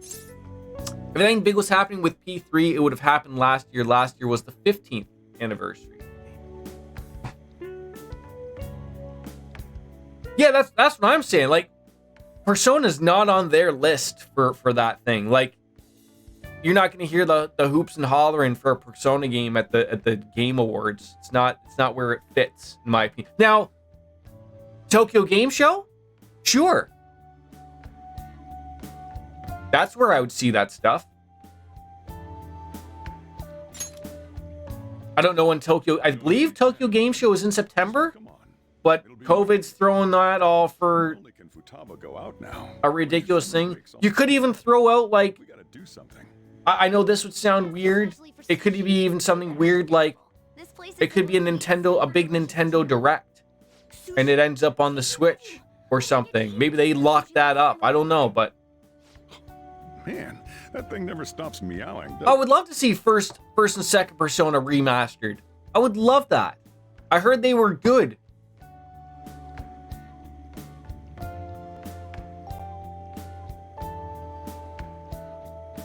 A: If anything big was happening with P3, it would have happened last year. Last year was the 15th anniversary. Yeah, that's what I'm saying. Like, Persona's not on their list for that thing. Like, you're not going to hear the hoops and hollering for a Persona game at the Game Awards. It's not where it fits, in my opinion. Now, Tokyo Game Show? Sure. That's where I would see that stuff. I don't know when I believe Tokyo Game Show is in September, but COVID's throwing that all for a ridiculous thing. You could even throw out, like, I know this would sound weird. It could be even something weird, like, it could be a big Nintendo Direct, and it ends up on the Switch or something. Maybe they lock that up. I don't know, but
E: Man, that thing never stops meowing.
A: I would love to see first and second Persona remastered. I would love that. I heard they were good.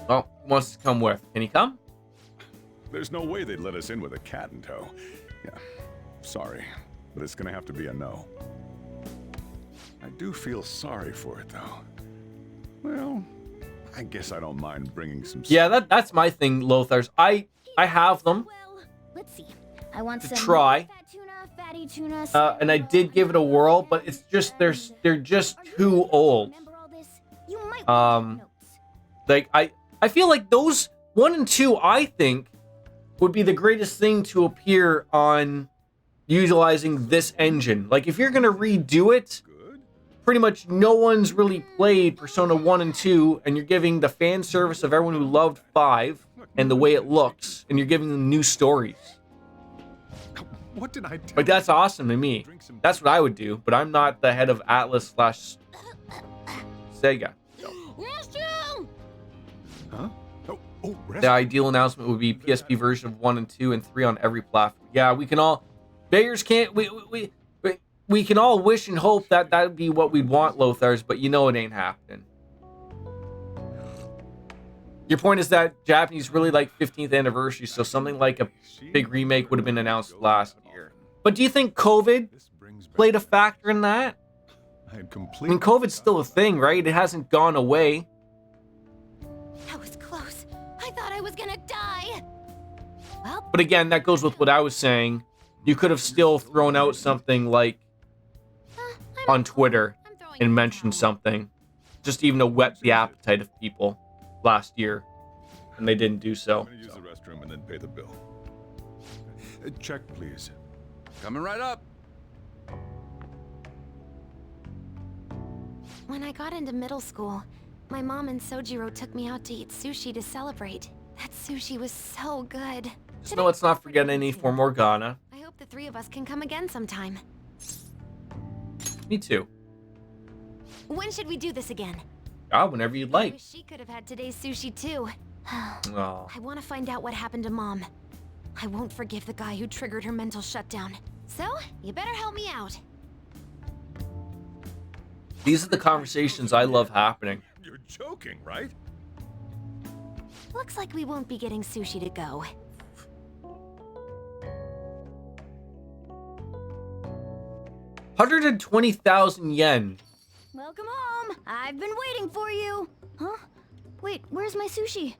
A: Oh, he wants to come with. Can he come?
E: There's no way they'd let us in with a cat in tow. Yeah, sorry, but it's gonna have to be a no. I do feel sorry for it, though. Well, I guess I don't mind bringing some...
A: Yeah, that's my thing, Lothars. I have them.
G: Well, let's see. I want
A: to
G: some
A: try.
G: fat tuna, fatty tuna,
A: And I did give it a whirl, but it's just they're just too old. Like I feel like those 1 and 2, I think, would be the greatest thing to appear on utilizing this engine. Like, if you're gonna redo it, pretty much no one's really played Persona 1 and 2, and you're giving the fan service of everyone who loved 5 and the way it looks, and you're giving them new stories.
E: What did I tell
A: Like, that's awesome to me. That's what I would do, but I'm not the head of Atlus / Sega.
E: Huh?
A: The ideal announcement would be PSP version of 1 and 2 and 3 on every platform. Yeah, we can all... Beggars can't... We can all wish and hope that would be what we'd want, Lothars, but you know it ain't happening. Your point is that Japanese really like 15th anniversary, so something like a big remake would have been announced last year. But do you think COVID played a factor in that? I mean, COVID's still a thing, right? It hasn't gone away.
G: That was close. I thought I was gonna die. Well,
A: But again, that goes with what I was saying. You could have still thrown out something like on Twitter and mentioned something, just even to whet the appetite of people last year, and they didn't do so.
E: I'm gonna use the restroom and then pay the bill. Check, please.
C: Coming right up.
H: When I got into middle school, my mom and Sojiro took me out to eat sushi to celebrate. That sushi was so good.
A: Just know let's not forget any for Morgana.
H: I hope the three of us can come again sometime.
A: Me too.
H: When should we do this again?
A: Whenever you'd like.
H: I wish she could have had today's sushi too.
A: Oh.
H: I want to find out what happened to Mom. I won't forgive the guy who triggered her mental shutdown. So, you better help me out.
A: These are the conversations I love happening.
E: You're joking, right?
H: Looks like we won't be getting sushi to go.
A: $120,000
D: Welcome home. I've been waiting for you. Huh? Wait, where's my sushi?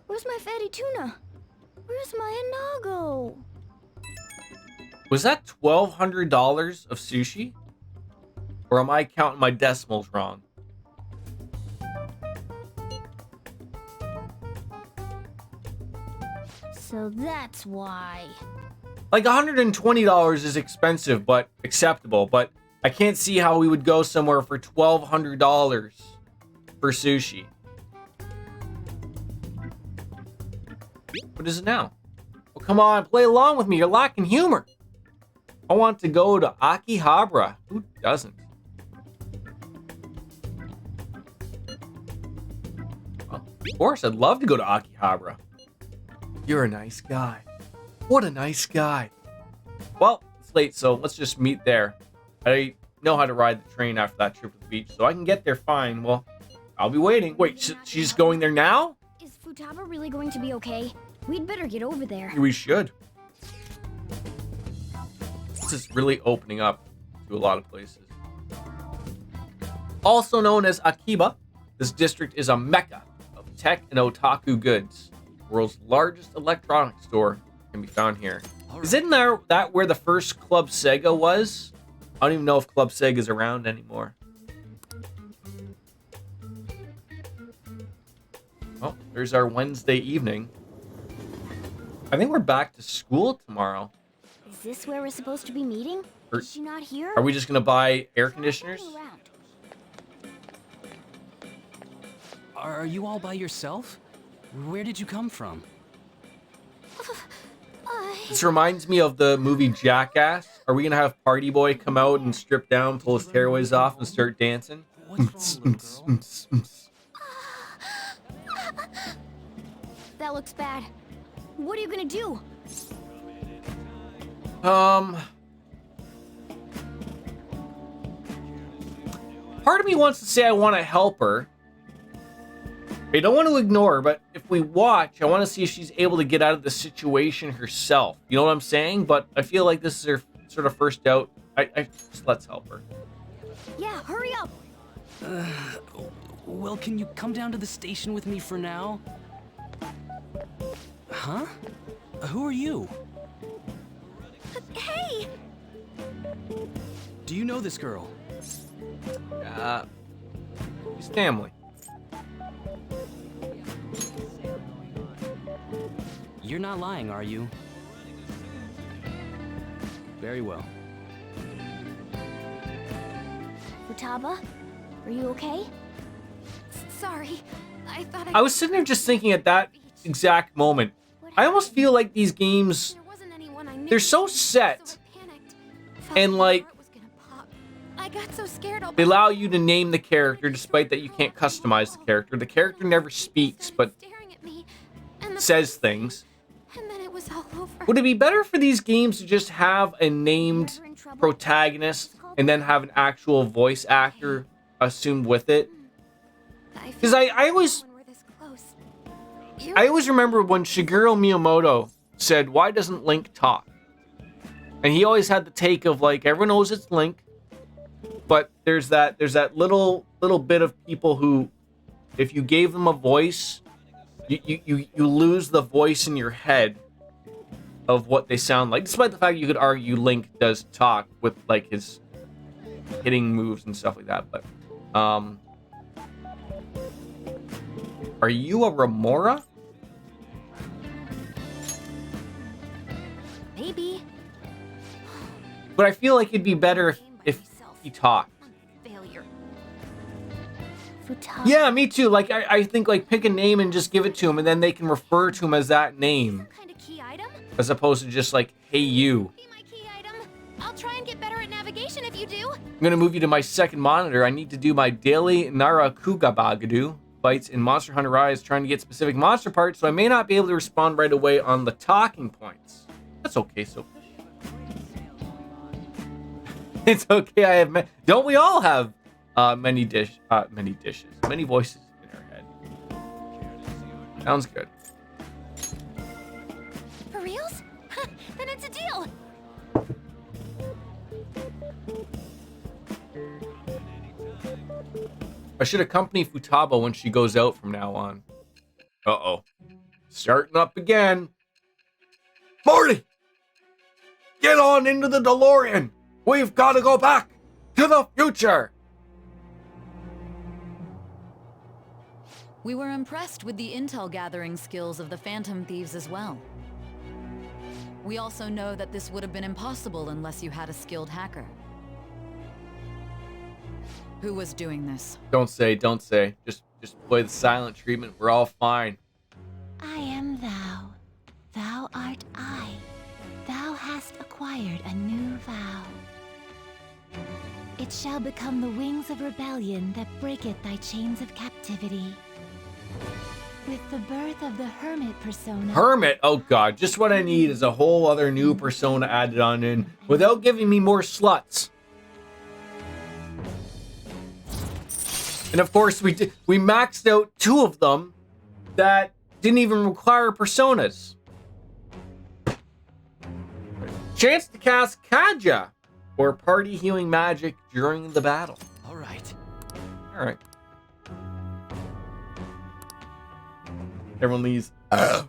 D: Where's my fatty tuna? Where's my inago?
A: Was that $1,200 of sushi? Or am I counting my decimals wrong?
D: So that's why.
A: Like $120 is expensive, but acceptable. But I can't see how we would go somewhere for $1,200 for sushi. What is it now? Well, come on, play along with me. You're lacking humor. I want to go to Akihabara. Who doesn't? Well, of course, I'd love to go to Akihabara. You're a nice guy. What a nice guy. Well, it's late, so let's just meet there. I know how to ride the train after that trip to the beach, so I can get there fine. Well, I'll be waiting. Wait, she's going there now?
D: Is Futaba really going to be okay? We'd better get over there.
A: We should. This is really opening up to a lot of places. Also known as Akiba, this district is a mecca of tech and otaku goods. The world's largest electronics store can be found here. Isn't that where the first Club Sega was? I don't even know if Club Sega is around anymore. Oh, there's our Wednesday evening. I think we're back to school tomorrow.
D: Is this where we're supposed to be meeting? Is she not here?
A: Are we just gonna buy air conditioners?
N: Are you all by yourself? Where did you come from?
A: This reminds me of the movie Jackass. Are we gonna have Party Boy come out and strip down, pull his tearaways off, and start dancing?
D: That looks bad. What are you gonna do?
A: Part of me wants to say I want to help her. I don't want to ignore her, but if we watch, I want to see if she's able to get out of the situation herself. You know what I'm saying? But I feel like this is her sort of first doubt. Just let's help her.
D: Yeah, hurry up.
N: Well, can you come down to the station with me for now? Huh? Who are you?
D: Hey!
N: Do you know this girl?
A: She's family.
N: You're not lying, are you? Very well.
D: Futaba, are you okay?
H: Sorry, I thought
A: I was sitting there just thinking at that exact moment. I almost feel like these games, they're so set, and like,
H: I got so scared.
A: they allow you to name the character despite that you can't customize the character. The character never speaks, but says things.
H: And then it was all over.
A: Would it be better for these games to just have a named protagonist and then have an actual voice actor assumed with it? Because I always remember when Shigeru Miyamoto said, "Why doesn't Link talk?" And he always had the take of like, everyone knows it's Link, but there's that little bit of people who, if you gave them a voice, you lose the voice in your head of what they sound like. Despite the fact you could argue Link does talk with like his hitting moves and stuff like that. But are you a Remora?
H: Maybe.
A: But I feel like it'd be better if he talked.
H: Failure.
D: Futaba.
A: Yeah, me too. Like I think like pick a name and just give it to him, and then they can refer to him as that name,
H: Kind of key item?
A: as opposed to just like, "Hey you."
H: Be my key item. I'll try and get better at navigation if you do.
A: I'm gonna move you to my second monitor. I need to do my daily Narakugabagadu fights in Monster Hunter Rise, trying to get specific monster parts, so I may not be able to respond right away on the talking points. That's okay, so. It's okay. I have don't we all have many dishes, many voices in our head. Sounds good.
G: For reals? Then it's a deal.
A: I should accompany Futaba when she goes out from now on. Uh-oh. Starting up again. Morty! Get on into the DeLorean! We've got to go back to the future!
O: We were impressed with the intel gathering skills of the Phantom Thieves as well. We also know that this would have been impossible unless you had a skilled hacker. Who was doing this?
A: Don't say. Just play the silent treatment. We're all fine.
G: I am thou. Thou art I. Thou hast acquired a new vow. It shall become the wings of rebellion that breaketh thy chains of captivity. With the birth of the hermit persona...
A: Hermit? Oh god, just what I need is a whole other new persona added on in without giving me more sluts. And of course, we maxed out 2 of them that didn't even require personas. Chance to cast Kaja or party healing magic during the battle.
I: All right.
A: Everyone leaves.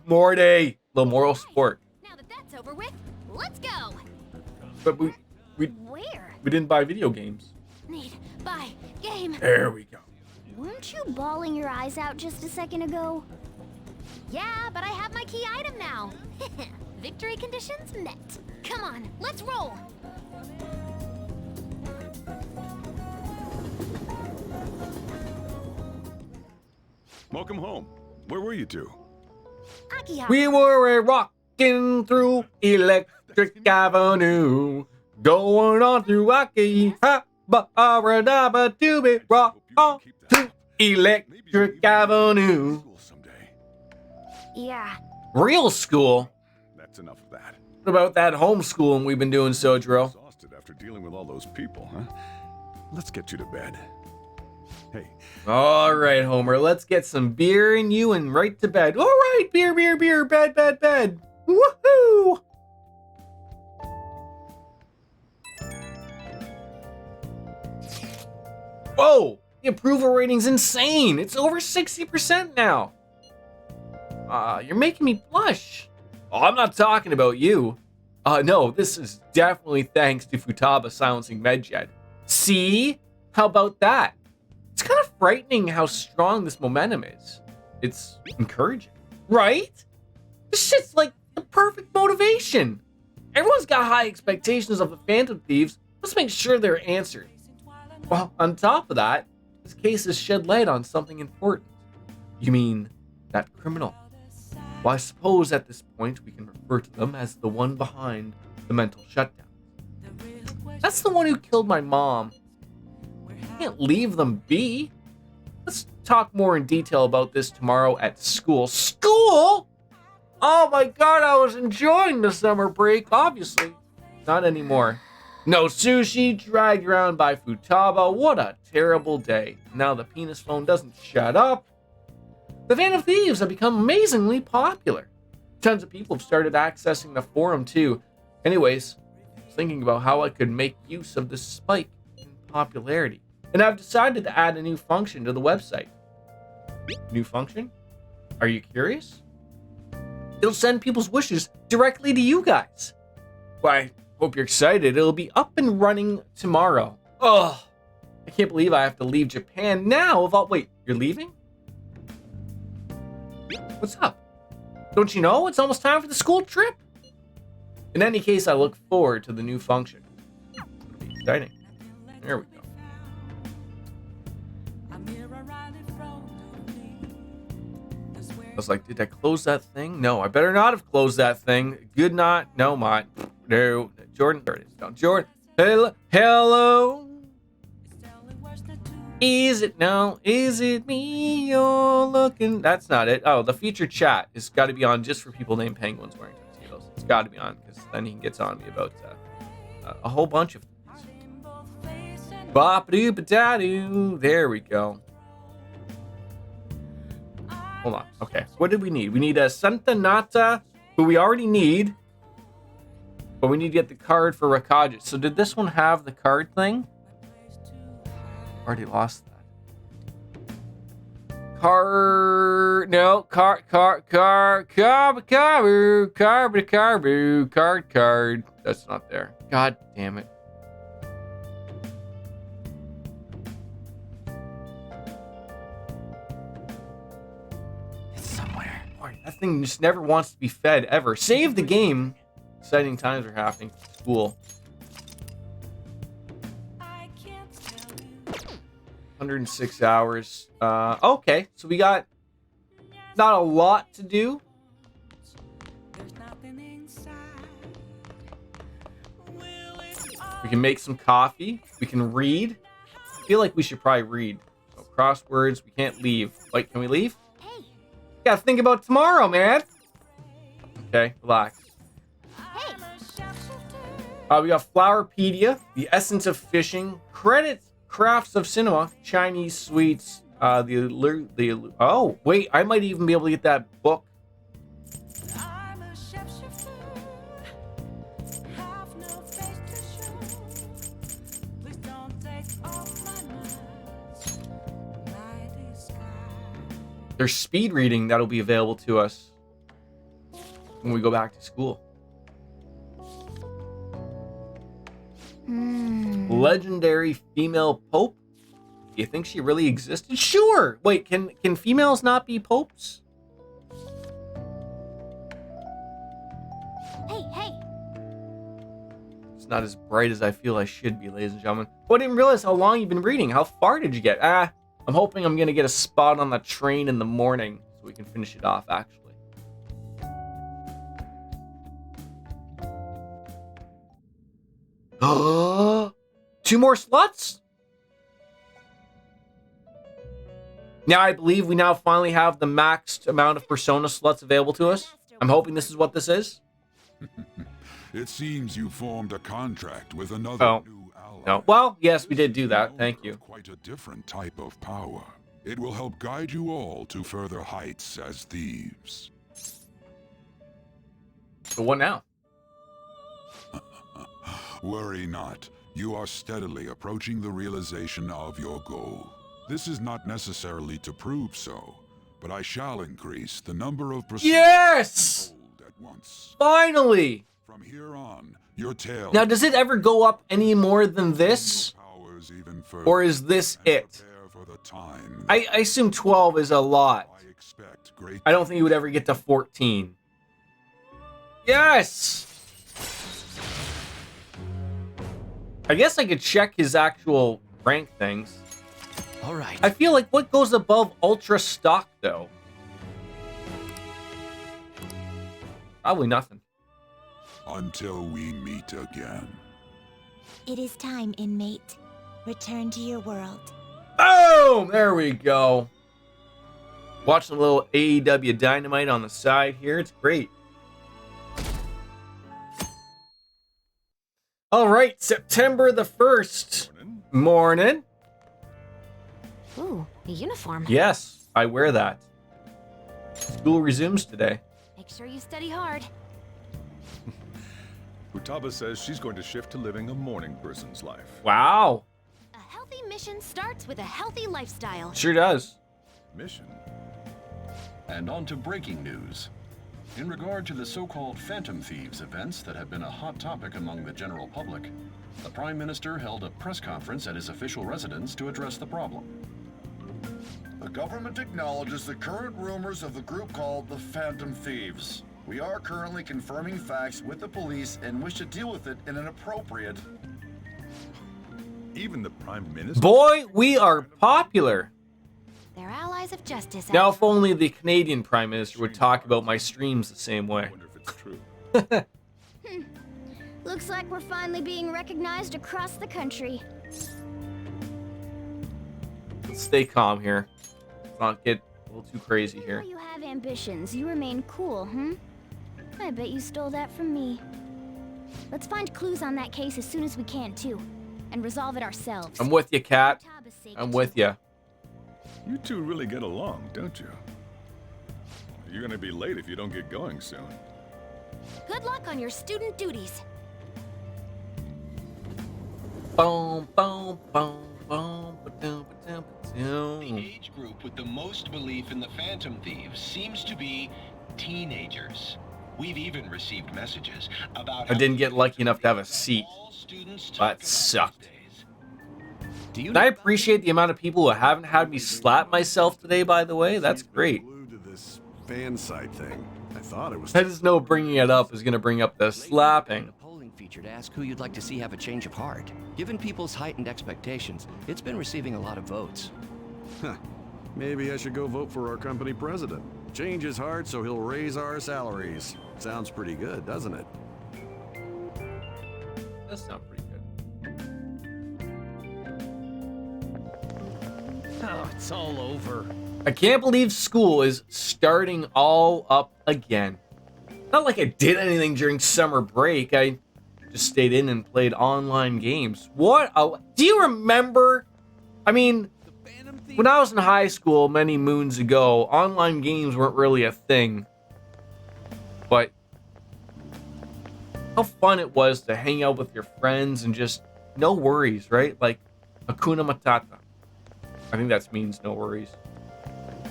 A: Morty! Little moral support.
G: Now that that's over with, let's go!
A: But we
G: Where?
A: We didn't buy video games.
G: Need, buy, game.
A: There we go.
D: Weren't you bawling your eyes out just a second ago?
G: Yeah, but I have my key item now. Victory conditions met. Come on, let's roll.
E: Welcome home. Where were you two?
G: Akiha.
A: We were rocking through Electric Avenue, going on through Akiha, ba-ra-da-ba, do-be, rock on through Electric Avenue.
D: Yeah.
A: Real school?
E: That's enough of that.
A: What about that homeschooling we've been doing, Sojiro?
E: Exhausted after dealing with all those people, huh? Let's get you to bed. Hey.
A: All right, Homer, let's get some beer in you and right to bed. All right, beer, bed. Woohoo! Whoa, the approval rating's insane. It's over 60% now. You're making me blush. Oh, I'm not talking about you. No, this is definitely thanks to Futaba silencing Medjed. See? How about that? It's kind of frightening how strong this momentum is. It's encouraging, right? This shit's like the perfect motivation. Everyone's got high expectations of the Phantom Thieves. Let's make sure they're answered. Well, on top of that, this case has shed light on something important. You mean that criminal? Well, I suppose at this point we can refer to them as the one behind the mental shutdown. That's the one who killed my mom. Can't leave them be. Let's talk more in detail about this tomorrow at school. School? Oh my god, I was enjoying the summer break. Obviously, not anymore. No sushi, dragged around by Futaba. What a terrible day. Now the penis phone doesn't shut up. The Phantom Thieves have become amazingly popular. Tons of people have started accessing the forum too. Anyways, I was thinking about how I could make use of this spike in popularity. And I've decided to add a new function to the website. New function? Are you curious? It'll send people's wishes directly to you guys. Why, hope you're excited. It'll be up and running tomorrow. Ugh, I can't believe I have to leave Japan now. Wait, you're leaving? What's up? Don't you know? It's almost time for the school trip. In any case, I look forward to the new function. It'll be exciting. There we go. I was like, did I close that thing? No, I better not have closed that thing. Good not. No, my. No. Jordan. There it is. No, Jordan. Hello. Is it me you're looking? That's not it. Oh, the featured chat has got to be on just for people named Penguins wearing tuxedos. It's got to be on because then he gets on me about a whole bunch of things. Bop-a-doo-ba-da-doo. There we go. Hold on. Okay. What did we need? We need a Santa Nata, who we already need. But we need to get the card for Rakajit. So did this one have the card thing? Already lost that. Card. That's not there. God damn it. It's somewhere. Boy, that thing just never wants to be fed ever. Save the game. Exciting times are happening at school. 106 hours. Okay, so we got not a lot to do. We can make some coffee. We can read. I feel like we should probably read. So crosswords. We can't leave. Wait, can we leave?
D: Hey.
A: Gotta think about tomorrow, man. Okay, relax.
D: Hey.
A: We got Flowerpedia, The Essence of Fishing, Crafts of Cinema, Chinese Sweets, oh, wait, I might even be able to get that book. There's speed reading that'll be available to us when we go back to school. Legendary female pope. Do you think she really existed? Sure. Wait, can females not be popes?
D: Hey.
A: It's not as bright as I feel I should be, ladies and gentlemen. Oh, I didn't realize how long you've been reading. How far did you get? I'm hoping I'm gonna get a spot on the train in the morning so we can finish it off, actually. Two more slots? Now I believe we now finally have the maxed amount of Persona slots available to us. I'm hoping this is what this is.
F: It seems you formed a contract with another new ally.
A: No. Well, yes, we did do that. Thank you.
F: Quite a different type of power. It will help guide you all to further heights as thieves.
A: So what now?
F: Worry not. You are steadily approaching the realization of your goal. This is not necessarily to prove so, but I shall increase the number of
A: Yes!
F: at once.
A: Finally!
F: From here on, your tail.
A: Now, does it ever go up any more than this? Or is this it? I assume 12 is a lot. I don't think you would ever get to 14. Yes! I guess I could check his actual rank things.
I: All right.
A: I feel like what goes above ultra stock, though? Probably nothing.
F: Until we meet again.
D: It is time, inmate. Return to your world.
A: Boom! There we go. Watching a little AEW Dynamite on the side here. It's great. All right, September the 1st. Morning.
H: Ooh, a uniform.
A: Yes, I wear that. School resumes today.
H: Make sure you study hard.
E: Futaba says she's going to shift to living a morning person's life.
A: Wow.
H: A healthy mission starts with a healthy lifestyle.
A: Sure does.
E: Mission.
L: And on to breaking news. In regard to the so-called Phantom Thieves events that have been a hot topic among the general public, the Prime Minister held a press conference at his official residence to address the problem.
P: The government acknowledges the current rumors of the group called the Phantom Thieves. We are currently confirming facts with the police and wish to deal with it in an appropriate...
E: Even the Prime Minister?
A: Boy, we are popular.
H: They're allies of justice.
A: Now, if only the Canadian Prime Minister would talk about my streams the same way.
E: I wonder if it's true.
D: Looks like we're finally being recognized across the country.
A: Let's stay calm here. Let's not get a little too crazy here.
D: You have ambitions. You remain cool, I bet you stole that from me. Let's find clues on that case as soon as we can, too.
G: and resolve it ourselves.
A: I'm with you, Cat. I'm with you.
E: You two really get along, don't you? You're gonna be late if you don't get going soon.
G: Good luck on your student duties.
A: Boom, boom, boom, boom, ba-dum, ba-dum,
Q: The
A: ba-dum.
Q: age group with the most belief in the Phantom Thieves seems to be teenagers. We've even received messages about
A: I didn't get lucky enough to have a seat. That sucked. And I appreciate the amount of people who haven't had me slap myself today, by the way. That's great.
R: Fan site thing. I thought it was.
A: I just know bringing it up is going to bring up the slapping.
I: Polling feature to ask who you'd like to see have a change of heart. Given people's heightened expectations, it's been receiving a lot of votes.
R: Huh. Maybe I should go vote for our company president. Change his heart so he'll raise our salaries. Sounds pretty good, doesn't it?
A: That sounds pretty good.
I: Oh, it's all over.
A: I can't believe school is starting all up again. Not like I did anything during summer break. I just stayed in and played online games. What? Do you remember? I mean, when I was in high school many moons ago, online games weren't really a thing. But how fun it was to hang out with your friends and just no worries, right? Like Hakuna Matata. I think that means no worries.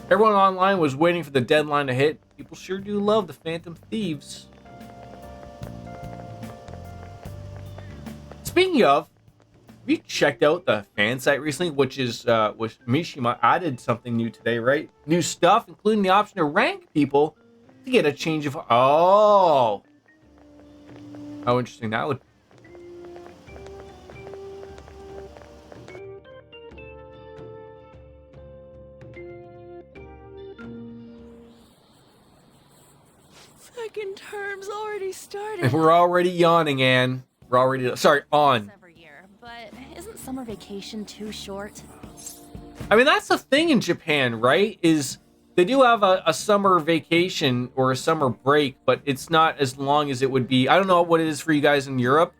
A: Everyone online was waiting for the deadline to hit. People sure do love the Phantom Thieves. Speaking of, have you checked out the fan site recently? Which Mishima added something new today, right? New stuff, including the option to rank people to get a change of... Oh! How interesting that would...
O: Second term's already started.
A: And we're already yawning, Anne. We're already... Sorry, on.
G: Every year, but isn't summer vacation too short?
A: I mean, that's the thing in Japan, right? Is they do have a summer vacation or a summer break, but it's not as long as it would be. I don't know what it is for you guys in Europe.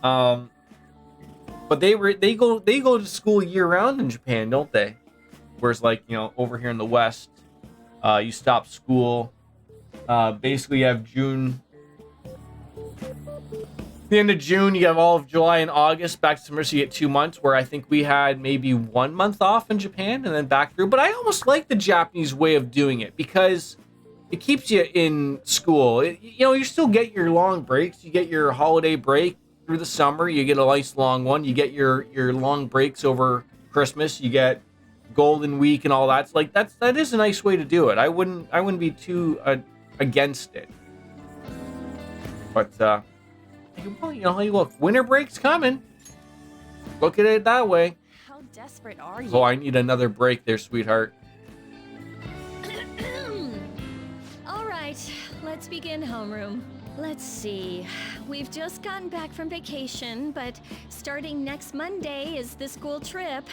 A: But they go to school year round in Japan, don't they? Whereas, like, you know, over here in the West, you stop school. Basically, you have June. The end of June, you have all of July and August back to summer, so you get 2 months, where I think we had maybe 1 month off in Japan and then back through. But I almost like the Japanese way of doing it because it keeps you in school. You still get your long breaks. You get your holiday break through the summer. You get a nice long one. You get your long breaks over Christmas. You get Golden Week and all that. It's like that is a nice way to do it. I wouldn't be too against it. But well, you know how you look. Winter break's coming. Look at it that way.
G: How desperate are you?
A: Oh, I need another break there, sweetheart.
S: All right, let's begin homeroom. Let's see. We've just gotten back from vacation, but starting next Monday is the school trip.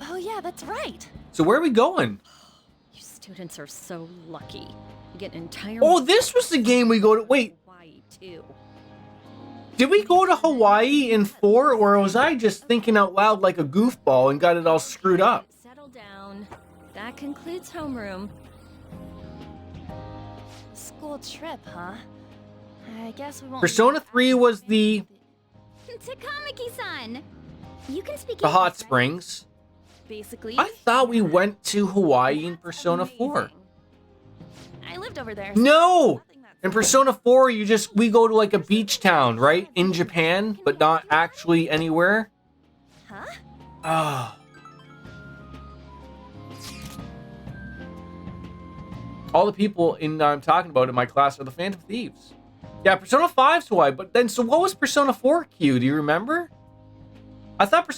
G: Oh yeah, that's right.
A: So where are we going?
S: You students are so lucky. You get an entire...
A: Oh, this was the game we go to... Wait.
S: Hawaii, too.
A: Did we go to Hawaii in 4, or was I just thinking out loud like a goofball and got it all screwed up?
S: Settle down. That concludes homeroom.
G: School trip, huh? I guess we won't...
A: Persona 3 was the
D: Takamaki-san! You can speak
A: hot
D: English, right?
A: springs.
S: Basically,
A: I thought we went to Hawaii in Persona 4.
G: I lived over there.
A: No! In Persona 4, we go to like a beach town, right? In Japan, but not actually anywhere.
G: Huh?
A: Oh. All the people I'm talking about in my class are the Phantom Thieves. Yeah, Persona 5's Hawaii, but then, so what was Persona 4, Q? Do you remember? I thought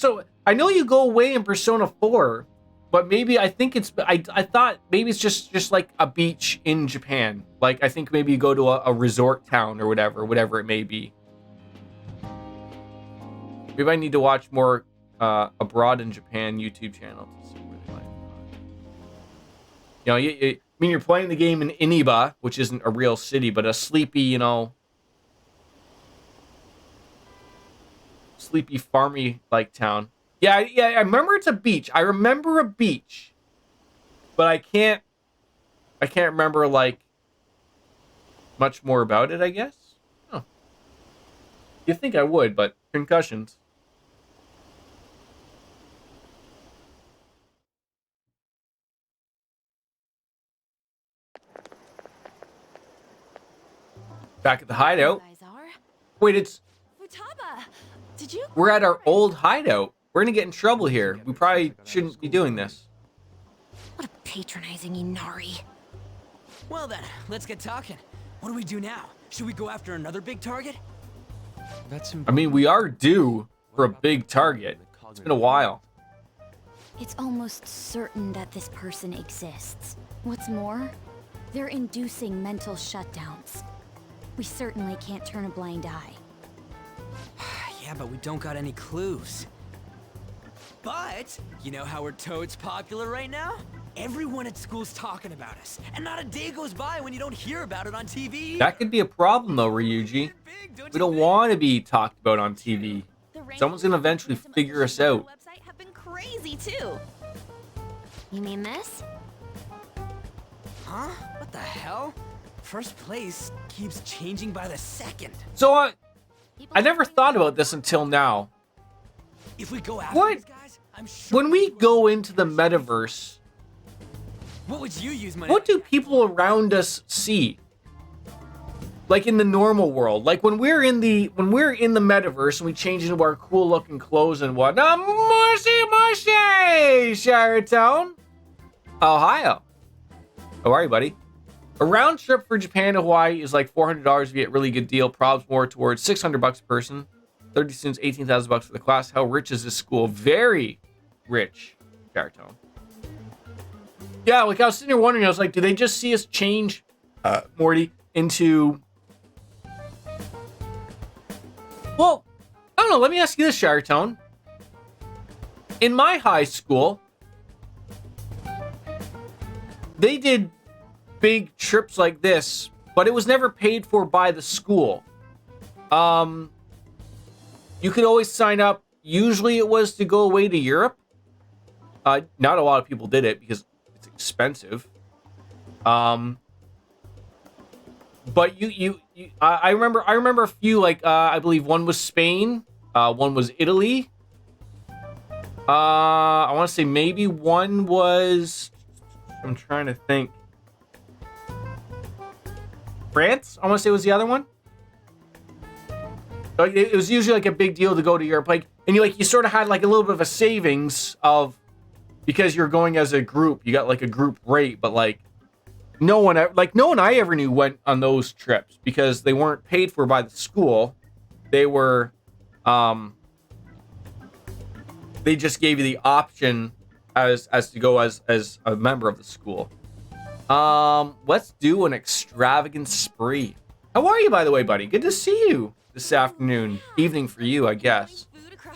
A: I know you go away in Persona 4, but maybe I thought maybe it's just like a beach in Japan. Like, I think maybe you go to a resort town or whatever it may be. Maybe I need to watch more Abroad in Japan YouTube channel to see where they might. I mean, you're playing the game in Iniba, which isn't a real city, but a sleepy sleepy, farmy like town. Yeah, I remember it's a beach. I remember a beach, but I can't remember like much more about it, I guess. Oh. You'd think I would, but concussions. Back at the hideout. Wait, it's...
G: Futaba, did you?
A: We're at our old hideout. We're gonna get in trouble here. We probably shouldn't be doing this.
H: What a patronizing Inari.
B: Well then, let's get talking. What do we do now? Should we go after another big target?
A: I mean, we are due for a big target. It's been a while.
D: It's almost certain that this person exists. What's more, they're inducing mental shutdowns. We certainly can't turn a blind eye.
B: Yeah, but we don't got any clues. But, you know how we're toads popular right now? Everyone at school's talking about us, and not a day goes by when you don't hear about it on TV.
A: That could be a problem, though, Ryuji. We don't want to be talked about on TV. Someone's gonna eventually figure us out.
G: Have been crazy too.
H: You mean this?
B: Huh? What the hell? First place keeps changing by the second.
A: So, I never thought about this until now.
B: If we go after these guys, I'm sure
A: when we go into the metaverse,
B: what would you use money?
A: What do people around us see? Like in the normal world, like when we're in the metaverse and we change into our cool looking clothes and whatnot. Mushy, Sherrytown, Ohio. How are you, buddy? A round trip for Japan to Hawaii is like $400 if you get a really good deal. Probs more towards $600 a person. 30 students, $18,000 for the class. How rich is this school? Very rich, Sherrytown. Yeah, like I was sitting here wondering, I was like, do they just see us change, Morty, into... Well, I don't know, let me ask you this, Sherrytown. In my high school, they did big trips like this, but it was never paid for by the school. You could always sign up. Usually it was to go away to Europe. Not a lot of people did it because it's expensive. But I remember a few, like I believe one was Spain, one was Italy. I want to say maybe one was, I'm trying to think, France. I want to say was the other one. Like it was usually like a big deal to go to Europe, like, and you sort of had like a little bit of a savings of, because you're going as a group, you got like a group rate, but like no one I ever knew went on those trips because they weren't paid for by the school. They were, they just gave you the option as to go as a member of the school. Let's do an extravagant spree. How are you, by the way, buddy? Good to see you this afternoon. Evening for you, I guess.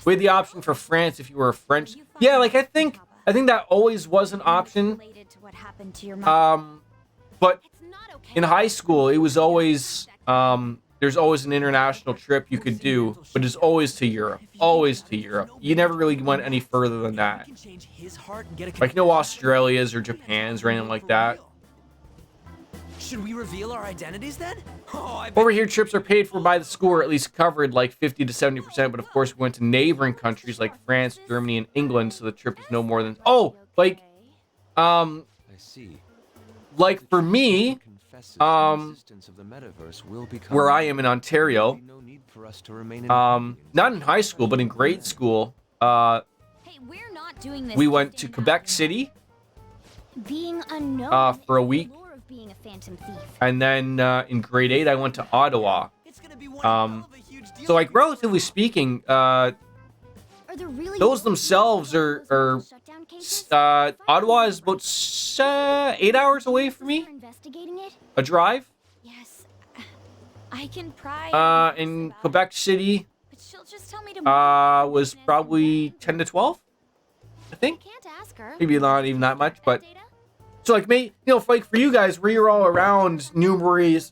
A: We had the option for France if you were a French. Yeah, like I think that always was an option. But in high school, it was always there's always an international trip you could do, but it's always to Europe. Always to Europe. You never really went any further than that. Like no Australias or Japans or anything like that.
B: Should we reveal our identities then?
A: Over here, trips are paid for by the school, or at least covered like 50 to 70%. But of course, we went to neighboring countries like France, Germany, and England, so the trip is no more than I see. Like for me, where I am in Ontario, not in high school, but in grade school, we went to Quebec City for a week.
D: Being a phantom thief.
A: And then in grade 8, I went to Ottawa. So, like, relatively speaking, those themselves are Ottawa is about 8 hours away from me. A drive.
D: Yes, I can pry.
A: In Quebec City, was probably 10 to 12. I think. Maybe not even that much, but. So like for you guys, where you're all around numerous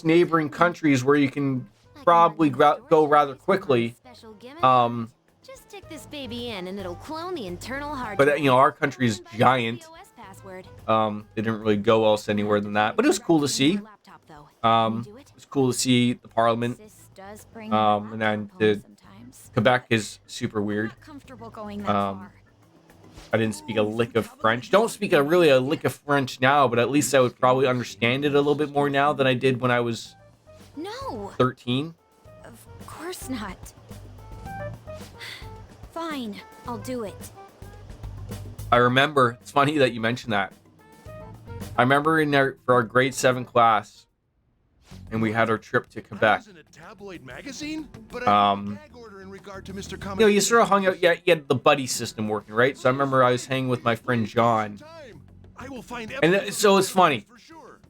A: neighboring countries where you can probably go rather quickly.
H: special gimmick? Just stick this baby in and it'll clone the internal hard
A: But
H: drive.
A: you know, our country is giant.
H: POS password.
A: They didn't really go else anywhere than that, but it was cool to see. It was cool to see the Parliament. And then Quebec is super weird.
D: Comfortable going that far.
A: I didn't speak a lick of French. Don't speak really a lick of French now, but at least I would probably understand it a little bit more now than I did when I was 13.
D: Of course not. Fine, I'll do it.
A: I remember, it's funny that you mentioned that. I remember for our grade 7 class, and we had our trip to Quebec.
T: Tabloid magazine? But
A: you know, you sort of hung out, yeah, you had the buddy system working, right? So I remember I was hanging with my friend John. And so it's funny.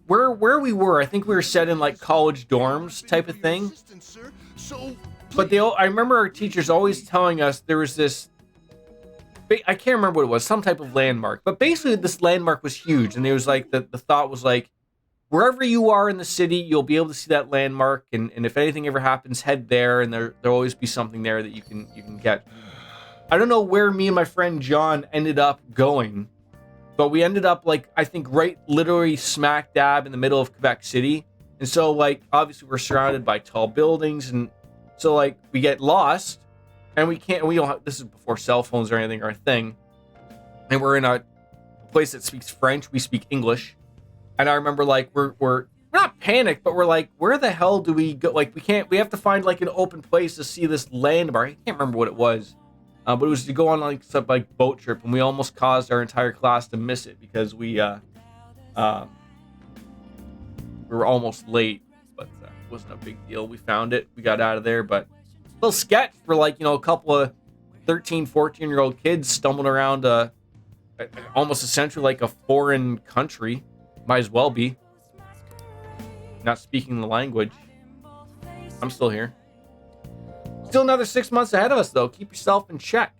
A: Where we were, I think we were set in like college dorms type of thing. But I remember our teachers always telling us there was this, I can't remember what it was, some type of landmark. But basically this landmark was huge. And it was like, the thought was like, wherever you are in the city, you'll be able to see that landmark. And if anything ever happens, head there. And there'll always be something there that you can get. I don't know where me and my friend John ended up going. But we ended up, like, I think right literally smack dab in the middle of Quebec City. And so, like, obviously we're surrounded by tall buildings. And so, like, we get lost. And we don't have, this is before cell phones or anything or a thing. And we're in a place that speaks French. We speak English. And I remember, like, we're not panicked, but we're like, where the hell do we go? Like, we have to find, like, an open place to see this landmark. I can't remember what it was. But it was to go on, like, some, like, boat trip. And we almost caused our entire class to miss it because we were almost late. But it wasn't a big deal. We found it. We got out of there. But a little sketch for, like, you know, a couple of 13, 14-year-old kids stumbling around almost essentially like a foreign country. Might as well be. Not speaking the language. I'm still here. Still another 6 months ahead of us, though. Keep yourself in check.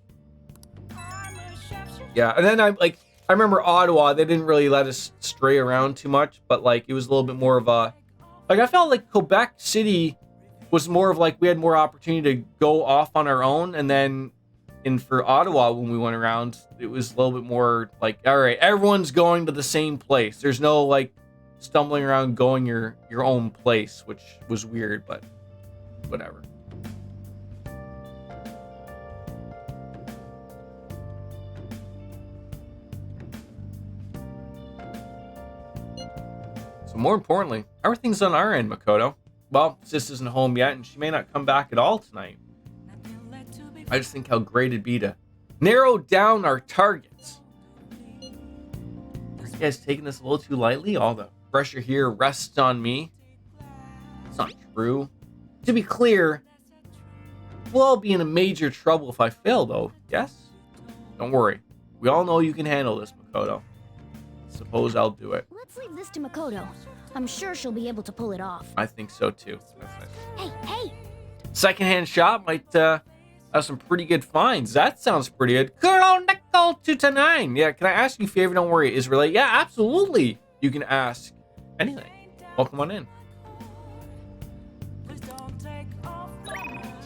A: Yeah, and then I remember Ottawa. They didn't really let us stray around too much, but like it was a little bit more of a, like I felt like Quebec City was more of like we had more opportunity to go off on our own, and then for Ottawa when we went around, it was a little bit more like, all right, everyone's going to the same place. There's no like stumbling around going your own place, which was weird, but whatever. So more importantly, how are things on our end, Makoto? Well, Sis isn't home yet, and she may not come back at all tonight. I just think how great it'd be to narrow down our targets. Are you guys taking this a little too lightly? All the pressure here rests on me. It's not true. To be clear, we'll all be in a major trouble if I fail, though. Yes? Don't worry. We all know you can handle this, Makoto. Suppose I'll do it.
U: Let's leave this to Makoto. I'm sure she'll be able to pull it off.
A: I think so, too. That's nice.
U: Hey!
A: Secondhand shop might have some pretty good finds. That sounds pretty good. Kuroneko 229. Yeah, can I ask you a favor? Don't worry. Is related? Yeah, absolutely. You can ask anything. Welcome on in.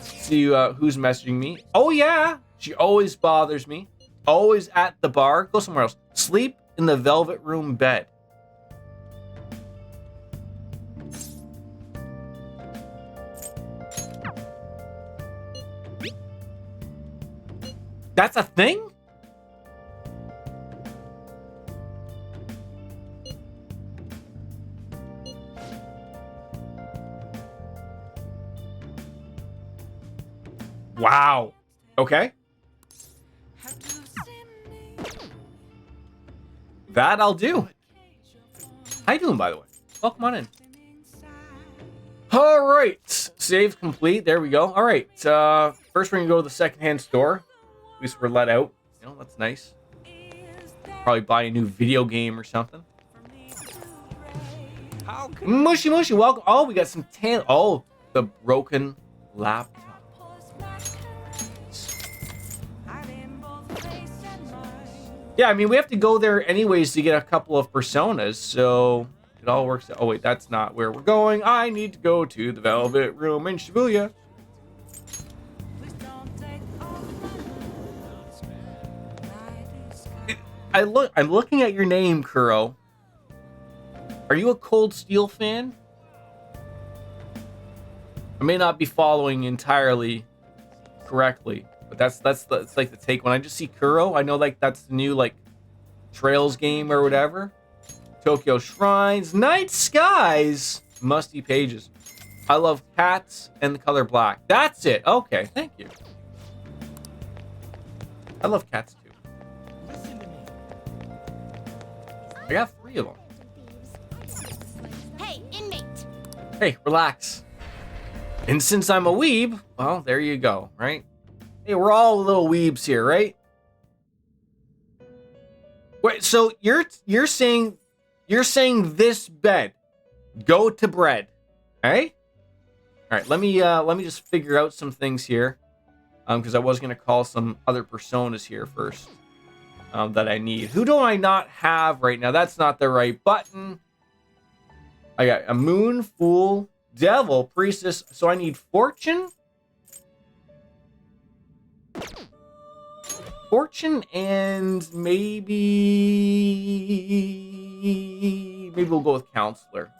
A: See who's messaging me. Oh, yeah. She always bothers me. Always at the bar. Go somewhere else. Sleep in the velvet room bed. That's a thing? Wow. Okay. That I'll do. How you doing, by the way? Welcome on in. All right. Save complete. There we go. All right. First, we're going to go to the secondhand store. At least we're let out. You know, that's nice. Probably buy a new video game or something. Mushy Mushy, welcome. Oh, we got some Oh, the broken laptop. Yeah, I mean, we have to go there anyways to get a couple of personas, so it all works out. Oh, wait, that's not where we're going. I need to go to the Velvet Room in Shibuya. I'm looking at your name, Kuro. Are you a Cold Steel fan? I may not be following entirely correctly, but that's like the take. When I just see Kuro, I know like that's the new like Trails game or whatever. Tokyo Shrines, Night Skies, Musty Pages. I love cats and the color black. That's it. Okay, thank you. I love cats too. I got 3 of them.
U: Hey, inmate!
A: Hey, relax. And since I'm a weeb, well, there you go, right? Hey, we're all little weebs here, right? Wait, so you're saying this bed go to bread, okay? All right, let me just figure out some things here, because I was gonna call some other personas here first, that I need. Who do I not have right now? That's not the right button. I got a moon, fool, devil, priestess. So I need fortune. Fortune and maybe we'll go with counselor.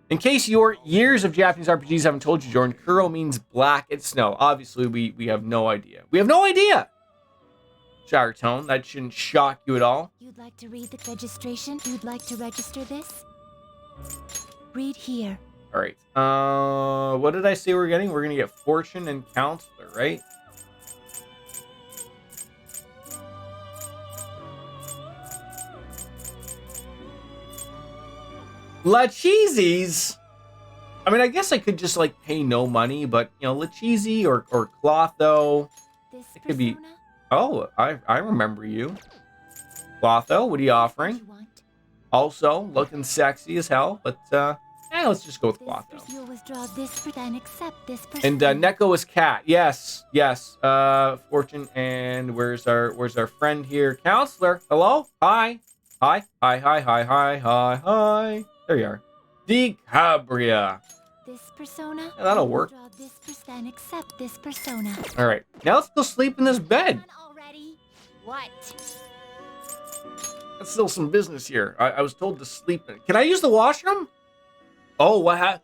A: In case your years of Japanese RPGs haven't told you, Jordan, Kuro means black and snow. Obviously, we have no idea. We have no idea! Shower tone, that shouldn't shock you at all.
U: You'd like to read the registration? You'd like to register this? Read here.
A: All right. What did I say we're getting? We're gonna get fortune and counselor, right? La Cheesies. I mean, I guess I could just like pay no money, but you know, La Cheesy or Clotho. It could be. Oh, I remember you. Clotho, what are you offering? Also, looking sexy as hell, but let's just go with Clotho.
U: You'll withdraw this and accept this.
A: And Neko is cat. Yes. Fortune, and where's our friend here? Counselor. Hello? Hi. There you are. DiCabria.
U: This persona.
A: Yeah, that'll work.
U: Withdraw this and accept this persona.
A: All right. Now let's go sleep in this bed.
U: What?
A: That's still some business here. I was told to sleep in it. Can I use the washroom? Oh, what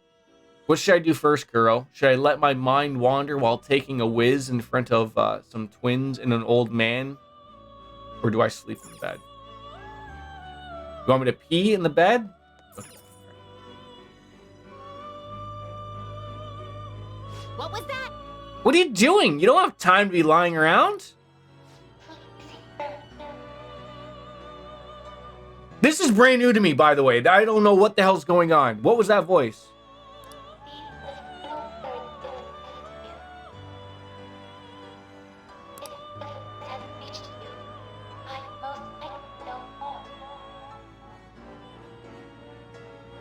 A: should I do first, Kuro? Should I let my mind wander while taking a whiz in front of some twins and an old man? Or do I sleep in the bed? You want me to pee in the bed?
U: What was that?
A: What are you doing? You don't have time to be lying around. This is brand new to me, by the way. I don't know what the hell's going on. What was that voice?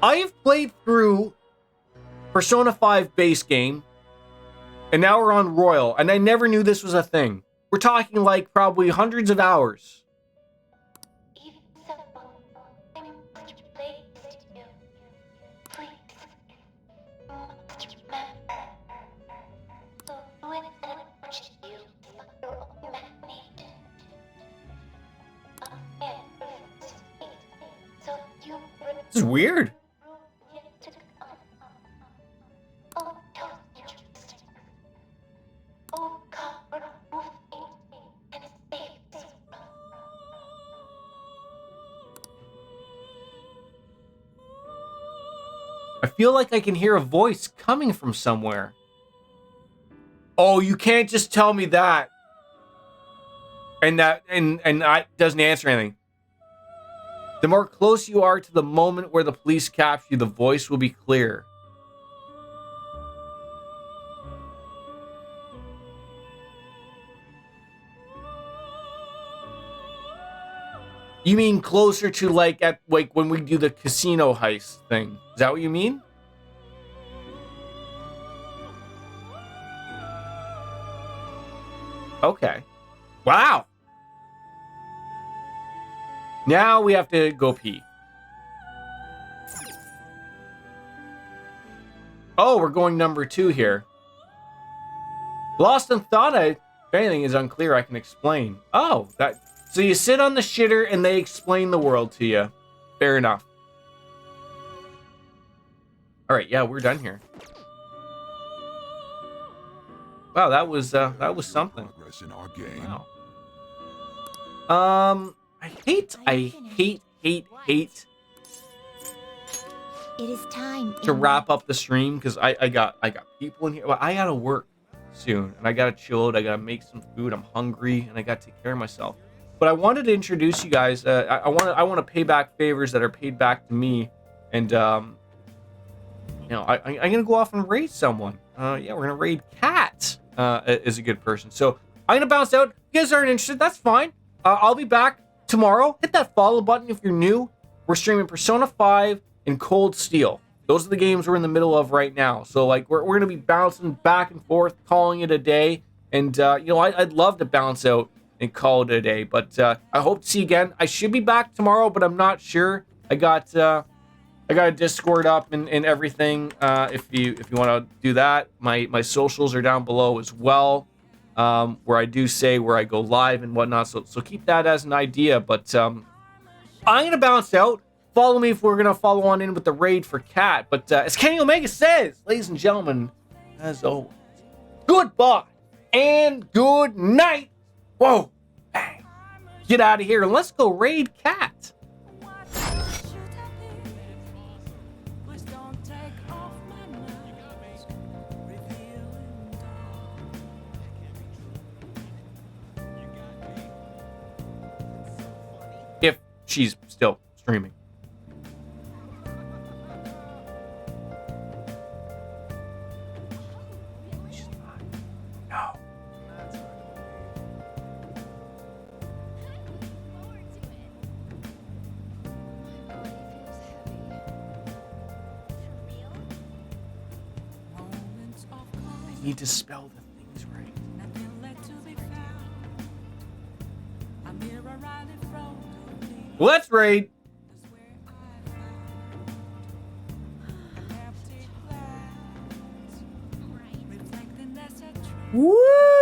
A: I've played through Persona 5 base game, and now we're on Royal, and I never knew this was a thing. We're talking like probably hundreds of hours. This is weird. I feel like I can hear a voice coming from somewhere. Oh, you can't just tell me that. And I doesn't answer anything. The more close you are to the moment where the police capture you, the voice will be clear. You mean closer to like when we do the casino heist thing? Is that what you mean? Okay. Wow. Now we have to go pee. Oh, we're going number 2 here. Lost in thought. If anything is unclear, I can explain. Oh, that. So you sit on the shitter and they explain the world to you. Fair enough. All right, yeah, we're done here. Wow, that was something.
F: Progress in our game.
A: Wow. I hate
U: It is time
A: to wrap up the stream because I got people in here. Well, I gotta work soon and I gotta chill out. I gotta make some food. I'm hungry and I gotta take care of myself. But I wanted to introduce you guys. I want to pay back favors that are paid back to me, and I'm gonna go off and raid someone. Yeah, we're gonna raid Cat. Is a good person. So I'm gonna bounce out. If you guys aren't interested, that's fine. I'll be back tomorrow. Hit that follow button if you're new. We're streaming Persona 5 and Cold Steel. Those are the games we're in the middle of right now. So like we're gonna be bouncing back and forth, calling it a day. And I'd love to bounce out and call it a day. But I hope to see you again. I should be back tomorrow, but I'm not sure. I got a Discord up and everything. If you want to do that, my socials are down below as well, where I do say where I go live and whatnot. So keep that as an idea. But I'm gonna bounce out. Follow me if we're gonna follow on in with the raid for Cat. But as Kenny Omega says, ladies and gentlemen, as always, goodbye and good night. Whoa, bang. Get out of here and let's go raid Cat. If she's still streaming. No. I need to spell the things right. Let's raid. Woo!